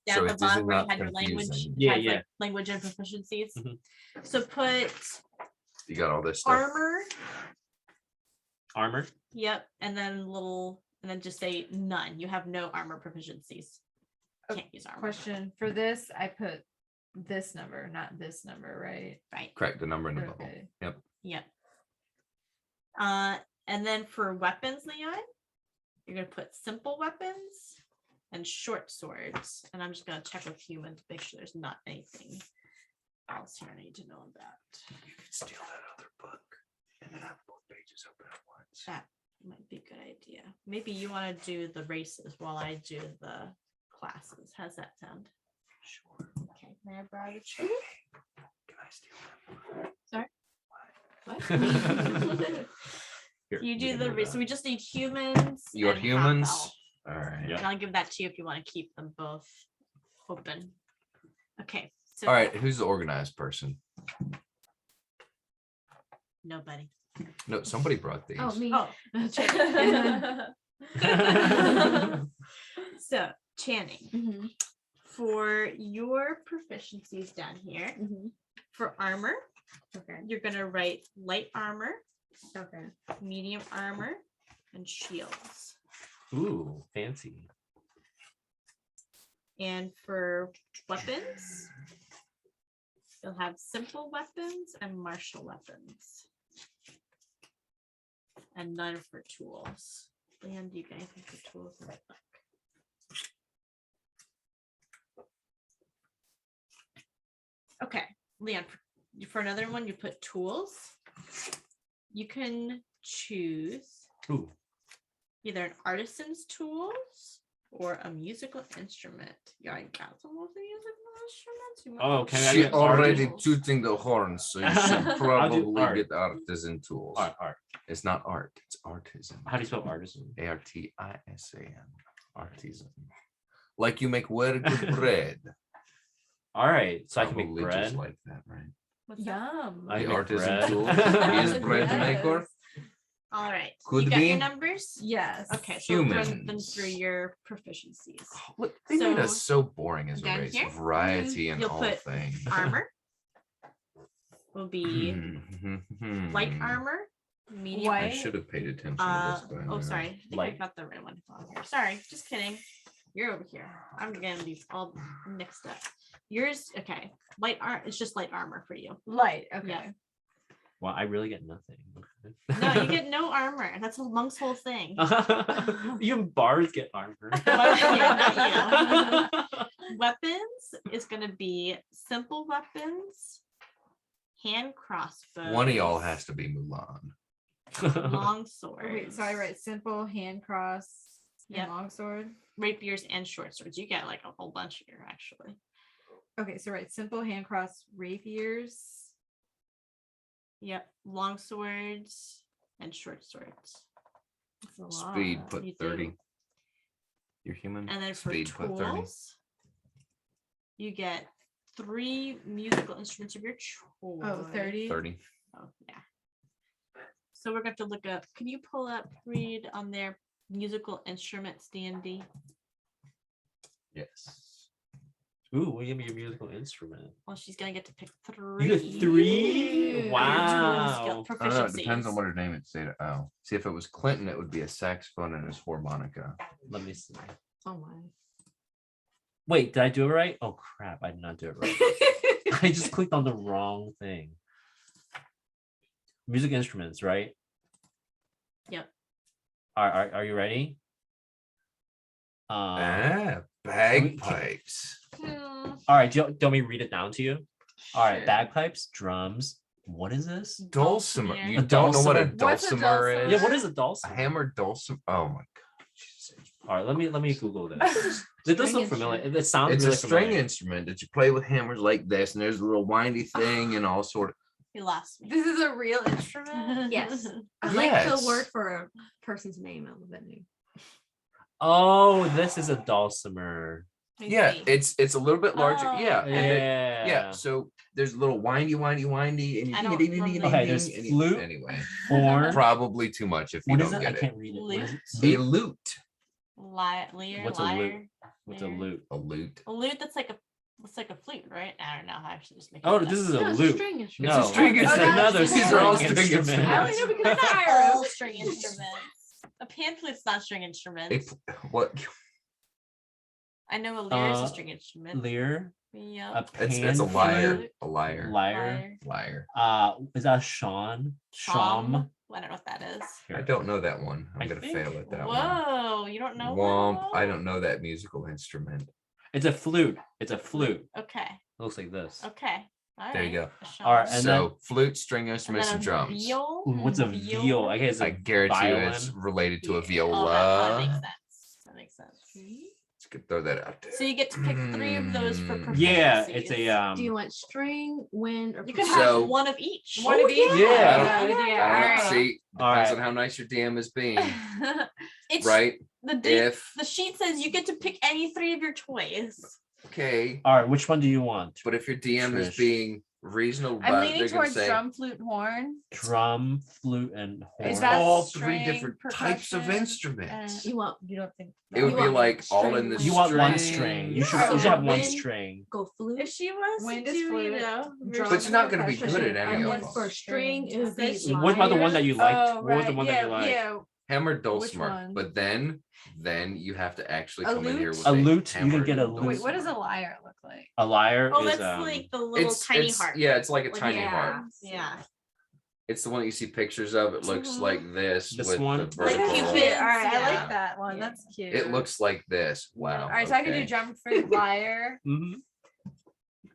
down So at the it is bottom where you not had your language, confusing. Yeah, has, yeah. like, language and proficiencies. Mhm. So put You got all this stuff. armor. Armor? Yep, and then just say none. You have no armor proficiencies. Okay, Can't use armor. Question for this, I put this number, not this number, right? Right. Correct the number in the bubble. Okay. Yep. Yep. And then for weapons, Leon, you're gonna put simple weapons and short swords. And I'm just gonna check with human to make sure there's not anything else here I need to know about. You can steal that other book and then have both pages open at once. That might be a good idea. Maybe you want to do the races while I do the classes. How's that sound? Sure. Okay. May I borrow the chair? Can I steal that? Sorry? What? What? Here, You do can the do race. that. So we just need humans. Your and half humans. elf. All right. Yeah. And I'll give that to you if you want to keep them both open. Okay. So All right. Who's the organized person? nobody. No, somebody brought these. Oh, me. Oh. So Channing, Mhm, for your proficiencies down here, mhm. for armor, Okay. you're gonna write light armor, Okay. medium armor, and shields. Ooh, fancy. And for weapons, you'll have simple weapons and martial weapons. And none for tools. Leon, do you get anything for tools? Let me look. Okay, Leon, for another one, you put tools. You can choose Ooh. either an artisan's tools or a musical instrument. You already got some of the musical instruments. You Oh, want can I She get already tools? tooting the horn, so you should I'll do probably art. get artisan tools. Art. It's not art, it's artisan. How do you spell artisan? ARTISAN. Artisan. Like you make very good bread. All right, so I can make Probably bread. just like that, right? What's that? Yum. I The make artisan bread. tool is bread Yes. maker. All right. Could you got your be. numbers? Yes. Okay, so we'll run them Humans. through your proficiencies. Look, they made So, us so boring as a down race. here, Variety in you'll all put things. Armor will be Hmm. light armor, medium. I White. should have paid attention Uh, to this. by oh, now. sorry. I think I Light. got the right one on here. Sorry, just kidding. You're over here. I'm getting these all mixed up. Yours, okay. Light armor. It's just light armor for you. Light. Okay. Yeah. Well, I really get nothing. No, you get no armor. That's a monk's whole thing. Even bards get armor. Not you. Weapons is going to be simple weapons, hand crossbows. One of y'all has to be Mulan. long swords. Oh, wait, so I write simple, hand cross, Yep. and long sword. Rapiers and short swords. You get like a whole bunch here, actually. Okay, so right, simple, hand cross, rapiers. Yep, long swords and short swords. That's a lot. Speed put you do. 30. Your human And then for speed put 30. tools, you get 3 musical instruments of your choice. Oh, 30. 30. Oh, yeah. So we're going to look up. Can you pull up, read on their musical instruments D&D? Yes. Ooh, will you give me your musical instrument? Well, she's going to get to pick 3. You get 3? Your Wow. tool skill I don't know. It depends proficiencies. on what her name is. Oh, see, if it was Clinton, it would be a saxophone and his harmonica. Let me see. Oh my. Wait, did I do it right? Oh crap, I did not do it right. I just clicked on the wrong thing. Music instruments, right? Yep. Are you ready? Bagpipes. All right, do you want me to read it down to you? All right, bagpipes, drums. What is this? Dulcimer. Dulcimer. You A don't know what a dulcimer? What's a dulcimer is? Yeah, what is a A dulcimer? hammered dulcimer. Oh my god. Jesus. All right, let me Google this. It does look familiar. It sounds It's really a string familiar. instrument that you play with hammers like this, and there's a little windy thing and all sort of. You lost me. This is a real instrument? Yes. I like Yes. the word for a person's name. I love that name. Oh, this is a dulcimer. Let me Yeah, see. it's a little bit larger. Oh, Yeah. okay. And it, Yeah. yeah. So there's a little windy, and you I don't ding, ding, remember. ding, Okay, ding, there's and flute. Anyway, Horn. probably too much if you What is don't it? I get it. can't read it. What is it? A lute. Lyre, What's a lyre. lute? What's a lyre. lute? A lute. A lute that's like a flute, right? I don't know. I actually just make Oh, it up. this is a No, it's a lute. string instrument. No, It's a string it's instrument. another These are all string string instrument. I only know because it's all string instruments. A pan flute's not a string instrument. What? I know a lyre is Uh, a string instrument. Lyre. Yeah. A It's pan a liar. flute, A liar. Lyre. Liar. Is that a Sean? Sham. I don't know what that is. I don't know that one. I'm I gonna think- fail at that one. Whoa, you don't know Womp. that? I don't know that musical instrument. It's a flute. It's a flute. Okay. It looks like this. Okay. All There you right. go. All right, and So flute, string instruments, then and a drums. Viol? Ooh, what's a viol? I guess I guarantee you it's violin. related to a Oh, that makes viola. sense. That makes sense. Let's get throw that out there. So you get to pick 3 of those for Mm. proficiencies. Yeah, it's a Do you want string, wind, or You can So- have one of each. One of each? yeah. Good idea. I All don't right. see. All Depends right. on how nice your DM is being, It's right? the If sheet says you get to pick any 3 of your toys. okay, All right, which one do you want? but if your DM is Trish. being reasonable, I'm about it, leaning they're gonna towards say drum, flute, and horn. Drum, flute, and horn. Is that all string, 3 different types of percussion, instruments. you don't think It would you be want like all string, in the wind. You want one string. string. You should, Yeah. you should have one Wind. string. go flute? If she wants Wind to is do, flute, drum, But you're not gonna be good at any and of then them. for string it would be Says What about the one that you liked? Oh, What was the right. one Yeah, that you liked? yeah. Hammer Which dulcimer, one? but then you have to actually A come in here lute? with A lute, you can hammered get a dulcimer. lute. Wait, what does a lyre look like? A lyre Oh, is that's like the little It's tiny heart. Yeah, it's like a Like, tiny yeah. heart. Yeah. It's the one that you see pictures of. It looks Mhm. like this, This with one? the Like vertical. Cupid. All right, I Yeah. like that one. Yeah. That's cute. It looks like this. Wow. All right, so I can do okay. drum, flute, lyre. hmm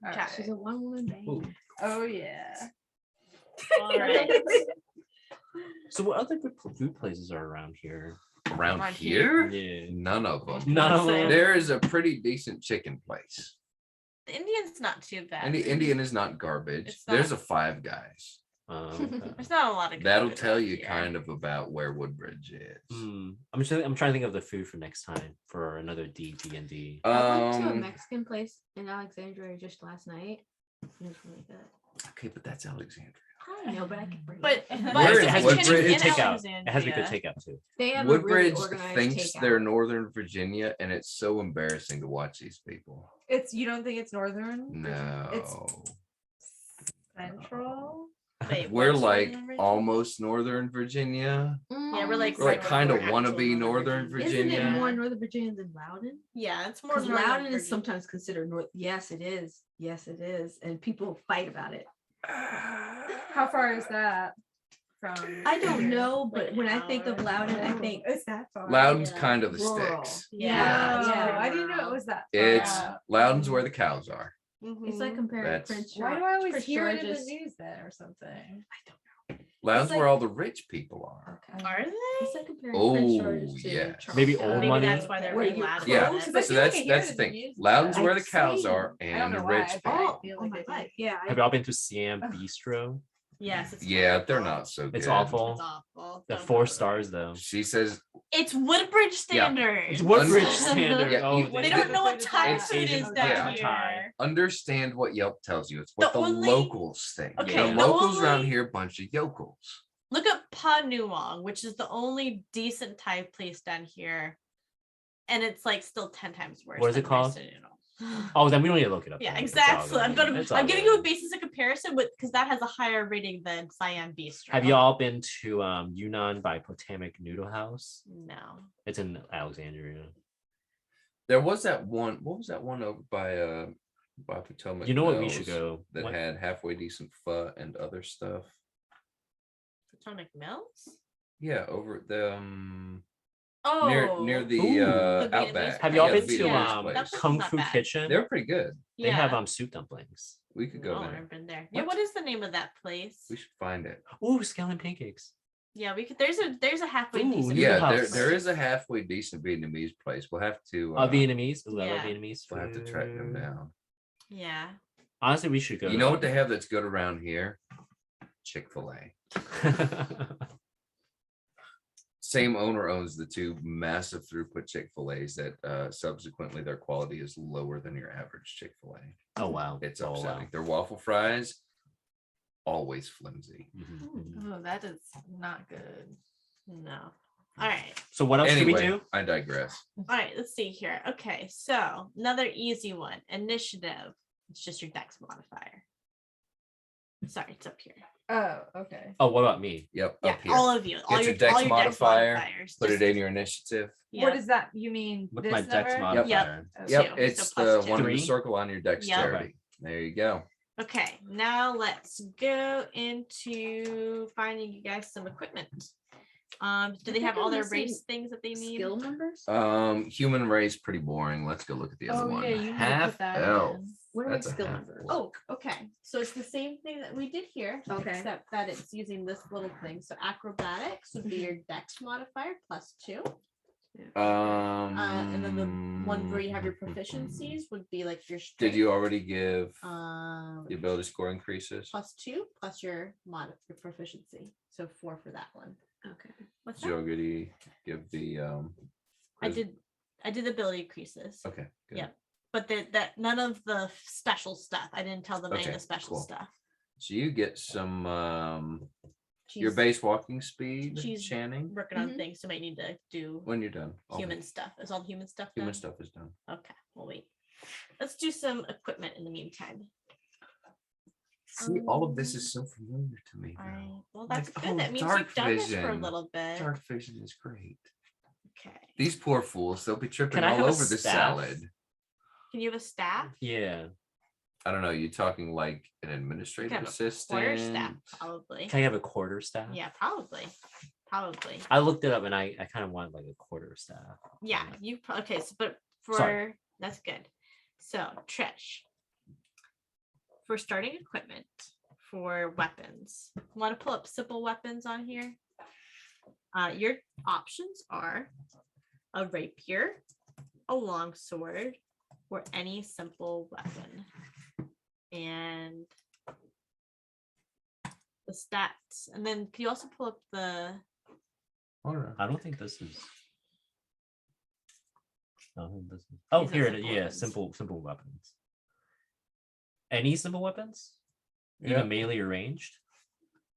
All Okay. right. She's a one-woman band. Ooh. Oh yeah. All right. So what other good food places are around here? Around Around here? Yeah. None of them. None of them. There is a pretty decent chicken place. The Indian's not too bad. And the Indian is not garbage. It's There's not. a Five Guys. Okay. There's not a lot of good That'll food tell around you here. kind of about where Woodbridge is. I'm trying to think of the food for next time for another D&D. I went to a Um, Mexican place in Alexandria just last night. It was really good. okay, but that's Alexandria. I know, but I can bring But, it. but Where it is has to be Woodbridge? good in takeout. It has to be good Alexandria. takeout too. They have a really Woodbridge organized thinks takeout. they're Northern Virginia, and it's so embarrassing to watch these people. You don't think it's northern? No, It's central. Wait, we're what's like Northern Virginia? almost Northern Virginia. Yeah, we're like We're like right kind of before wanna actual be Northern Isn't Virginia. it more Northern Virginia than Loudon? Yeah, it's more Because Northern Loudon is Virginia. sometimes considered North. Yes, it is. Yes, it is. And people fight about it. How far is that from? I don't here? know, but Like when an I think of hour. Loudon, I think Is that far? Loudon's Yeah. kind of the Rural. sticks. Yeah, Oh, yeah. I didn't know it was that far. It's out. Loudon's where the cows are. It's like comparing That's- Prince Why George. do I always Prince hear it in the George's- news then or something? Loudon's like- where all the rich people are. Okay. Are they? It's like comparing Prince Oh, George's to yes. Charleston. Maybe old Maybe money. that's why they're Where really you loud Yeah, about close? it. But I so feel like I that's hear the it in thing. the news. Loudon's where the I'd cows say- are I don't and know the why, rich I people. feel Oh, feel oh like my I do. God. Yeah. Have y'all been to Siam Bistro? Yes, it's Yeah, they're horrible. not so good. It's awful. It's awful. The Don't 4 go stars though. She says, It's Woodbridge standard. It's Woodbridge Under- standard. Yeah, Oh, you- They don't know what Thai It's food Asian is food. down Yeah. here. understand what Yelp tells you. It's what The the, only- locals think. Okay, the the locals around only- here, bunch of yokels. Look up Pa Nuong, which is the only decent Thai place down here, and it's like still 10 times worse. What is it than called? Rice Noodle. Oh, then we don't need to look it up. Yeah, then. It's exactly. all I'm good. gonna. It's all I'm giving you a good. basis of comparison with because that has a higher rating than Siam Bistro. Have you all been to Yunnan by Potomac Noodle House? No. It's in Alexandria. There was that one. What was that one over by Potomac? You know what we Mills should go? that What- had halfway decent pho and other stuff. Potomac Mills. Yeah, over the Oh, near the Ooh. The Vietnamese Outback. Have y'all Yeah, been the to Vietnamese place. That Kung not Fu bad. Kitchen? They were pretty good. They have Yeah. soup dumplings. We could go No, I've there. never been there. Yeah, What? what is the name of that place? We should find it. Ooh, scallion pancakes. Yeah, we could. There's a halfway Ooh, decent. Noodle Yeah, House. there is a halfway decent Vietnamese place. We'll have to Vietnamese. Ooh, I love Yeah. Vietnamese. we'll have to track them food. down. Yeah. Honestly, we should go. You know what they have that's good around here? Chick-fil-A. Same owner owns the two massive throughput Chick-fil-A's that subsequently their quality is lower than your average Chick-fil-A. Oh wow, It's oh, upsetting. wow. Their waffle fries, always flimsy. Mhm. Oh, that is not good. No. All right. So what else Anyway, should we do? I digress. All right. Let's see here. Okay. So another easy one. Initiative. It's just your dex modifier. Sorry, it's up here. Oh, okay. Oh, what about me? Yep, Yeah, up here. all of you. All Get your, your dex all your modifier, dex modifiers. Put just- it in your initiative. Yeah. What is that? You mean What's this my dex number? modifier? Oh, Yep, Two, it's so the +2. one in the 3? circle on your dexterity. There you go. Okay, now let's go into finding you guys some equipment. Do they think have all I'm their missing race things that they need? Skill numbers. Human race, pretty boring. Let's go look at the other Oh, one. yeah, you need to put Half that elf. in. What are my That's a skill half numbers? orc. Oh, okay. So it's the same thing that we did here, Okay. except that it's using this little thing. So acrobatics would be your dex modifier +2. And then the one where you have your proficiencies would be like your strength. Did you already give Um, the ability score increases? +2 plus your your proficiency. So 4 for that one. Okay. What's Did you that? already give the I quiz- did. I did ability increases. Okay. Good. Yeah. But that none of the special stuff. I didn't tell them any of Okay, the special cool. stuff. So you get some your She's base walking speed, she's Channing, working on Mhm. things, so might need to do when you're done. All human the stuff. Is all the human stuff human done? stuff is done. Okay, we'll wait. Let's do some equipment in the meantime. See, all of this is so familiar to me. All right. though. Well, that's Like, good. oh, That means dark you've done this for a vision. little bit. Dark vision is great. Okay. These poor fools, they'll be tripping Can I all have a over the staff? salad. Can you have a staff? Yeah. I don't know. You talking like an administrative Kind of a assistant? quarter staff, probably. Can I have a quarter staff? Yeah, probably. Probably. I looked it up and I kind of want like a quarter staff. Yeah, you okay, so but for Sorry. that's good. So Trish, for starting equipment for weapons, want to pull up simple weapons on here? Your options are a rapier, a longsword, or any simple weapon. And the stats, and then can you also pull up the All right. I don't think this is. I don't think this is. Oh, These are here it is. simple Yeah, weapons. simple weapons. Any simple weapons? Yeah. Even melee or ranged?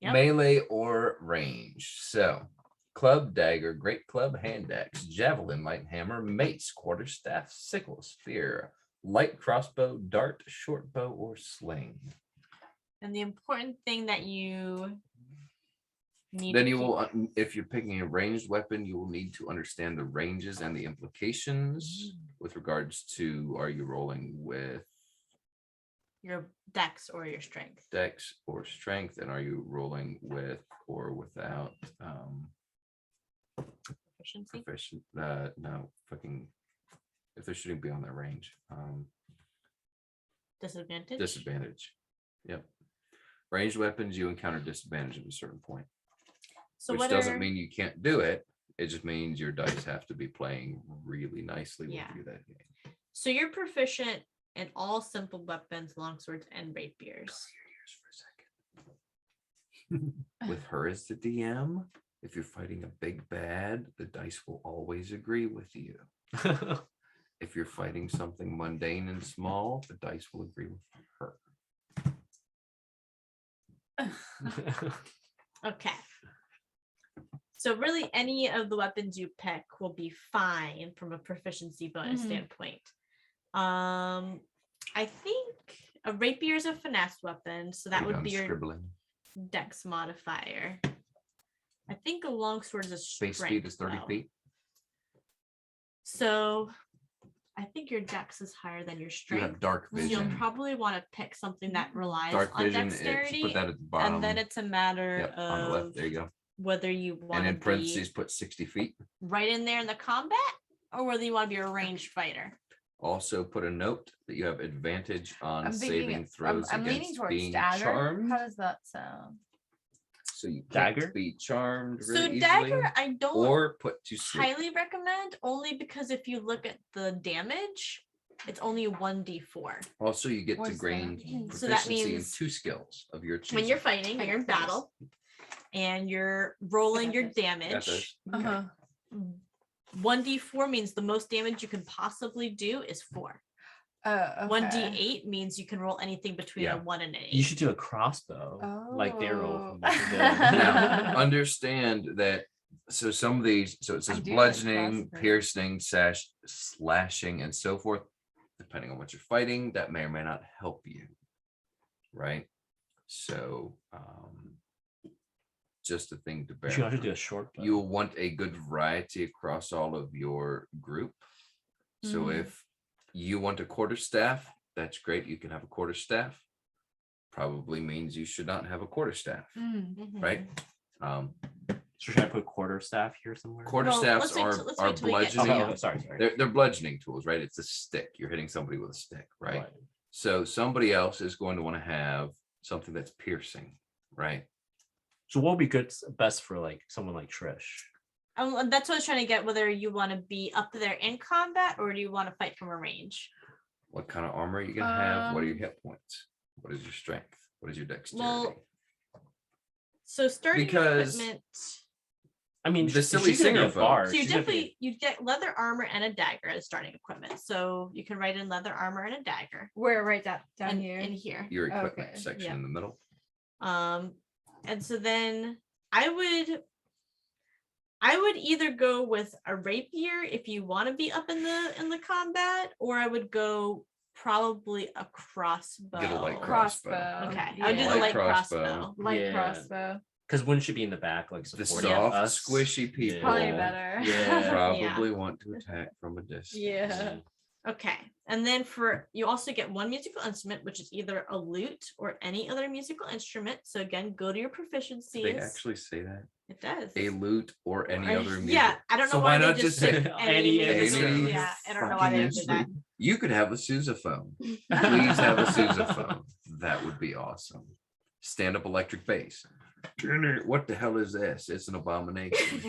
Yep. Melee or range. So, club, dagger, great club, hand axe, javelin, light hammer, mace, quarterstaff, sickle, spear, light crossbow, dart, short bow, or sling. And the important thing that you need Then to you keep- will, if you're picking a ranged weapon, you will need to understand the ranges and the implications with regards to, are you rolling with Your dex or your strength. Dex or strength, and are you rolling with or without Proficiency. proficient? No, fucking. If they're shooting beyond their range, Disadvantage. disadvantage. Yep. Ranged weapons, you encounter disadvantage at a certain point, So which what doesn't are- mean you can't do it. It just means your dice have to be playing really nicely with Yeah. you that game. So you're proficient in all simple weapons, longswords, and rapiers. With her as the DM, if you're fighting a big bad, the dice will always agree with you. If you're fighting something mundane and small, the dice will agree with her. Okay. So really any of the weapons you pick will be fine from a proficiency bonus Mhm. standpoint. I think a rapier is a finesse weapon, so that Are you would done be your scribbling? dex modifier. I think a longsword is a Space strength. speed is 30 though. feet. So I think your dex is higher than your You strength. have dark So you'll vision. probably want to pick something that relies Dark on vision, dexterity. put that at the bottom. And then it's a matter Yep, of on the left. There you go. whether you want And to in be parentheses, put 60 feet. right in there in the combat or whether you want to be a ranged fighter. Also put a note that you have advantage on I'm saving thinking. throws I'm leaning against towards being dagger. charmed. How does that sound? So you Dagger? can't be charmed So really dagger, easily, I don't or put to sleep. highly recommend only because if you look at the damage, it's only 1d4. Also, you get What to does that gain mean? So that proficiency in means 2 skills of your choosing. When you're fighting, when you're in battle, and you're rolling your Got damage, this. Uh-huh. 1d4 means the most damage you can possibly do is 4. Okay. 1d8 means you can roll anything between Yeah. a 1 and an 8. You should do a crossbow, like the arrow. Oh. From Walking Now, Dead. understand that. So some of these, so it says I do like bludgeoning, crossbow. piercing, slashing, and so forth. Depending on what you're fighting, that may or may not help you. Right. So, just a thing to bear. You should in also do mind. a short bow. You'll want a good variety across all of your group. So Mhm. if you want a quarterstaff, that's great. You can have a quarterstaff. Probably means you should not have a quarterstaff, Mm. Mhm. right? So should I put quarter staff here somewhere? Quarterstaffs let's wait are till- let's are wait till we get to bludgeoning. Okay, sorry. They're bludgeoning tools, right? It's a stick. You're hitting somebody with a stick, right? So somebody else is going to want to have something that's piercing, right? So what would be good, best for like someone like Trish? And that's what I was trying to get, whether you want to be up there in combat or do you want to fight from a range? What kind of armor are you gonna have? What are your hit points? What is your strength? What is your dexterity? Well, so starting Because- equipment. I mean, The if silly she's gonna be a singer folk. bard, So you she's gonna be- definitely you'd get leather armor and a dagger as starting equipment. So you can write in leather armor and a dagger. Where? Right down and, here. in here. Your equipment Okay, section yeah. in the middle. And so then I would either go with a rapier if you want to be up in the combat, or I would go probably a crossbow. Get a light Crossbow. Okay, I would do Yeah. the Light light crossbow. crossbow. Light Yeah. crossbow. Because wouldn't she be in the back, like The supporting soft, us? squishy people Probably better. Yeah. probably want to attack from a distance. Yeah. Okay, and then you also get one musical instrument, which is either a lute or any other musical instrument. So again, go to your proficiencies. Did they actually say that? It does. A lute or any Or- other music? Yeah, I don't know So why why they not just just say said any musical instrument? Yeah, I don't know why they did that. You could have a sousaphone. Please have a sousaphone. That would be awesome. Stand up electric bass. What the hell is this? It's an abomination.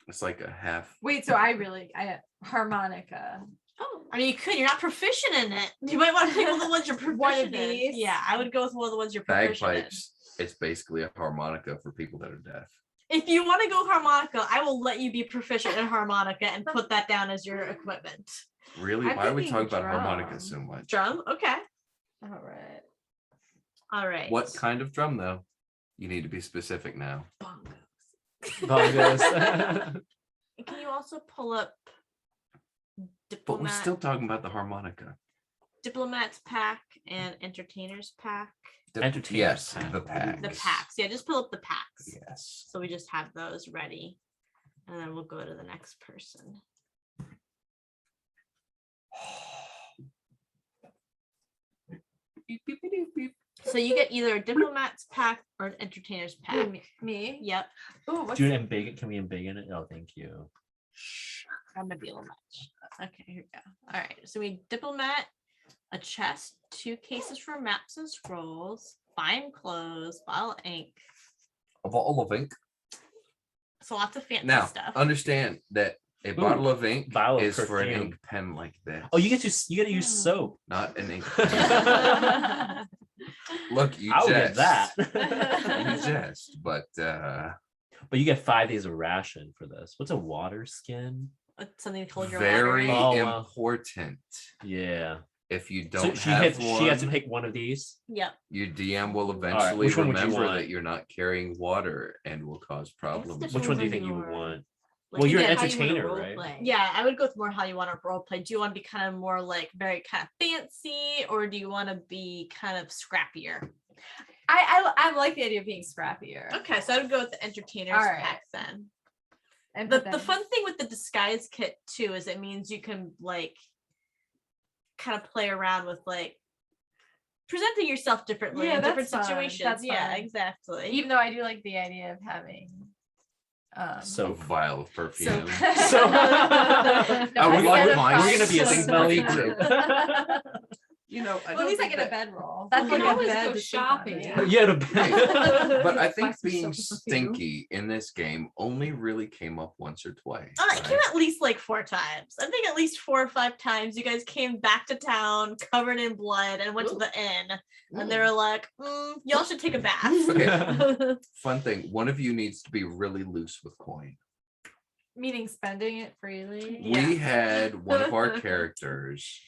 It's like a half. Wait, so I harmonica. Oh, I mean, you could. You're not proficient in it. You might want to pick one of the ones you're proficient in. these? Yeah, I would go with one of the ones you're proficient in. Bagpipes. It's basically a harmonica for people that are deaf. If you want to go harmonica, I will let you be proficient in harmonica and put that down as your equipment. Really? I'm Why are we thinking talking about harmonica drum. so much? Drum, okay. All right. All right. What kind of drum though? You need to be specific now. Bongos. Can you also pull up But we're still talking about the harmonica. Diplomats pack and entertainers pack? Entertainers Yes, pack. the packs. The packs. Yeah, just pull up the packs. Yes. So we just have those ready. And then we'll go to the next person. So you get either a diplomat's pack or an entertainer's pack. Me. Yep. Ooh, what's Do you embiggen? Can we embiggen it? Oh, thank you. I'm gonna be a little much. Okay, here we go. All right. So we diplomat, a chest, 2 cases for maps and scrolls, fine clothes, bottle of ink. A bottle of ink. So lots of fancy Now, stuff. understand that a bottle of ink bottle of is for an perfume. ink pen like this. Oh, you get to use soap. Not an ink pen. Look, you I would jest. get You that. jest, but But you get 5 days of ration for this. What's a water skin? Something to hold your very water. Oh, wow. important. Yeah. If you So don't she have has, one, she has to pick one of these. Yep. your DM will eventually which one would you remember want? that you're not carrying water and will cause problems. Which one do you on think you would your- want? Like, Well, you're an Yeah, how you wanna entertainer, role right? play. Yeah, I would go with more how you want to role play. Do you want to be kind of more like very kind of fancy, or do you want to be kind of scrappier? I like the idea of being scrappier. Okay, so I would go with the entertainer's All right. pack then. And The put the that- fun thing with the disguise kit too is it means you can like kind of play around with like presenting yourself differently Yeah, in different that's fun. situations. That's yeah, fun. exactly. even though I do like the idea of having A So vial of perfume. So- I would like mine. We're gonna be a smelly group. group. You know, I well, at least I think get a that- bedroll. That's Like like a always bed go to sleep on. shopping. Yeah, But I Buy think some being soap and perfume. stinky in this game only really came up once or twice. It right? came at least like 4 times. I think at least 4 or 5 times you guys came back to town covered in blood and went to the inn. And they were like, y'all should take a bath. Okay. Fun thing. One of you needs to be really loose with coin. Meaning spending it freely. We had one of our characters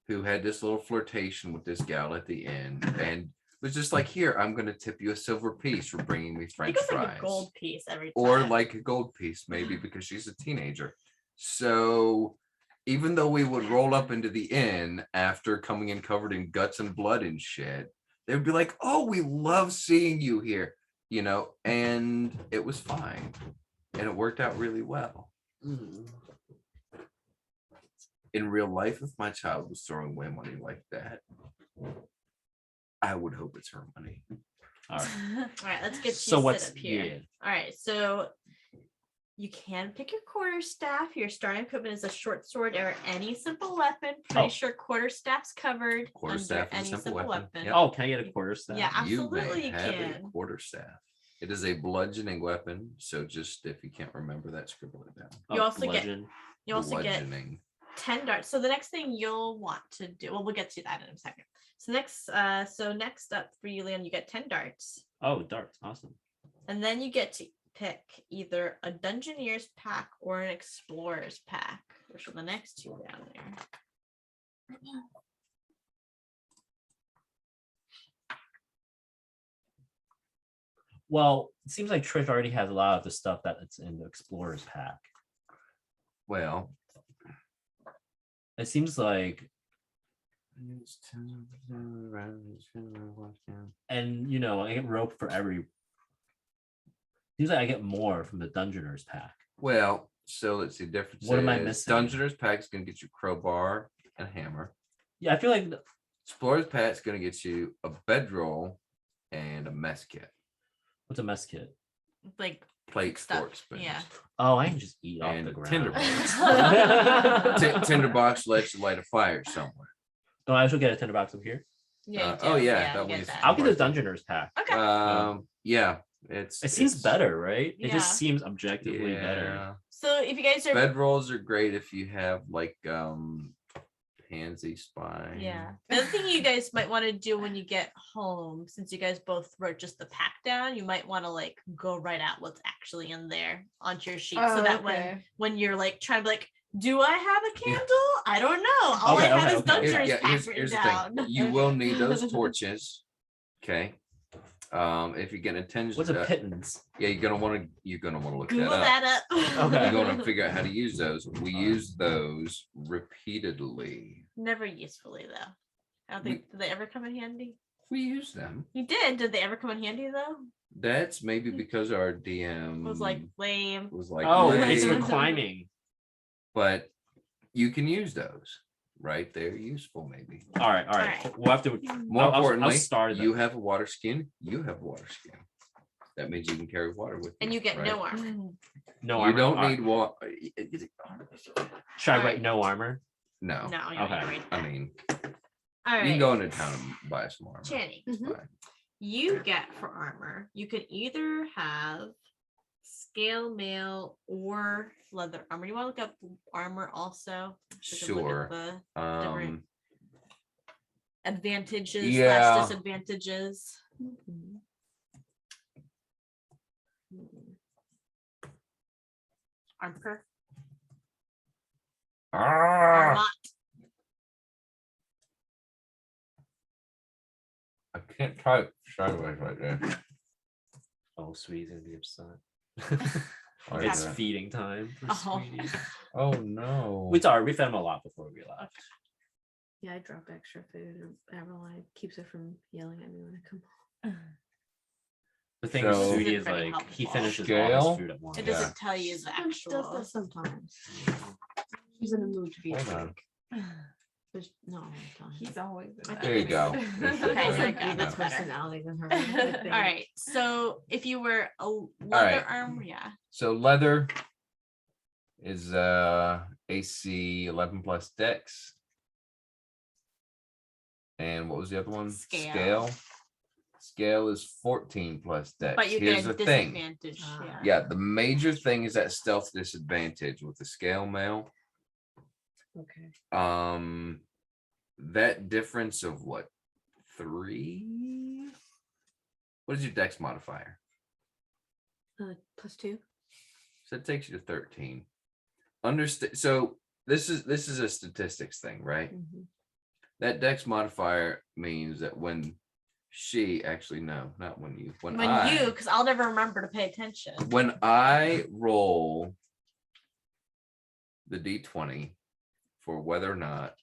who had this little flirtation with this gal at the end and was just like, here, I'm going to tip you a silver piece for bringing me I French think it's like fries. a gold piece every time. Or like a gold piece, maybe because she's a teenager. So even though we would roll up into the inn after coming in covered in guts and blood and shit, they would be like, oh, we love seeing you here, you know, and it was fine. And it worked out really well. In real life, if my child was throwing away money like that, I would hope it's her money. All right. All right, let's get you So set what's up here. yeah. All right, so you can pick your quarterstaff. Your starting equipment is a short sword or any simple weapon. Pretty Oh. sure quarterstaff's covered Quarterstaff under is any simple weapon. Yep. Oh, can I get a quarterstaff? Yeah, absolutely You you may have can. a quarterstaff. It is a bludgeoning weapon. So just if you can't remember that, scribble it down. You also get bludgeon. you also get Bludgeoning. 10 darts. So the next thing you'll want to do, well, we'll get to that in a second. So next up for you, Leon, you get 10 darts. Oh, darts. Awesome. And then you get to pick either a Dungeoneer's pack or an Explorer's pack, which are the next 2 down there. Well, it seems like Trish already has a lot of the stuff that it's in the Explorer's pack. Well, It seems like, and you know, I get rope for every. Seems like I get more from the Dungeoneer's pack. well, so let's see. Difference. What am I is missing? Dungeoner's pack is going to get you crowbar and hammer. Yeah, I feel like Explorer's pack is going to get you a bedroll and a mess kit, what's a mess kit? Like plate, stuff. fork, spoons. Yeah. Oh, I can just eat off And the a ground. tinderbox. Tinderbox lets you light a fire somewhere. Oh, I should get a tinderbox up here. Yeah. oh, you do. yeah, that you get one's- that. I'll get the Dungeoneer's pack. Okay. Yeah, It seems better, right? It Yeah. just seems objectively better. Yeah. So if you guys are Bedrolls are great if you have like pansy spine. yeah. The other thing you guys might want to do when you get home, since you guys both wrote just the pack down, you might want to like go write out what's actually in there onto your sheet, so that when you're like trying to be like, do I have a candle? I don't know. All Okay, I have okay, is okay. Dungeoneer's pack here's written the down. thing. You will need those torches. Okay. If you're gonna attend, What's a pittance? yeah, you're gonna want to look Google that up. that up. Okay. You're gonna figure out how to use those. We use those repeatedly. Never usefully though. I don't think did they ever come in handy? We use them. You did. Did they ever come in handy though? That's maybe because our DM Was like lame. was like, Oh, "Hey," it's for climbing. but you can use those. right? They're useful, maybe. All right. Alright. We'll have to. More importantly, start you have a water skin. You have water skin. That means you can carry water with you. And you get right? no armor. no You armor. don't All right. need water. Should I Alright. write no armor? No. No, you Okay. don't read I that. mean, All you can right. go into town and buy some armor. Channy, It's fine. you get for armor, you can either have scale mail or leather armor. You want to look up armor also? So we can look at Sure. the different advantages yeah. slash disadvantages. Armor. Ah, Armot. I can't type sideways right there. Oh, sweetie's gonna be upset. Oh, It's yeah. feeding time for Oh. sweetie. Oh no. We sorry, we fed him a lot before we left. Yeah, I drop extra food and Adeline keeps her from yelling at me when I come home. The thing So- with sweetie Isn't is very like he helpful. finishes all Scale? his food at once. It Yeah. doesn't tell you the Sometimes does actual. that sometimes. She's in a mood to be a Hold on. dick. There's not all the time. He's always in There you go. Okay, so I good, got that's better. personality than her. All right. So if you were a leather right. armor, yeah. So leather is AC 11 plus dex. And what was the other one? Scale. Scale is 14 plus dex. But you Here's get a the thing. disadvantage. Yeah. Yeah, the major thing is that stealth disadvantage with the scale mail. Okay. That difference of what, 3? What is your dex modifier? +2. So it takes you to 13. Understand. So this is a statistics thing, right? Mhm. That dex modifier means that when she actually no, not when you When you, because I'll never remember to pay attention. when I roll the d20 for whether or not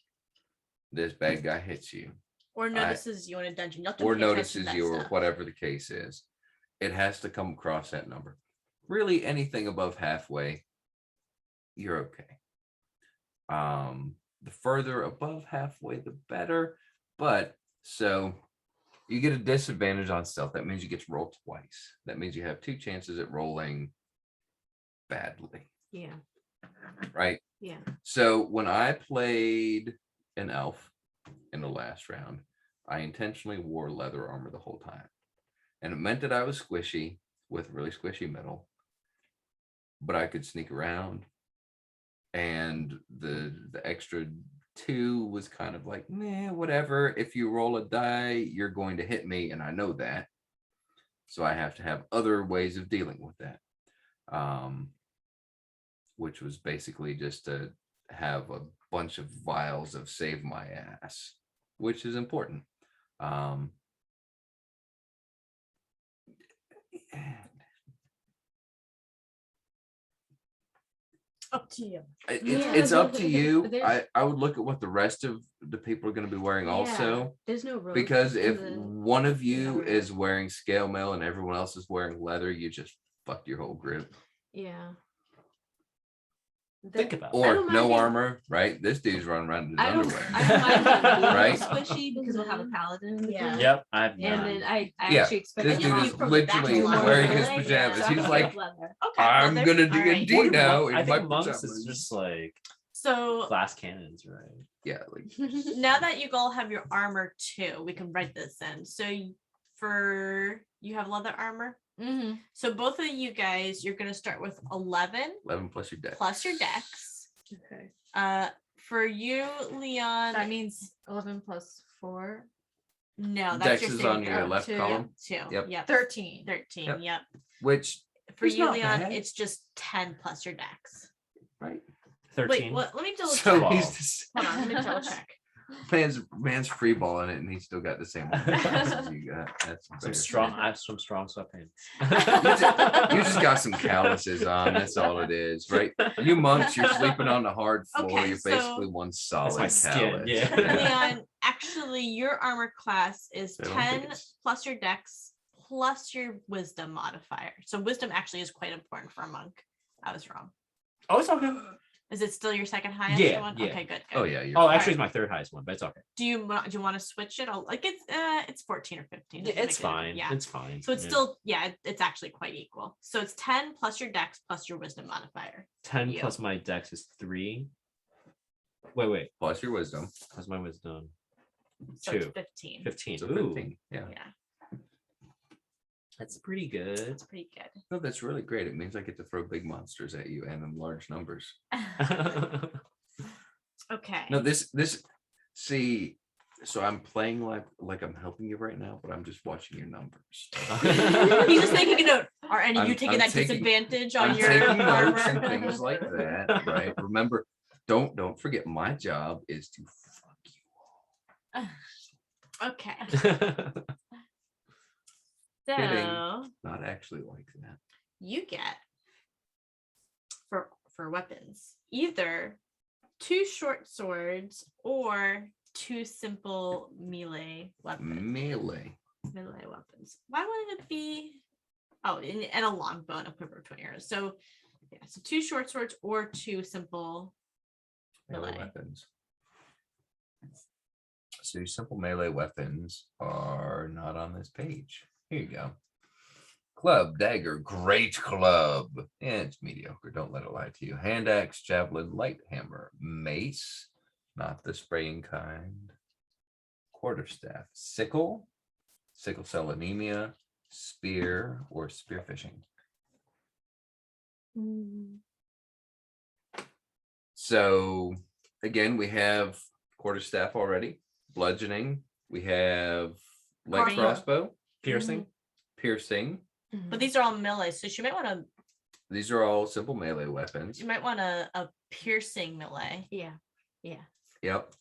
this bad guy hits you Or notices you in a dungeon. You have to or pay attention notices to that you or stuff. whatever the case is, it has to come across that number. Really, anything above halfway, you're okay. The further above halfway, the better. But so you get a disadvantage on stealth. That means you get to roll twice. That means you have 2 chances at rolling badly, Yeah. right? Yeah. So when I played an elf in the last round, I intentionally wore leather armor the whole time. And it meant that I was squishy with really squishy metal, but I could sneak around. And the extra 2 was kind of like, nah, whatever. If you roll a die, you're going to hit me, and I know that. So I have to have other ways of dealing with that. Which was basically just to have a bunch of vials of save my ass, which is important. Up to you. It's up to you. There's- I would look at what the rest of the people are going to be wearing also, There's no rope because in if the- one of you Yeah. is wearing scale mail and everyone else is wearing leather, you just fucked your whole group. Yeah. Think about it. I Or don't mind no being- armor, right? This dude's running around in his I don't underwear. mind being Right? squishy because we'll have a paladin in the Yeah. group. Yep, I have And none. then I Yeah, actually expect this to dude get is from the back literally to the wearing his leg, pajamas. so He's I'm like, leather. Okay. I'm leather. gonna All right. D&D now in I my think monks is pajamas. just like So glass cannons, right? Yeah, like now that you all have your armor too, we can write this in. So for you have leather armor. Mm-hmm. So both of you guys, you're gonna start with 11 11 plus your dex. plus your dex. Okay. For you, Leon. That means 11 plus 4. No, that's Dex your is saving on your throw. left 2. column, 2. Yep. Yep. 13. 13. Yep. Yep. which For It's you, not Leon, bad. it's just 10 plus your dex. right. 13. Wait, what? Let me double So check. he's Wow. just, Hold on, let me double check. man's free balling it, and he's still got the same as you got. That's Some embarrassing. strong, I have some strong sweatpants. You just got some calluses on. That's all it is, right? You monks, you're sleeping on the hard floor. Okay, You're so- basically one solid my skin, callus. yeah. Leon, actually, your armor class is I don't think 10 it's- plus your dex plus your wisdom modifier. So wisdom actually is quite important for a monk. I was wrong. Oh, it's okay. Is it still your second highest Yeah, one? yeah. Okay, good. Oh good. yeah, you're Oh, right. actually, it's my third highest one, but it's okay. Do you want to switch it? Like it's 14 or 15. Yeah, doesn't it's make a difference. fine. Yeah. It's fine. So it's Yeah. still, it's actually quite equal. So it's 10 plus your dex plus your wisdom modifier. 10 you. plus my dex is 3. Wait. Plus your wisdom. Plus my wisdom. So 2. it's 15. 15. So Ooh, 15. Yeah. Yeah, that's pretty good. it's pretty good. No, that's really great. It means I get to throw big monsters at you and in large numbers. Okay. No, this see, so I'm playing like I'm helping you right now, but I'm just watching your numbers. He's just making a note. Are any of you I'm taking that taking- disadvantage on I'm your taking notes armor? and things like that, right? Remember, don't forget my job is to fuck you. Okay. Kidding. So Not actually like that. you get for weapons either 2 short swords or 2 simple melee weapons. Melee. Melee weapons. Why wouldn't it be? Oh, and a longbow and a quiver of 20 arrows. So yeah, so 2 short swords or 2 simple Melee melee. weapons. So simple melee weapons are not on this page. Here you go. Club, dagger, great club. Yeah, it's mediocre. Don't let it lie to you. Hand axe, javelin, light hammer, mace, not the spraying kind. Quarterstaff, sickle, sickle cell anemia, spear, or spearfishing. So again, we have quarterstaff already, bludgeoning. We have light Cardio. crossbow, Piercing. piercing. But these are all melee, so you might want These are all simple melee weapons. a piercing melee. Yeah. Yep.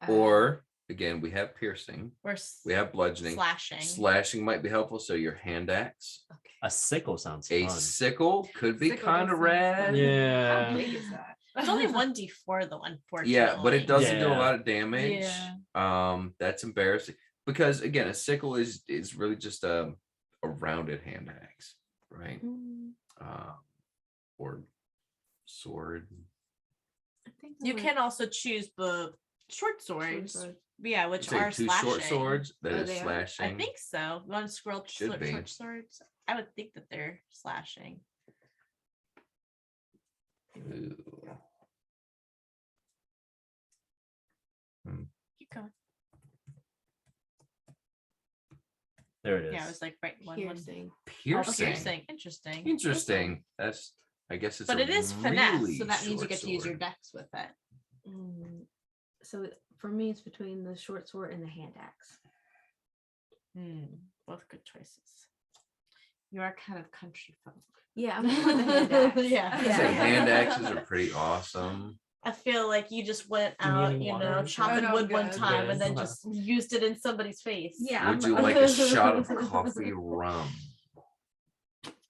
Uh, Or again, we have piercing. Or We have bludgeoning. slashing. Slashing might be helpful. So your hand axe, A sickle sounds a fun. sickle could be Sickle kind of does sound rad. fun. Yeah. How big is that? It's only 1d4 though, unfortunately. Yeah, but it doesn't do a Yeah. lot of damage. Yeah. That's embarrassing because again, a sickle is really just a rounded hand axe, right? Or sword. I think You can also choose the short swords. sword. Yeah, which Say are 2 slashing. short swords that Oh, is they are? slashing. I think so. You want to scroll Should be. short swords? I would think that they're slashing. Ooh. Keep going. There it is. Yeah, it was like right one. Piercing. Oh, Piercing. piercing. Interesting. Interesting. That's I guess it's But a it is finesse, really so that means you short get to use your sword. dex with it. So for me, it's between the short sword and the hand axe. Both good choices. You are kind of country folk. Yeah, I'm going with the hand axe. Yeah. I'd say hand axes are pretty awesome. I feel like you just went Give me out, any water? chopping Oh, no, wood one good. time and then Okay. just used it in somebody's face. Yeah. Would you like a shot of coffee rum?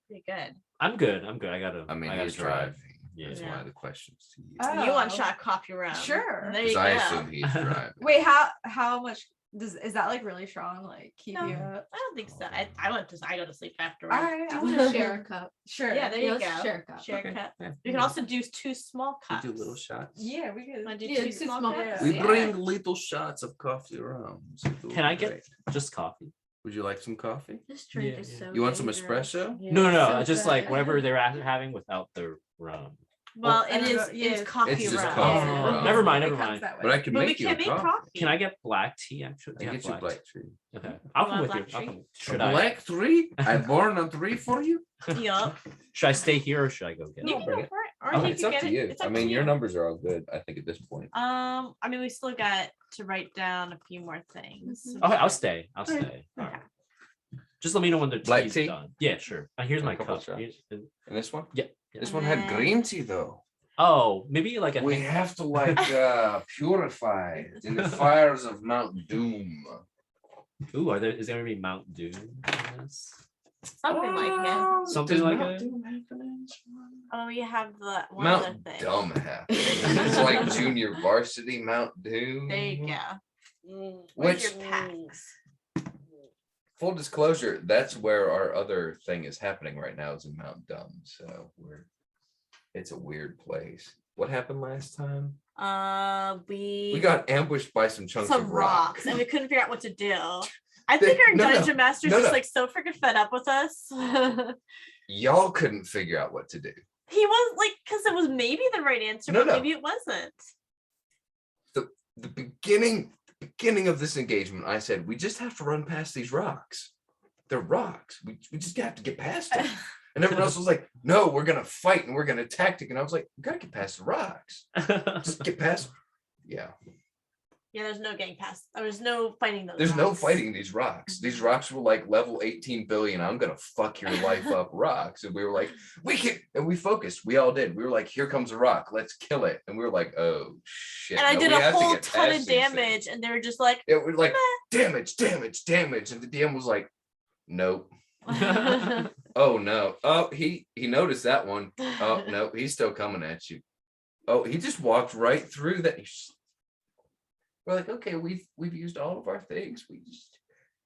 Pretty good. I'm good. I gotta. I mean, gotta he's drive. driving. Yeah. That's Yeah. one of the questions to you. Oh. You want shot coffee round. Sure. There you Because go. I assume he's driving. Wait, how much is that like really strong? Like keep No. you up? I don't think so. I go to sleep after. All right. I want to share a cup. Sure. Yeah, there you Let's go. share a cup. Share Okay. cup. Yeah. You can also do 2 small We cups. do little shots. Yeah, we could. Wanna do Yeah, 2 2 small small cups? cups. We Yeah. bring little shots of coffee rum. So it will Can I be get great. just coffee? Would you like some coffee? This drink Yeah, is yeah. so You want some dangerous. espresso? Yeah. No. so Just like good. whatever they're having without the rum. Well, I it don't is. know, It yeah, is coffee It's just rum. coffee Oh, rum. never mind. It Never comes mind. that way. But I can But we make you can a make coffee. coffee. Can I get black tea? Actually, I get you black tea. Okay, I'll come want with you. black I'll tea? come. A Should I? black 3? I born on 3 for you? Yup. Should I stay here or should I go get You it? can go for it, or Oh, you it's can up get to it. you. It's I up mean, to your you. numbers are all good. I think at this point. I mean, we still got to write down a few more things. Mhm. Okay, I'll stay. I'll Okay. stay. All Okay. right. Just let me know when the Black tea's tea? done. Yeah, sure. Here's A my couple cup. shots. Here's- And this one? Yeah. This And one had then- green tea though. Oh, maybe like a. We have to like purify it in the fires of Mount Doom. Ooh, is there gonna be Mount Doom in this? Something like it. Something Does like Mount it? Doom happen in this one? Oh, we have the one other Mount thing. Dumb happens. It's like junior varsity Mount Doom. There you go. Which Where's your packs? full disclosure, that's where our other thing is happening right now is in Mount Dumb. So it's a weird place. What happened last time? We We got ambushed by some chunks some of rocks rock. and we couldn't figure out what to do. I think our No, no, dungeon master's no, just no. like so freaking fed up with us. Y'all couldn't figure out what to do. He was like, because it was maybe the right answer, No, but no. maybe it wasn't. The beginning of this engagement, I said, we just have to run past these rocks. They're rocks. We just have to get past them. And everyone else was like, no, we're gonna fight and we're gonna tactic. And I was like, we gotta get past the rocks. Just get past. Yeah. Yeah, there's no getting past. There's no fighting those. There's no rocks. fighting these rocks. These rocks were like level 18 billion. I'm gonna fuck your life up rocks. And we were like, we can, and we focused. We all did. We were like, here comes a rock. Let's kill it. And we were like, oh shit. And I no, did we a have to whole get ton past of these damage, things. and they were just like, It was like meh. damage. And the DM was like, nope. Oh no. Oh, he noticed that one. Oh no, he's still coming at you. Oh, he just walked right through that. We're like, okay, we've used all of our things. We just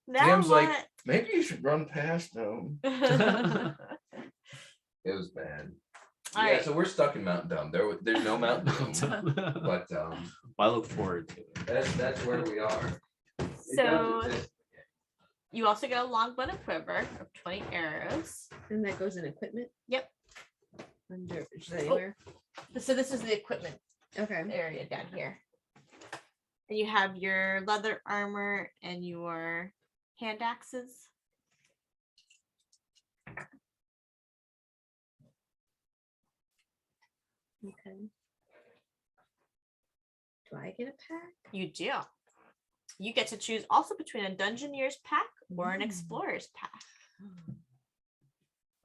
Now DM's like, what? maybe you should run past them. All It was bad. right. So we're stuck in Mount Doom. There's no Mount Doom, but I look forward to it. that's where we are. It So does exist. you also get a longbow and quiver of 20 arrows. And that goes in equipment. Yep. Under is that anywhere? So this is the equipment Okay. area down here. And you have your leather armor and your hand axes. Okay. Do I get a pack? You do. You get to choose also between a dungeoneer's pack or an explorer's pack.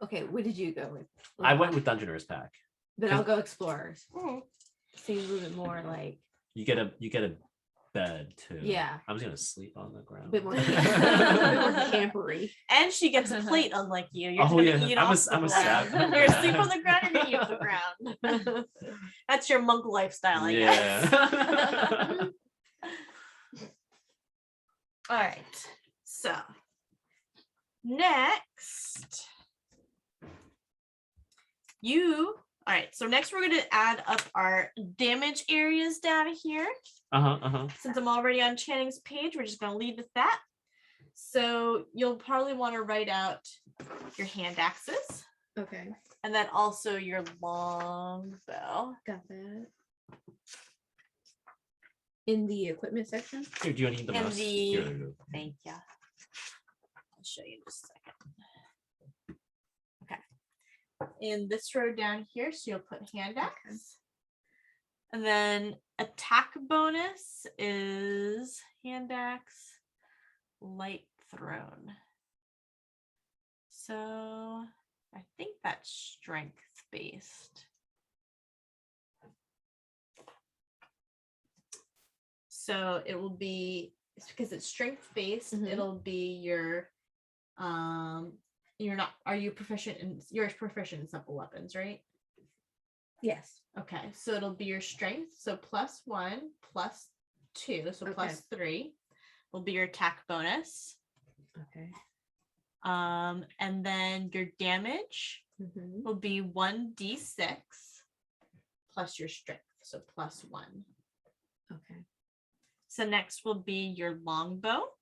Okay, what did you go with? I went with Dungeoneer's pack. Then I'll go explorers. Mhm. Seems a little bit more like You get a bed too. Yeah. I was gonna sleep on the ground. a bit more, a bit more campery. And she gets a plate, unlike you. You're Oh, gonna yeah. eat I'm a- off the I'm a ground. sap- You're gonna sleep on the ground. You're gonna eat off the ground. That's your monk lifestyle, I guess. Yeah. All right. So next, all right. So next we're gonna add up our damage areas down here. Since I'm already on Channing's page, we're just gonna lead with that. So you'll probably want to write out your hand axes Okay, and then also your long bow. got that. In the equipment section. Here, do you need the And mouse? the- Here, there you go. Thank you. I'll show you in just a second. Okay. In this row down here, so you'll put hand axe. And then attack bonus is hand axe, light thrown. So I think that's strength based. So it will be, it's because it's strength based, Mhm. it'll be your you're not, are you proficient in, you're proficient in simple weapons, right? Yes. Okay, so it'll be your strength. So +1, +2, so Okay. +3 will be your attack bonus. Okay. And then your damage Mm-hmm. will be 1d6 plus your strength, so +1. Okay. So next will be your longbow.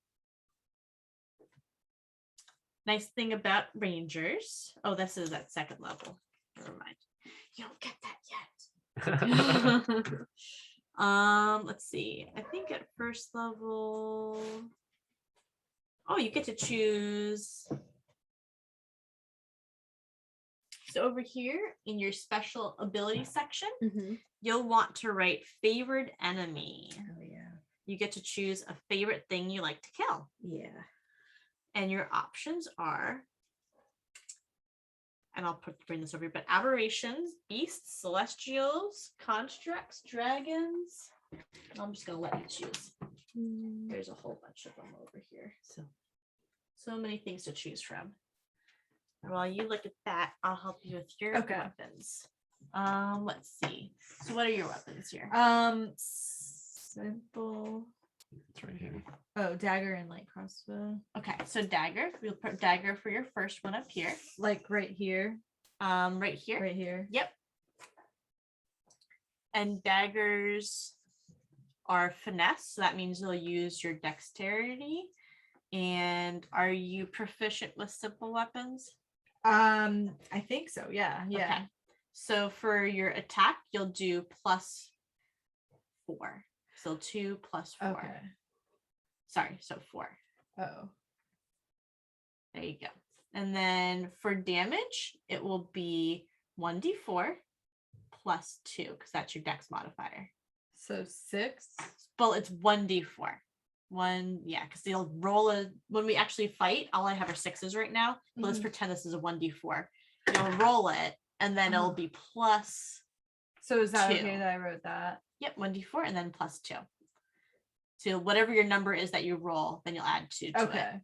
Nice thing about rangers. Oh, this is at second level. Never mind. You don't get that yet. Let's see. I think at first level. Oh, you get to choose. So over here in your special ability section, Mm-hmm. you'll want to write favored enemy. Oh yeah. You get to choose a favorite thing you like to kill. Yeah. And your options are, and I'll bring this over here, but aberrations, beasts, celestials, constructs, dragons. And I'm just gonna let you choose. There's a whole bunch of them over here. So many things to choose from. And while you look at that, I'll help you with your Okay. weapons. Let's see. So what are your weapons here? Simple. It's right here. Oh, dagger and light crossbow. Okay, so dagger. We'll put dagger for your first one up here. Like right here. Right here. Right here. Yep. And daggers are finesse, so that means you'll use your dexterity. And are you proficient with simple weapons? I think so. Yeah. Yeah. Okay. So for your attack, you'll do +4. So 2 + 4. Okay. Sorry, so 4. Oh. There you go. And then for damage, it will be 1d4 + 2, because that's your dex modifier. So 6. Well, it's 1d4. Because they'll roll when we actually fight, all I have are 6s right now. But let's pretend this is a 1d4. You'll roll it, and then it'll be plus. So is that 2. okay that I wrote that? Yep, 1d4 and then +2. So whatever your number is that you roll, then you'll add 2 to Okay.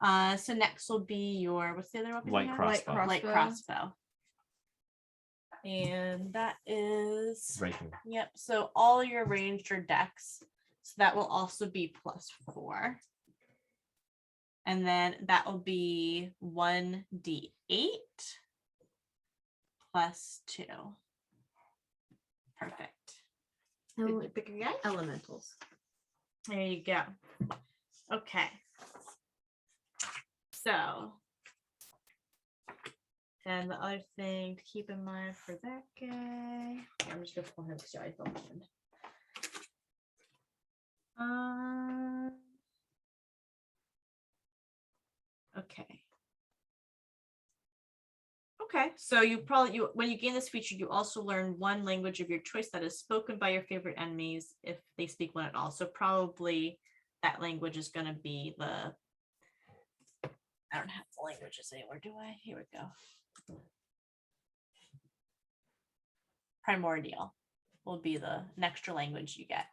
it. So next will be your, what's the other weapon? Light you have? crossbow. Light crossbow. And that is Right here. Yep. So all your ranged are dex. So that will also be +4. And then that will be 1d8 + 2. Perfect. Ele- Pick a guy. Elementals. There you go. Okay. So, and the other thing to keep in mind for that guy, I'm just gonna pull him because I felt bad. Okay. Okay, so you when you gain this feature, you also learn one language of your choice that is spoken by your favorite enemies if they speak one at all. So probably that language is going to be the. I don't have the languages anywhere, do I? Here we go. Primordial will be an extra language you get.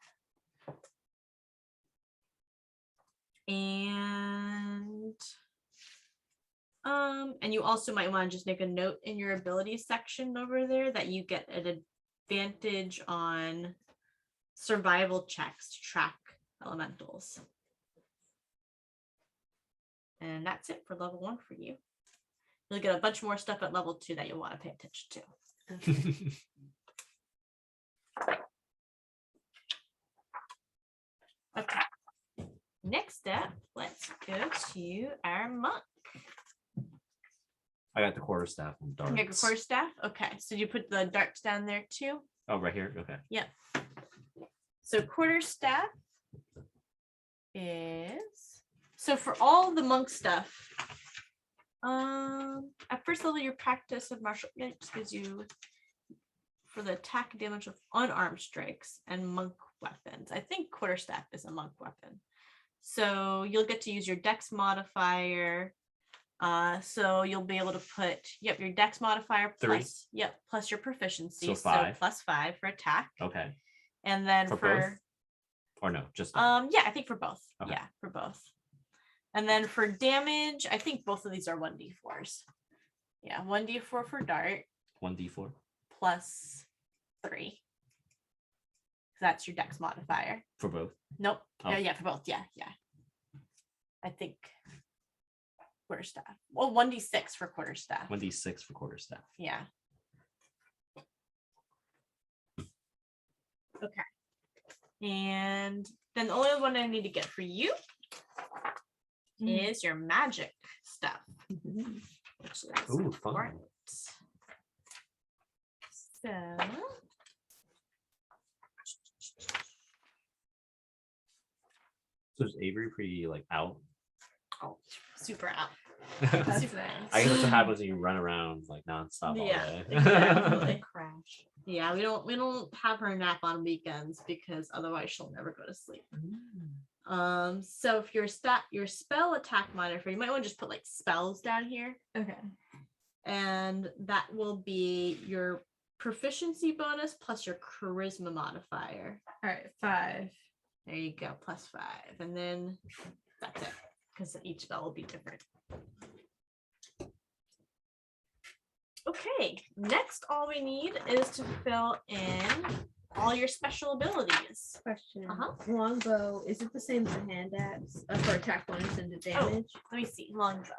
And you also might want to just make a note in your abilities section over there that you get an advantage on survival checks to track elementals. And that's it for level 1 for you. You'll get a bunch more stuff at level 2 that you'll want to pay attention to. Okay. Next up, let's go to our monk. I got the quarterstaff and darts. You got your quarterstaff? Okay. So you put the darts down there too? Oh, right here. Okay. Yep. So quarterstaff is so for all the monk stuff. At first level, your practice of martial arts gives you for the attack and damage of unarmed strikes and monk weapons. I think quarterstaff is a monk weapon. So you'll get to use your dex modifier. So you'll be able to put your dex modifier plus 3. Plus your proficiency. So 5. So +5 for attack. Okay. And then for both? Or no, just yeah, I think for both. Okay. Yeah, for both. And then for damage, I think both of these are 1d4s. Yeah, 1d4 for dart. 1d4 +3. That's your dex modifier. for both. Nope. Oh. Yeah, for both. Yeah. I think quarterstaff. Well, 1d6 for quarterstaff. 1d6 for quarterstaff. Yeah. Okay. And then the only one I need to get for you is your magic stuff. Which is Ooh, fun. important. So So is Avery pretty out? super out. That's Super nice. out. I guess what happens when you run around nonstop all Yeah, day. exactly. Crash. Yeah, we don't have her nap on weekends because otherwise she'll never go to sleep. So if your spell attack modifier, you might want to just put spells down here, Okay. and that will be your proficiency bonus plus your charisma modifier. All right. 5. There you go, +5, and then that's it because each spell will be different. Okay, next all we need is to fill in all your special abilities. Question. Uh-huh. Longbow, is it the same as a hand axe for attack bonus and the damage? Let me see, longbow.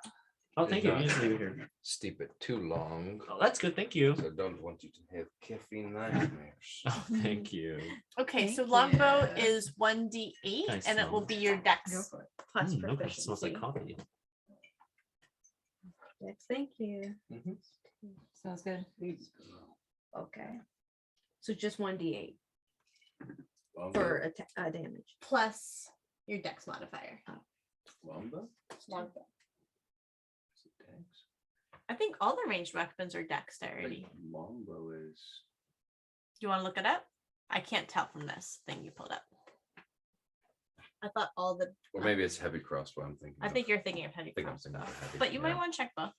Oh, thank you. You just leave it here. Steep it too long. Oh, that's good. Thank you. So I don't want you to have caffeine nightmares. Oh, thank you. Okay, so Thank longbow you. is 1d8 Nice and it will one. be your dex plus Okay, it proficiency. smells like coffee. Yes, thank you. Mhm. Sounds good. Okay. So just 1d8 for damage. Plus your dex modifier. Longbow? Longbow. Is it dex? I think all the ranged weapons are dexterity. Like, longbow is. Do you want to look it up? I can't tell from this thing you pulled up. I thought all the. Or maybe it's heavy crossbow. I'm thinking. I think you're thinking of heavy I think I'm crossbow, thinking of heavy. but you might yeah. want to check both.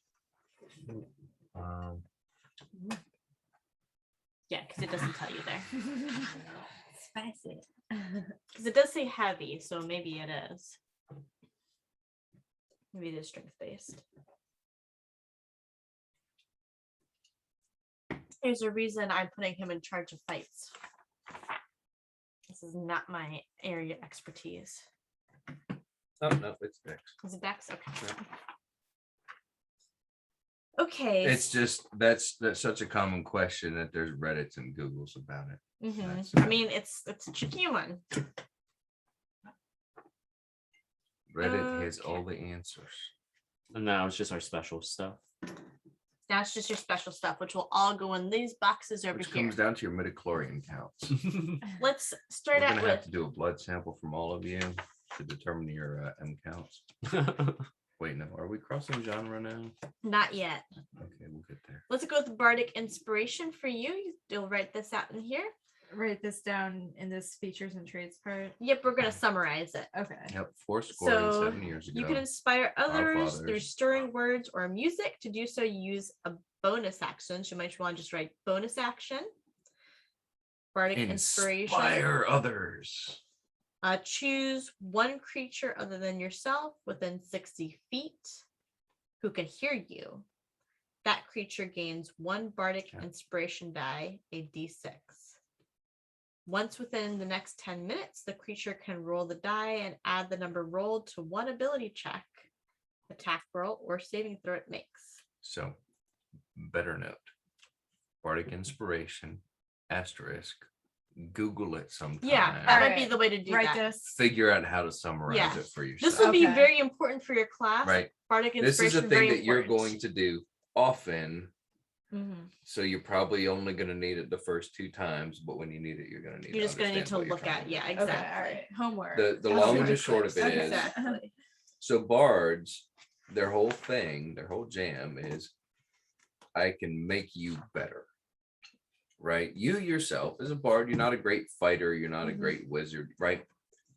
Yeah, because it doesn't tell you there. Spicy. Because it does say heavy, so maybe it is. Maybe it is strength based. There's a reason I'm putting him in charge of fights. This is not my area of expertise. Oh no, it's dex. Is it dex? Okay. Yeah. Okay. It's just that's such a common question that there's Reddits and Googles about it. Mhm. That's- I mean, it's a tricky one. Reddit has all the answers. And now it's just our special stuff. Now it's just your special stuff, which will all go in these boxes over Which here. comes down to your midichlorian counts. Let's We're start out gonna have with. to do a blood sample from all of you to determine your M counts. Wait, no, are we crossing genre now? Not yet. Okay, we'll get there. Let's go with Bardic Inspiration for you. You'll write this out in here. Write this down in this features and traits part. Yep, we're going to summarize it. Okay. Yep, 7 years ago. You can inspire others through fathers. stirring words or music. To do so, use a bonus action. So you might want to just write bonus action. Bardic Inspiration. Inspire others. Choose one creature other than yourself within 60 feet who can hear you. That creature gains one Bardic Inspiration die, a d6. Once within the next 10 minutes, the creature can roll the die and add the number rolled to one ability check, attack roll, or saving throw it makes. So, better note. Bardic Inspiration, asterisk. Google it sometime. Yeah, that might be Alright. the way to do Write that. this. Figure out how to summarize Yeah. it for yourself. This will be Okay. very important for your class. Right. Bardic This Inspiration is a thing very that you're important. going to do often. Mhm. So you're probably only going to need it the first 2 times, but when you need it, you're going to need. You're just going to need to understand what look you're at. trying to Yeah, do. Okay. exactly. All right. Homework. The I'll long do and the the short of quiz. it Okay. is- Exactly. So bards, their whole thing, their whole jam is, I can make you better. Right? You yourself as a bard, you're not a great fighter, you're not a Mhm. great wizard, right? I'm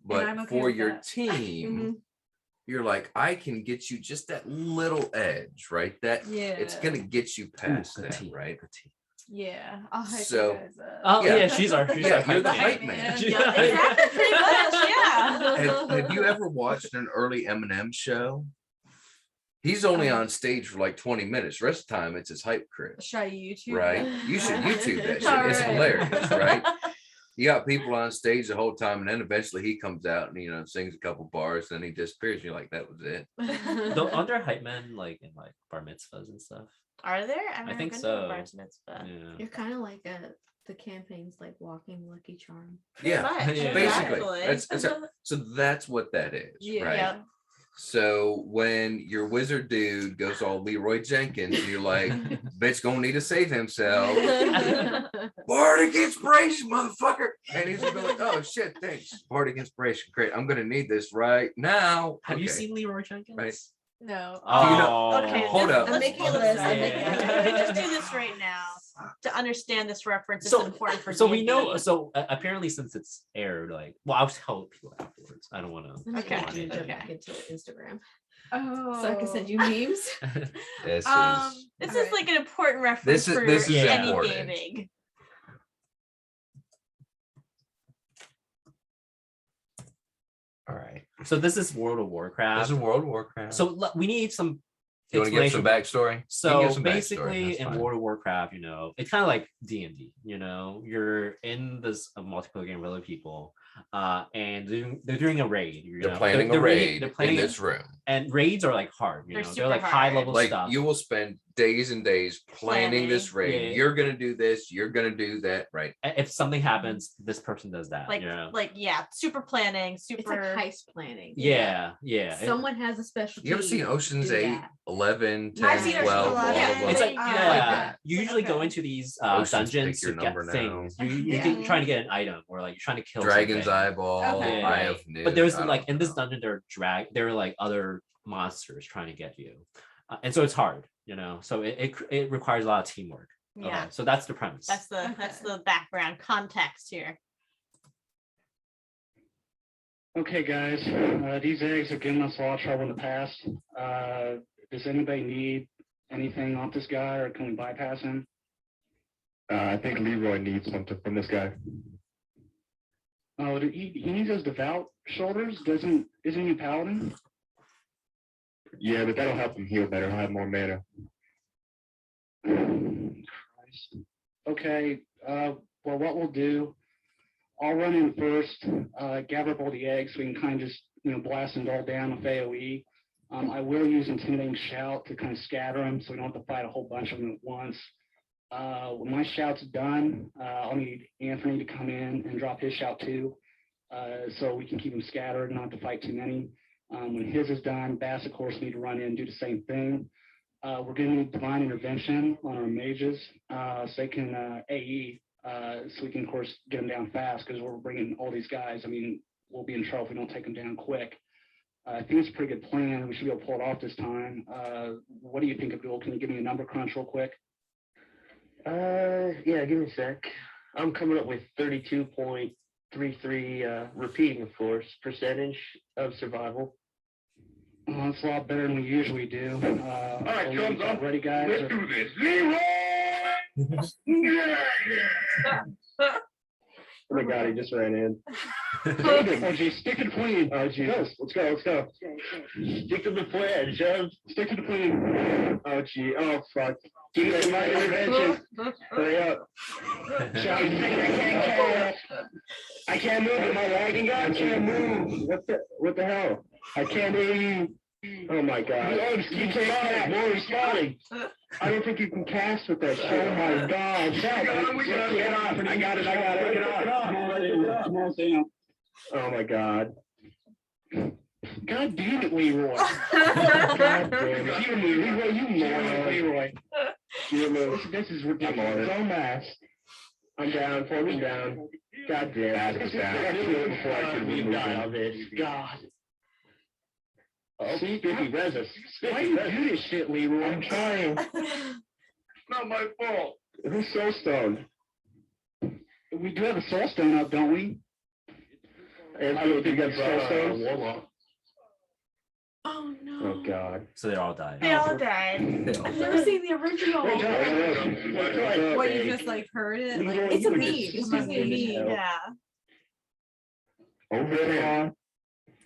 But okay for with your that. team, you're like, I can get you just that little edge, right? That Yeah. it's gonna get you past good that, team, right? good team. Yeah. I'll hype So- you guys up. Oh Yeah. yeah, she's our Yeah, you're the hype hype man. Yeah, exactly. Pretty much. Yeah. Have you ever watched an early Eminem show? He's only on stage for like 20 minutes. Rest of the time, it's his hype crew, Should I YouTube? right? that? You should YouTube that shit. All It's right. hilarious, right? You got people on stage the whole time, and then eventually he comes out and sings a couple bars, and then he disappears. You're like, that was it. Aren't there hype men like in like bar mitzvahs and stuff? Are there? I've I never think been so. to a bar mitzvah. Yeah. You're kind of like the campaigns like walking Lucky Charm. Yeah, Much, Yeah. basically. exactly. So that's what that is, Yeah. right? Yep. So when your wizard dude goes all Leroy Jenkins, you're like, bitch gonna need to save himself. Bardic inspiration, motherfucker. And he's gonna be like, oh shit, thanks. Bardic inspiration. Great. I'm gonna need this right now. Have you Okay. seen Leroy Jenkins? Right. No. Do you know- Oh, Okay, Hold up. I'm making a list. I'm making a Let me just list. do this right now to understand this reference. It's So- important for So we D&D. know. So apparently, since it's aired, like, well, I'll tell people afterwards. I don't want to. Okay. Jump Okay. back into Instagram. Oh. So I can send you memes. This This is is Alright. like an important reference This is- for this is any important. gaming. all right. So this is World of Warcraft. This is World of Warcraft. So we need some. you want to give some explanation. backstory? You can So give some backstory, basically, that's in fine. World of Warcraft, it's kind of like D&D. You're in this multiplayer game with other people, and they're doing a raid. They're planning a raid They're planning in this room. and raids are like hard. They're They're super like hard. high level Like stuff. you will spend days and days planning this raid. Yeah. You're gonna do this. You're gonna do that. Right. If something happens, this person does that. Like, you know? super planning, It's like super. heist planning. Yeah. Someone has a specialty. You ever seen Ocean's do 8, that. 11, 10, I've seen Ocean's 12, blah, 11. blah, blah. It's like I yeah, like that. you usually go Okay. into these Oceans dungeons pick your to get number now. things. You're Yeah. trying to get an item, or like you're trying to kill Dragon's something. eyeball, Okay. Eye of Newt. But there's I don't like in this know. dungeon, there are like other monsters trying to get you, and so it's hard, So it requires a lot of teamwork. Yeah. So that's the premise. That's the background context here. Okay, guys, these eggs have given us a lot of trouble in the past. Does anybody need anything off this guy, or can we bypass him? I think Leroy needs something from this guy. Oh, he needs those devout shoulders. Isn't he a paladin? Yeah, but that'll help him heal better. He'll have more mana. Christ. Okay, well, what we'll do, I'll run in first, gather up all the eggs so we can kind of just, blast them all down with AoE. I will use Intimidating Shout to kind of scatter them so we don't have to fight a whole bunch of them at once. When my shout's done, I'll need Anthony to come in and drop his shout too, so we can keep them scattered and not to fight too many. When his is done, Bass, of course, need to run in and do the same thing. We're going to need Divine Intervention on our mages so they can AE, so we can, of course, get them down fast because we're bringing all these guys. I mean, we'll be in trouble if we don't take them down quick. I think it's a pretty good plan. We should be able to pull it off this time. What do you think, Abdul? Can you give me a number crunch real quick? Yeah, give me a sec. I'm coming up with 32.33, repeating, of course, percentage of survival. That's a lot better than we usually do. All right, thumbs up. Ready, guys? Let's do this. Leroy! Oh my god, he just ran in. Oh, geez, stick to the plan. Oh Jesus, let's go. Stick to the plan, Joe. Stick to the plan. Oh gee, oh fuck. Give me my intervention. Hurry up. I can't move. Am I lagging? I can't move. What the hell? I can't hear you. Oh my god. You can't. More responding. I don't think you can cast with that shit. Oh my god. Get off. I got it. Get off. Come on, Sam. Oh my god. God damn it, Leroy. God damn it. Leroy, you moron, Leroy. This is ridiculous. So masked. I'm down, falling down. God damn it. I knew it before I could We've remove got all him. this. God. Oh, Spiffy, res us. Why do you do this shit, Leroy? I'm trying. Not my fault. Who's Soul Stone? We do have a soul stone up, don't we? Andrew, did you get Soul Stones? Warlock. Oh no. Oh god. So they all died. They all died. I've never seen the original. Great job. What, you just like heard it? Like, It's a meme. It's It's just just a meme. Yeah. Over there. At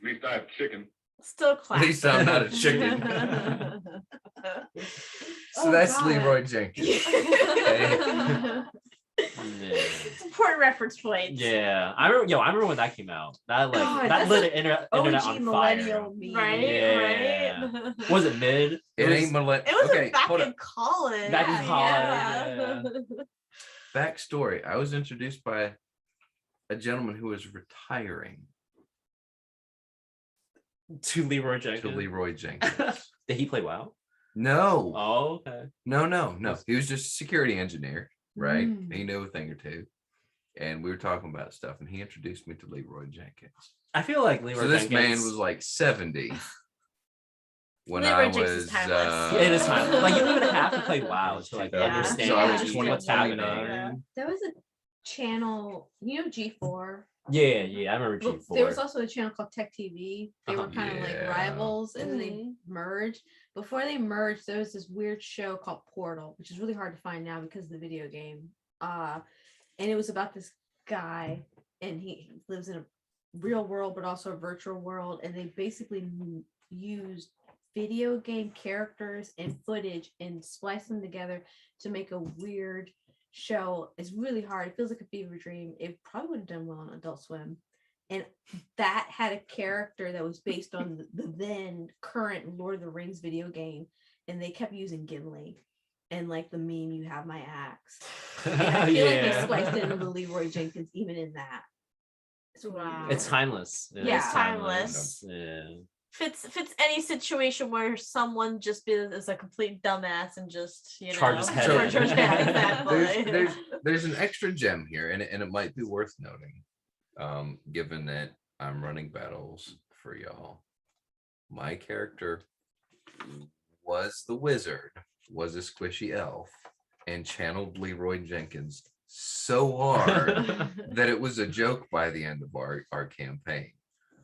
least I have chicken. Still At classic. least I'm not a chicken. So that's God. Leroy Jenkins. Yeah. It's important reference points. Yeah, I remember when that came out. That God, that that's lit a the internet on fire. millennial meme. Right? Yeah. Right? Was it mid? It was- ain't millennial. It was Okay, back hold in up. college. Back in Yeah. Backstory. I was introduced by a gentleman who was retiring To Leroy Jenkins. to Leroy Jenkins. Did he play WoW? No, Oh, okay. no. He was just a security engineer, right? Mm. He knew a thing or two. And we were talking about stuff, and he introduced me to Leroy Jenkins. I feel like Leroy So this Jenkins. man was like 70 when Leroy I Jenkins was is timeless. It is time. Like you don't even have to play WoW to like Yeah. understand So I was Yeah. 20, what's happening. 29. There was a channel, G4. Yeah, I remember Well, G4. there was also a channel called Tech TV. They were Uh-huh. kind of like Yeah. rivals, and then they merged. Before they merged, there was this weird show called Portal, which is really hard to find now because of the video game. And it was about this guy, and he lives in a real world, but also a virtual world. And they basically used video game characters and footage and spliced them together to make a weird show. It's really hard. It feels like a fever dream. It probably would have done well on Adult Swim. and that had a character that was based on the then current Lord of the Rings video game, and they kept using Gimli. And like the meme, you have my axe. And I feel like they spliced in the Leroy Jenkins even in that. It's really Wow. weird. It's timeless. Yeah, it's timeless. Yeah. Fits any situation where someone just is a complete dumbass and just Charges head in. exactly. There's an extra gem here, and it might be worth noting, given that I'm running battles for y'all. My character was the wizard, was a squishy elf, and channeled Leroy Jenkins so hard that it was a joke by the end of our campaign,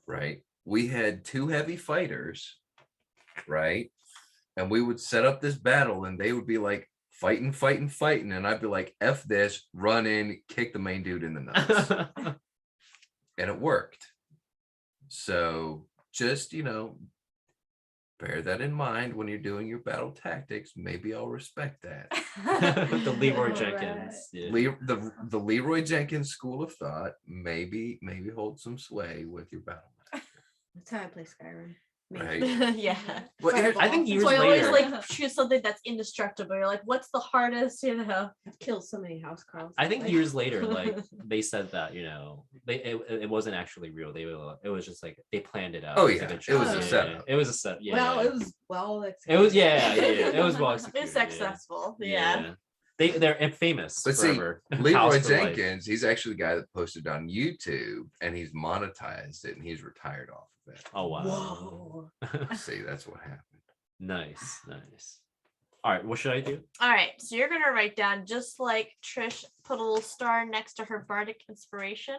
right? We had 2 heavy fighters, right? And we would set up this battle and they would be like fighting. And I'd be like, F this, run in, kick the main dude in the nuts. And it worked. So just, bear that in mind when you're doing your battle tactics. Maybe I'll respect that. The Leroy Jenkins. Yeah. The Leroy Jenkins school of thought maybe hold some sway with your battle. That's how I play Skyrim. Right. Yeah. Well, I think years so I later, always like choose something that's indestructible. You're like, what's the hardest? Killed so many house calls. I think years later, like they said that it wasn't actually real. It was just like they planned it out. Oh It was yeah, like it was a setup. It was a set. Yeah. Well, it was well. It was it was well executed. It's successful. Yeah. They're famous. But forever. see, Leroy House for life. Jenkins, he's actually the guy that posted on YouTube, and he's monetized it, and he's retired off of it. Oh wow. Whoa. See, that's what happened. Nice. All right, what should I do? All right, so you're gonna write down, just like Trish put a little star next to her bardic inspiration.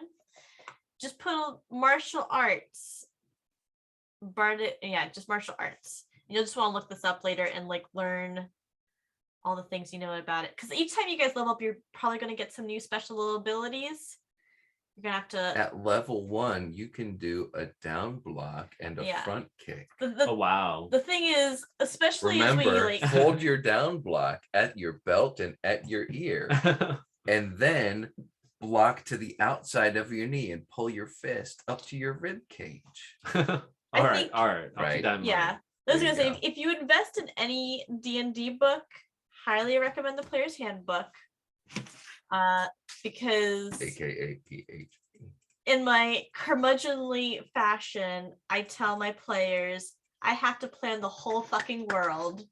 Just put a martial arts. Just martial arts. And you'll just want to look this up later and like learn all the things you know about it. Because each time you guys level up, you're probably gonna get some new special abilities. You're gonna have to. At level 1, you can do a down block and a front kick. Oh wow. The thing is, especially as we Remember, like hold your down block at your belt and at your ear, and then block to the outside of your knee and pull your fist up to your rib cage. All right. I'll keep that in yeah. mind. I was There gonna you say, if you invest in any D&D book, highly recommend the Player's Handbook. Because AKA PhD. in my curmudgeonly fashion, I tell my players, I have to plan the whole fucking world.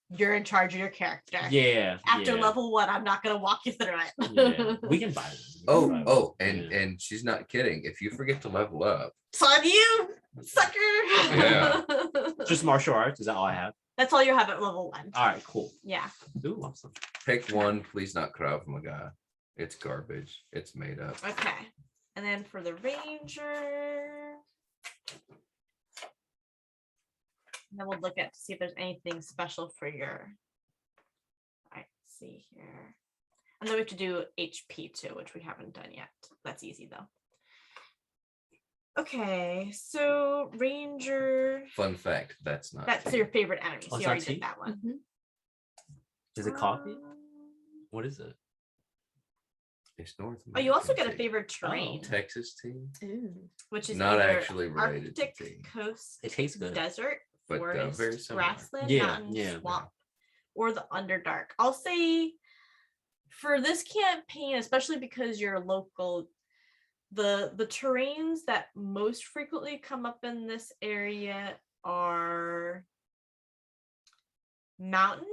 You're in charge of your character. Yeah. After yeah. level 1, I'm not gonna walk you through it. Yeah. We can buy them. And she's not kidding. If you forget to level up, It's on you, sucker. Yeah. Just martial arts. Is that all I have? That's all you have at level 1. All right. Cool. Yeah. Ooh, awesome. pick one, please not Krav Maga. It's garbage. It's made up. Okay. And then for the ranger, then we'll look at to see if there's anything special for your. All right, let's see here. And then we have to do HP too, which we haven't done yet. That's easy though. Okay, so ranger. Fun fact, that's not. That's your favorite enemy. So Oh, you it's already not did tea? that one. Is it coffee? What is it? It's North Oh, you also American get a tea. favorite terrain, Texas tea, which is not either actually related to Arctic tea, coast, It tastes good. desert, but forest, very similar. grassland, Yeah, mountain, yeah. swamp, or the Underdark. I'll say for this campaign, especially because you're local, the terrains that most frequently come up in this area are mountain,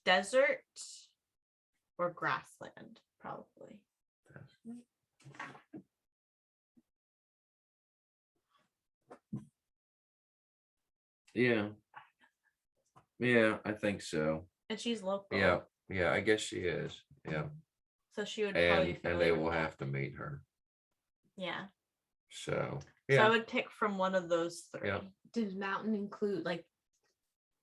desert, or grassland, probably. Yeah. Yeah, I think so. And she's local. Yeah, yeah, I guess she is. Yeah. So she would probably be And they familiar will with that. have to meet her. Yeah. So So yeah. I would pick from one of those three. Yeah. Does mountain include like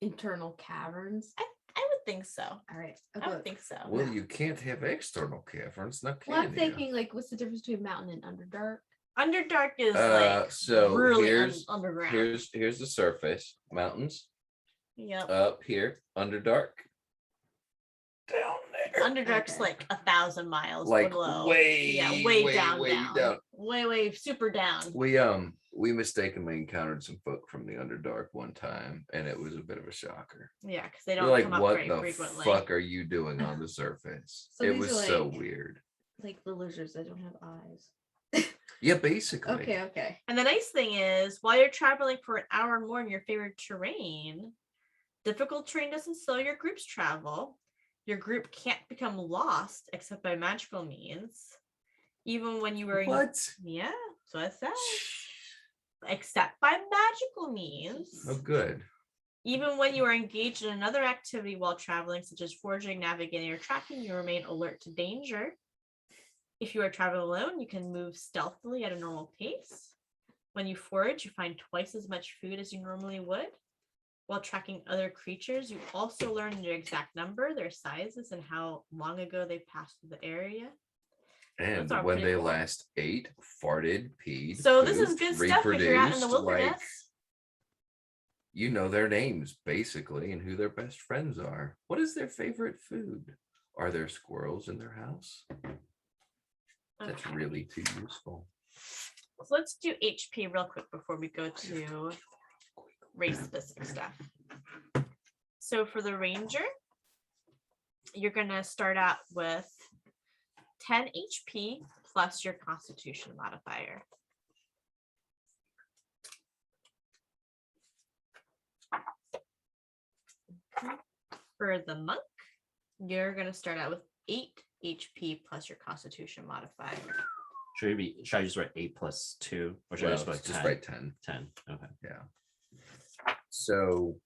internal caverns? I would think so. All right. I would think so. Well, you can't have external caverns, now Well, can I'm you? thinking like, what's the difference between mountain and underdark? Underdark is like So really here's underground. here's the surface. Mountains Yep. up here, Underdark. Down there. Underdark's like 1,000 miles Like below. way, way way, down, way down, down. way super down. We mistakenly encountered some folk from the Underdark one time, and it was a bit of a shocker. Yeah, because they We're don't like, come up what very the frequently. fuck are you doing on the surface? So it these was are so like- weird. Like the lizards that don't have eyes. Yeah, basically. Okay. And the nice thing is, while you're traveling for an hour or more in your favorite terrain, difficult terrain doesn't slow your group's travel. Your group can't become lost except by magical means. Even when you were in... What? Yeah, so it says. Except by magical means. Oh, good. Even when you are engaged in another activity while traveling, such as foraging, navigating, or tracking, you remain alert to danger. If you are traveling alone, you can move stealthily at a normal pace. When you forage, you find twice as much food as you normally would. While tracking other creatures, you also learn their exact number, their sizes, and how long ago they passed through the area. And all when pretty they cool. last ate, farted, peed, So this is pooped, good stuff if you're out in the reproduced, wilderness. like, you know their names basically and who their best friends are. What is their favorite food? Are there squirrels in their house? That's Okay. really too useful. So let's do HP real quick before we go to race specific stuff. So for the ranger, you're gonna start out with 10 HP plus your constitution modifier. For the monk, you're gonna start out with 8 HP plus your constitution modifier. Should I just write 8 plus 2? Or should I Well, just write 10? write 10. 10. Okay. Yeah. So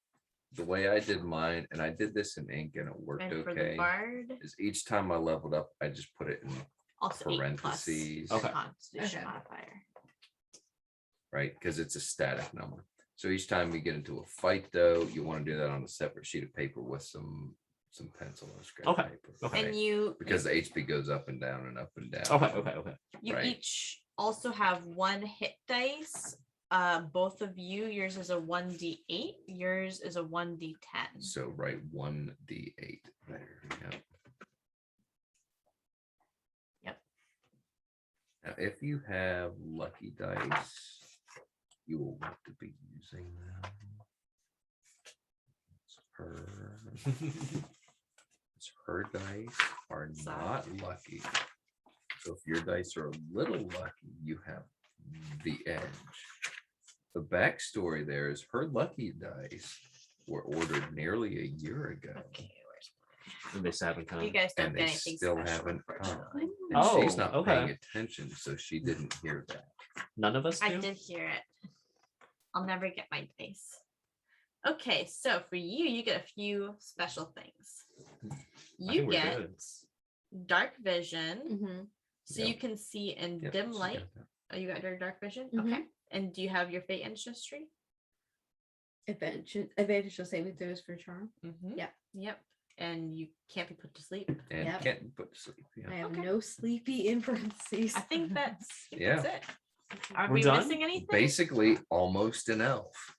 the way I did mine, and I did this in ink and it worked And for okay, the bard, is each time I leveled up, I just put it in also 8 plus parentheses, your Okay. constitution Okay. modifier. right? Because it's a static number. So each time we get into a fight, though, you want to do that on a separate sheet of paper with some pencil or scrap Okay. paper. Okay. And you Because the HP goes up and down and up and down. Okay. You Right. each also have 1 hit dice. Both of you, yours is a 1d8, yours is a 1d10. So write 1d8 there. Yep. Yep. Now, if you have lucky dice, you will want to be using them. Her dice are not lucky. So if your dice are a little lucky, you have the edge. The backstory there is her lucky dice were ordered nearly a year ago. Okay, And they still haven't come. you guys don't And get they anything still special, haven't come. unfortunately. And she's Oh, not okay. paying attention, so she didn't hear that. None of us do? I did hear it. I'll never get my dice. Okay, so for you, you get a few special things. I You think we're get good. dark vision, Mm-hmm. so Yep. you can see in Yep, dim she light. got that. Oh, you got your dark vision? Mhm. Okay. And do you have your fate ancestry? Advantage saving throws for charm. Mm-hmm. Yeah. Yep. And you can't be put to sleep. And Yep. can't be put to sleep. Yeah. I have Okay. no sleepy in parentheses. I think that's Yeah. it. Are We're we done? missing anything? Basically, almost an elf.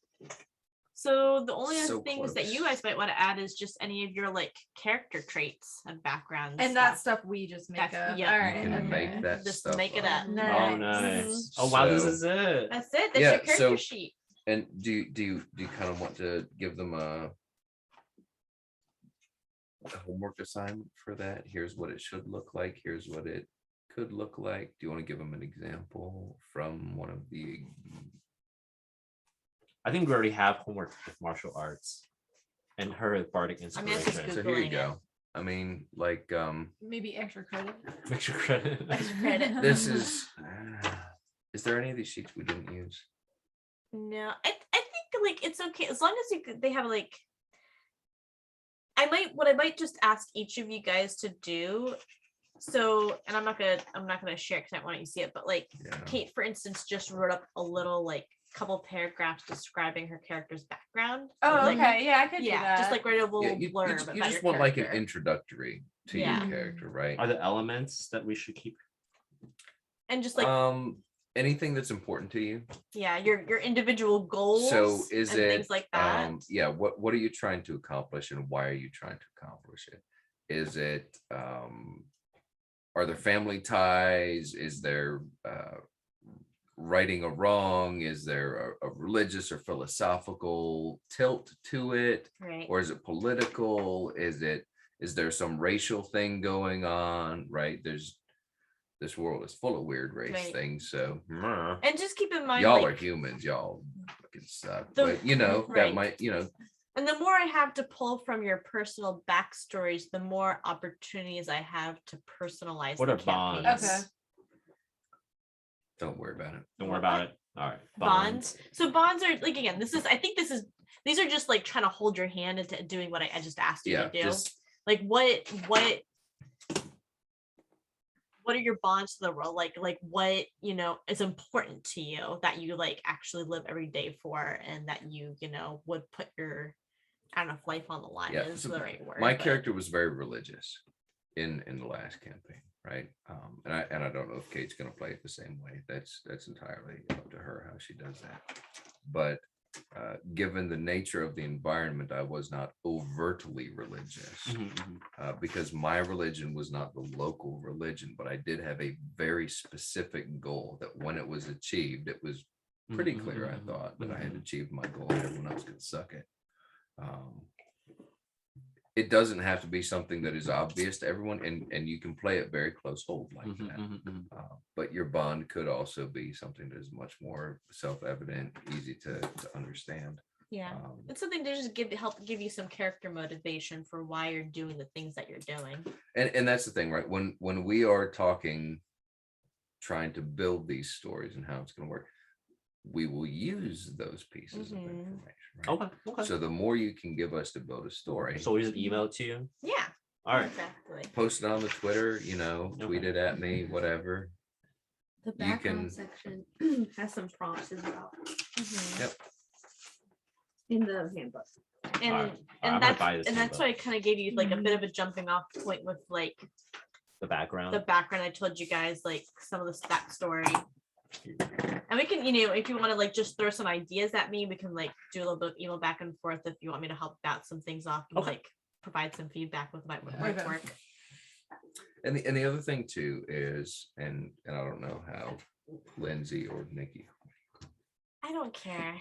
So the only other So things that you close. guys might want to add is just any of your like character traits and backgrounds. And that stuff we just make That's- up. yeah. All You right. You can okay. make that Just stuff make it up. up. Oh, Nice. nice. Oh, wow, this So- is it. That's it. That's Yeah, your character so- sheet. And do you kind of want to give them a homework assignment for that? Here's what it should look like. Here's what it could look like. Do you want to give them an example from one of the? I think we already have homework with martial arts and her bardic I mean, that's just inspiration. So here you Googling go. I mean, like, Maybe extra credit. Make sure credit. Credit. this is. Is there any of these sheets we didn't use? No, I think like it's okay as long as they have like. I might just ask each of you guys to do. So, and I'm not gonna share because I want you to see it, but like Yeah. Kate, for instance, just wrote up a little like couple paragraphs describing her character's background. Oh, Like, okay. Yeah, I could do yeah, that. just like write a little Yeah, you blurb just, about you just your want like an character. introductory to Yeah. your character, right? Are there elements that we should keep? And just like Anything that's important to you. yeah, your individual goals. So is and it things like that? yeah, what are you trying to accomplish and why are you trying to accomplish it? Is it are there family ties? Is there righting a wrong? Is there a religious or philosophical tilt to it? Right. Or is it political? Is there some racial thing going on? Right. This world is full of weird race Right. things. So And just keep in mind, y'all like, are humans, y'all fucking suck. The- But you know, right. that might, you know. and the more I have to pull from your personal backstories, the more opportunities I have to personalize What the are bonds? campaigns. Okay. Don't worry about it. Don't worry about it. All right. Bonds. So bonds are like, again, these are just like trying to hold your hand into doing what I just asked you Yeah, to do. just Like what are your bonds to the role? Like what, you know, is important to you that you like actually live every day for, and that you know, would put your, I don't know if life on the line is so the right word. my but- character was very religious in the last campaign, right? And I don't know if Kate's gonna play it the same way. That's entirely up to her how she does that. But given the nature of the environment, I was not overtly religious because my religion was not the local religion, but I did have a very specific goal that when it was achieved, it was pretty clear, I thought, that I had achieved my goal and everyone else could suck it. It doesn't have to be something that is obvious to everyone, and you can play it very close hold like that. But your bond could also be something that is much more self-evident, easy to understand. Yeah, it's something to just help give you some character motivation for why you're doing the things that you're doing. And that's the thing, right? When we are talking, trying to build these stories and how it's going to work, we will use those pieces of information. Right? Okay. So the more you can give us to build a story. So we just email it to you? Yeah. All right. Exactly. Post it on the Twitter, you know, tweet it at me, whatever. The You background can- section has some prompts as well. Yep. In the handbook. And Alright. and I'm gonna buy this that's handbook. why I kind of gave you like a bit of a jumping off point with like The background. the background. I told you guys like some of the backstory. And we can, you know, if you want to like just throw some ideas at me, we can like do a little bit of email back and forth if you want me to help bounce some things off and like provide some feedback with my work. And the other thing too is, and I don't know how Lindsay or Nikki. I don't care.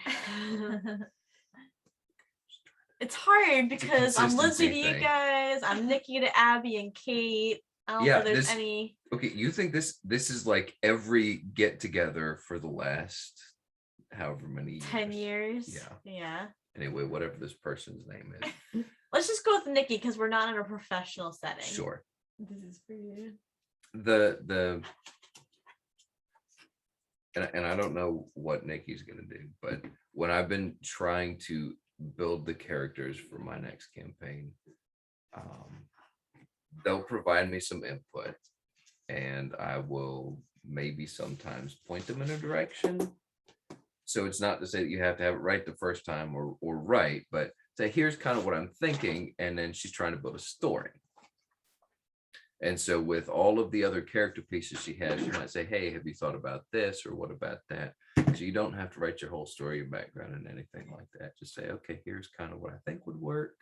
It's hard because I'm Lindsay to consistency you thing. guys. I'm Nikki to Abby and Kate. I don't Yeah, know if there's this- any. Okay, you think this is like every get together for the last however many years? 10 years. Yeah. Yeah. Anyway, whatever this person's name is. Let's just go with Nikki because we're not in a professional setting. Sure. This is for you. The and I don't know what Nikki's gonna do, but when I've been trying to build the characters for my next campaign, they'll provide me some input and I will maybe sometimes point them in a direction. So it's not to say that you have to have it right the first time or right, but say, here's kind of what I'm thinking. And then she's trying to build a story. And so with all of the other character pieces she has, she might say, hey, have you thought about this? Or what about that? So you don't have to write your whole story, your background and anything like that. Just say, okay, here's kind of what I think would work.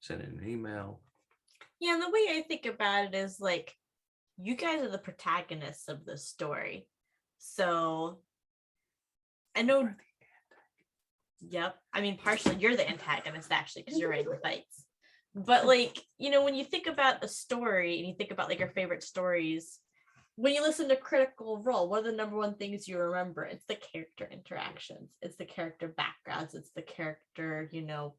Send in an email. Yeah, and the way I think about it is like, you guys are the protagonists of the story. So I know. Yep. I mean, partially you're the antagonist actually, because you're writing the fights. But like, you know, when you think about a story and you think about like your favorite stories, when you listen to Critical Role, what are the number one things you remember? It's the character interactions, it's the character backgrounds, it's the character, you know,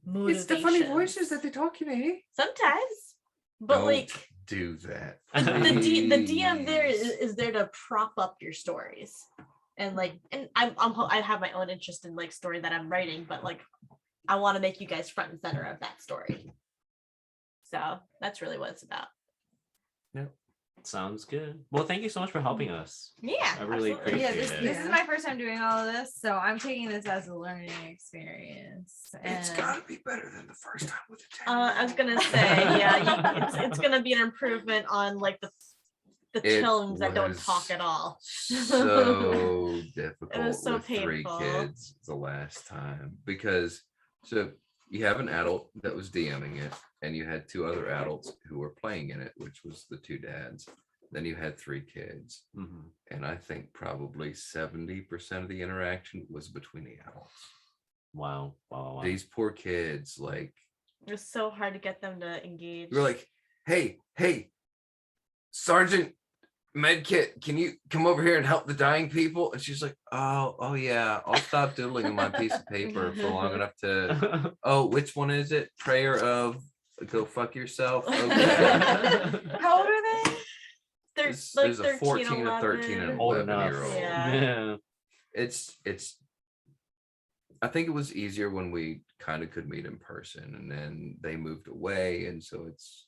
It's the funny motivations. voices that they talk in, eh? Sometimes, but Don't like do that. the DM there is there to prop up your stories, and like, and I have my own interest in like story that I'm writing, but like I want to make you guys front and center of that story. So that's really what it's about. Yep. Sounds good. Well, thank you so much for helping us. Yeah, I really absolutely. appreciate Yeah, it. this is my first time doing all of this, so I'm taking this as a learning experience. It's and- gotta be better than the first time with the I was gonna say, yeah, it's gonna be an improvement on like the It children that don't was talk at all. so difficult so with three painful. kids the last time because so you have an adult that was DMing it, and you had two other adults who were playing in it, which was the two dads. Then you had three kids. And I think probably 70% of the interaction was between the adults. Wow. Wow. These poor kids, like, It was so hard to get them to engage. we're like, hey, Sergeant Medkit, can you come over here and help the dying people? And she's like, oh yeah, I'll stop doodling on my piece of paper for long enough to. Oh, which one is it? Prayer of go fuck yourself. Okay. How old are they? There's like a 14, a 13, and an Old 11-year-old. Yeah. It's. I think it was easier when we kind of could meet in person, and then they moved away, and so it's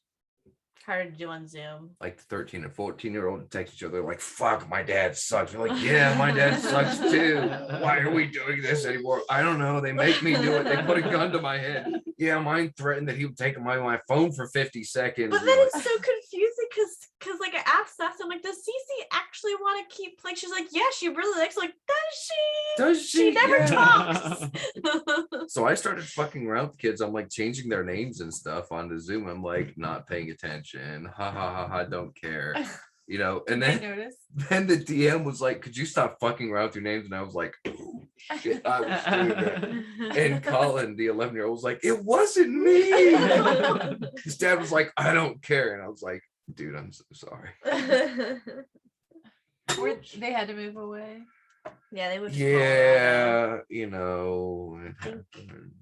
Hard to do on Zoom. like the 13 and 14-year-old text each other like, fuck, my dad sucks. We're like, yeah, my dad sucks too. Why are we doing this anymore? I don't know. They make me do it. They put a gun to my head. Yeah, mine threatened that he would take my phone for 50 seconds. But then it's so confusing because like I asked Seth, I'm like, does Cece actually want to keep like she's like, yeah, she really likes like, does she? She never Yeah. talks. So I started fucking around with kids. I'm like changing their names and stuff onto Zoom. I'm like not paying attention. Ha ha ha ha, don't care. You know, and I then noticed. then the DM was like, could you stop fucking around with your names? And I was like, oh, shit, I was doing that. And Colin, the 11-year-old, was like, it wasn't me. His dad was like, I don't care. And I was like, dude, I'm so sorry. They had to move away. Yeah, they would. Yeah, you know. It happened.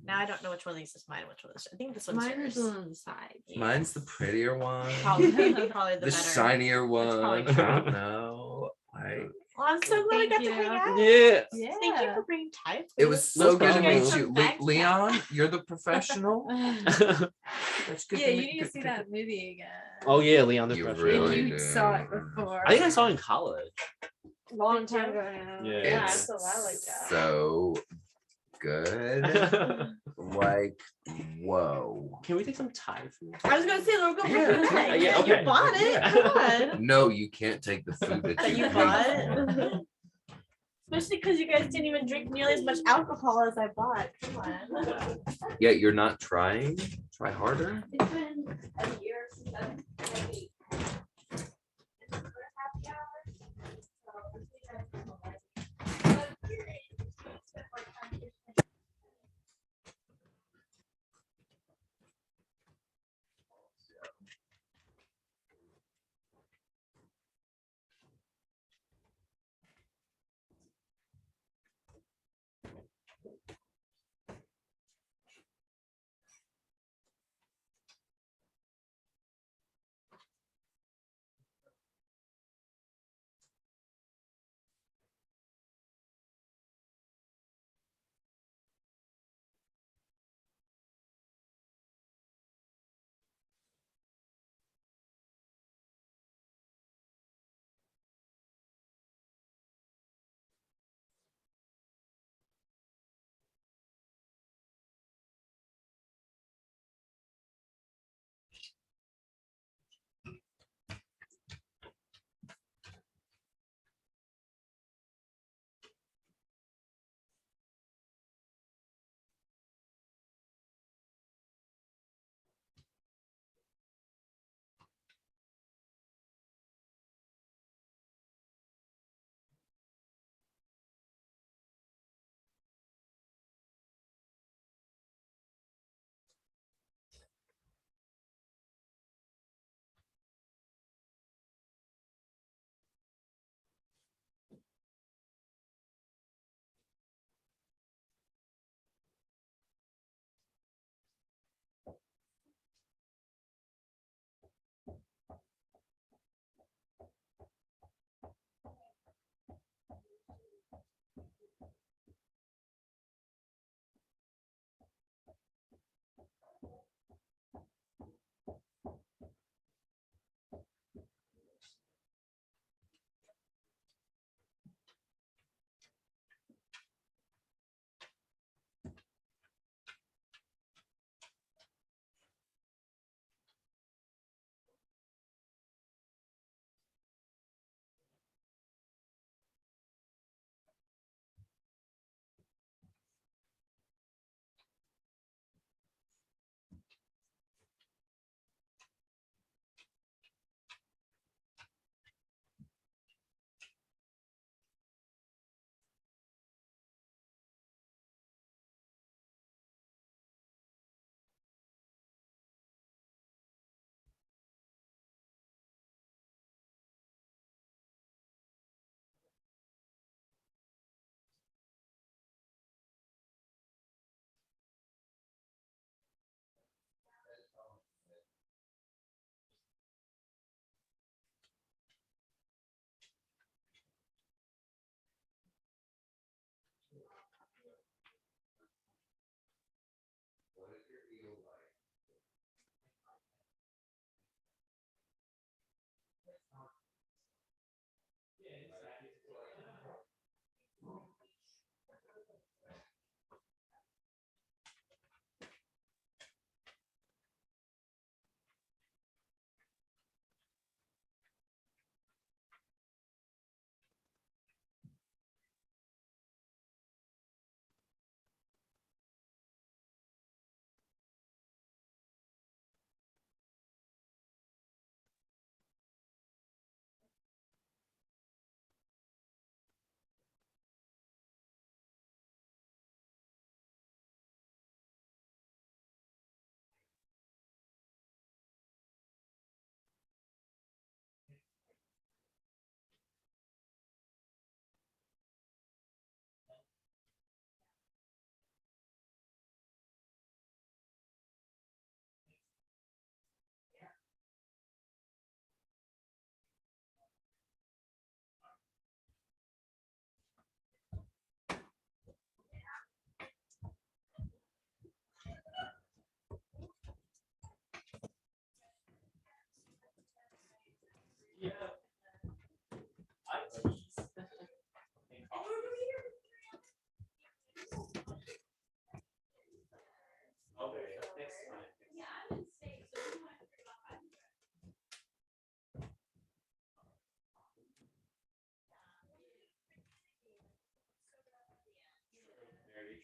Now I don't know which one of these is mine. Which one is? I think this one's Mine yours. is on the side. Mine's the prettier one. Probably the The better. shinier one. probably I don't know. Like, Well, I'm so glad I got to hang out. Yeah. Thank you for bringing time. it was so good to problem. meet you. Leon, you're the professional. That's good Yeah, to you meet- need to see that movie again. Oh yeah, Leon the You Fresh. really You do. saw it before. I think I saw it in college. long time ago now. Yeah. Yeah, It's so I like that. so good. Like, whoa. Can we take some Thai food? I was gonna say, we'll go Yeah, for yeah, yeah, okay. you bought it. Yeah. Come on. No, you can't take the food that That you you paid bought. for. Especially because you guys didn't even drink nearly as much alcohol as I bought. Come on. Yeah, you're not trying. Try harder. It's been a year since I've had meat. It's the first happy hour. So I think I've come away. But here it is. It's been like 10 years.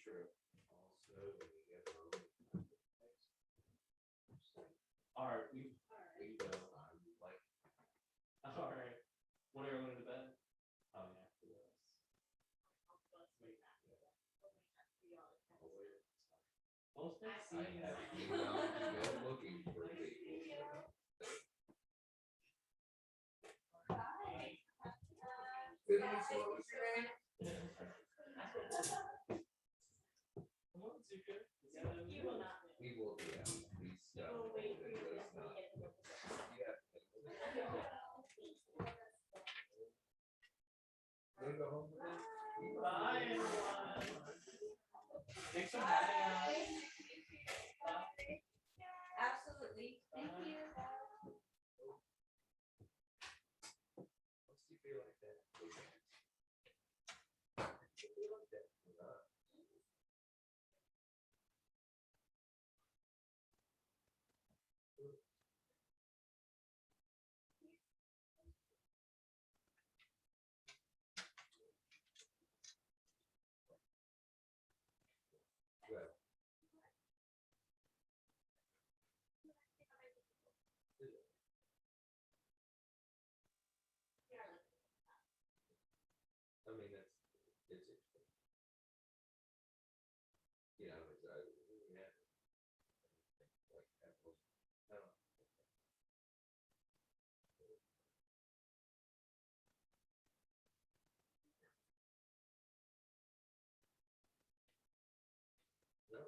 true. Also, when you get home, All right, we go. Like, all right. When are you going to bed? Oh yeah. Most I have emailed to go looking for people. Good evening, sir. What's your name? He will not. He will, yeah. He's wait for you. Yeah. Wanna go home with us? Bye, everyone. Thanks for having us. Absolutely. Thank you. What's he feel like that? Feel like that? Well. I mean, it's interesting. You know, it's yeah. Like apples. I don't know. No,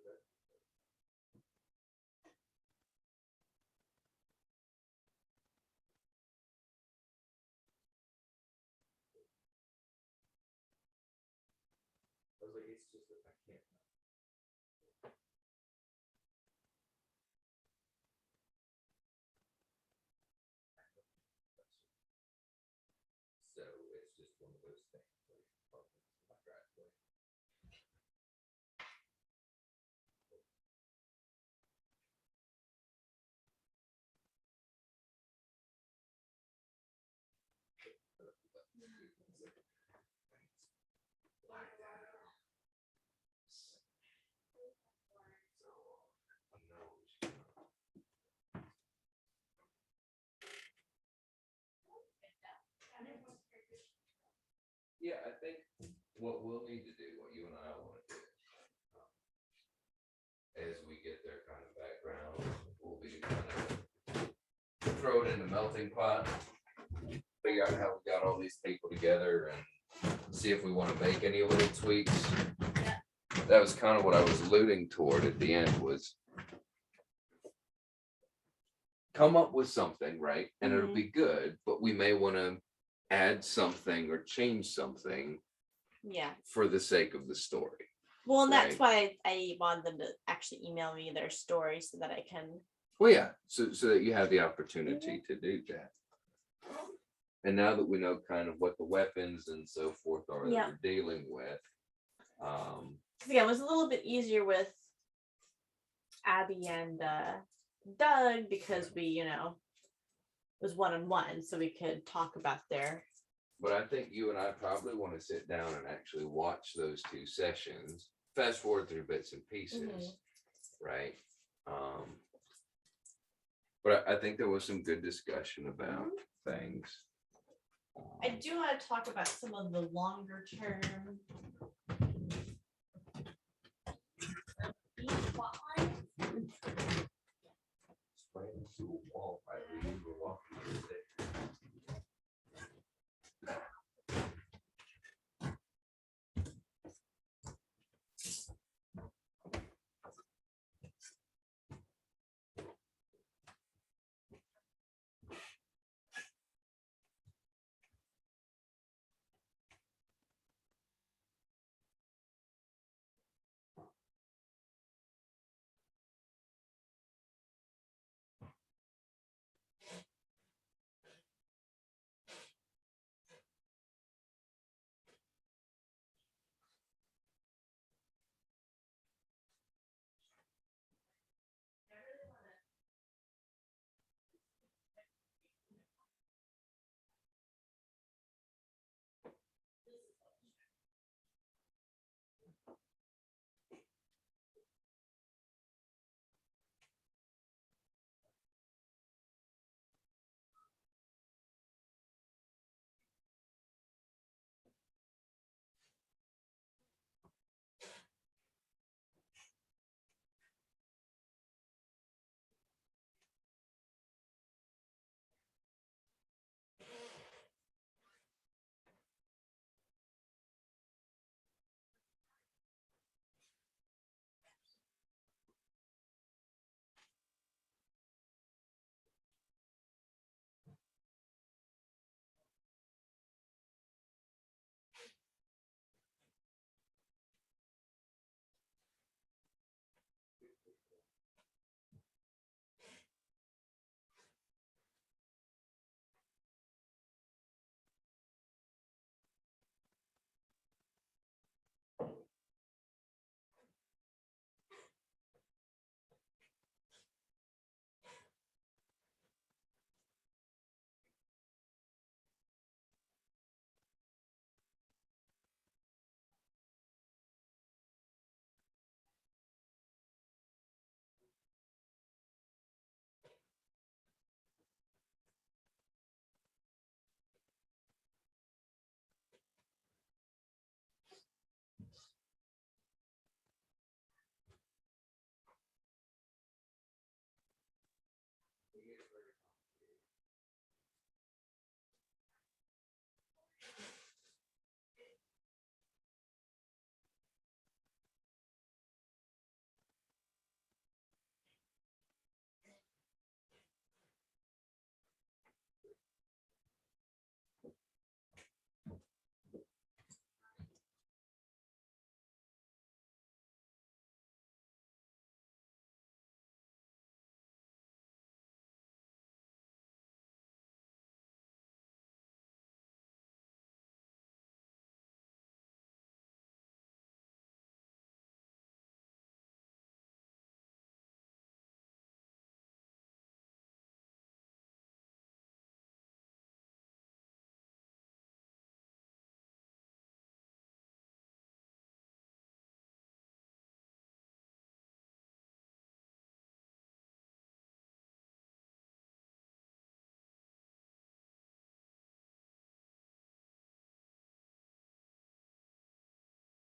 that. I was like, it's just that I can't. So it's just one of those things. Like, my driveway. Yeah, I think what we'll need to do, what you and I want to do, as we get their kind of background, will be to kind of throw it in the melting pot, figure out how we got all these people together, and see if we want to make any little tweaks. That was kind of what I was alluding toward at the end, was come up with something, right? And it'll be good, but we may want to add something or change something Yeah. for the sake of the story. Well, and that's Right. why I want them to actually email me their story so that I can. Well, yeah, so that you have the opportunity to do that. And now that we know kind of what the weapons and so forth are that Yeah. we're dealing with, Yeah, it was a little bit easier with Abby and Doug because we, it was one-on-one, so we could talk about their. but I think you and I probably want to sit down and actually watch those two sessions, fast forward through bits and pieces, right? But I think there was some good discussion about things. I do want to talk about some of the longer term. Spraying through a wall, right? We were walking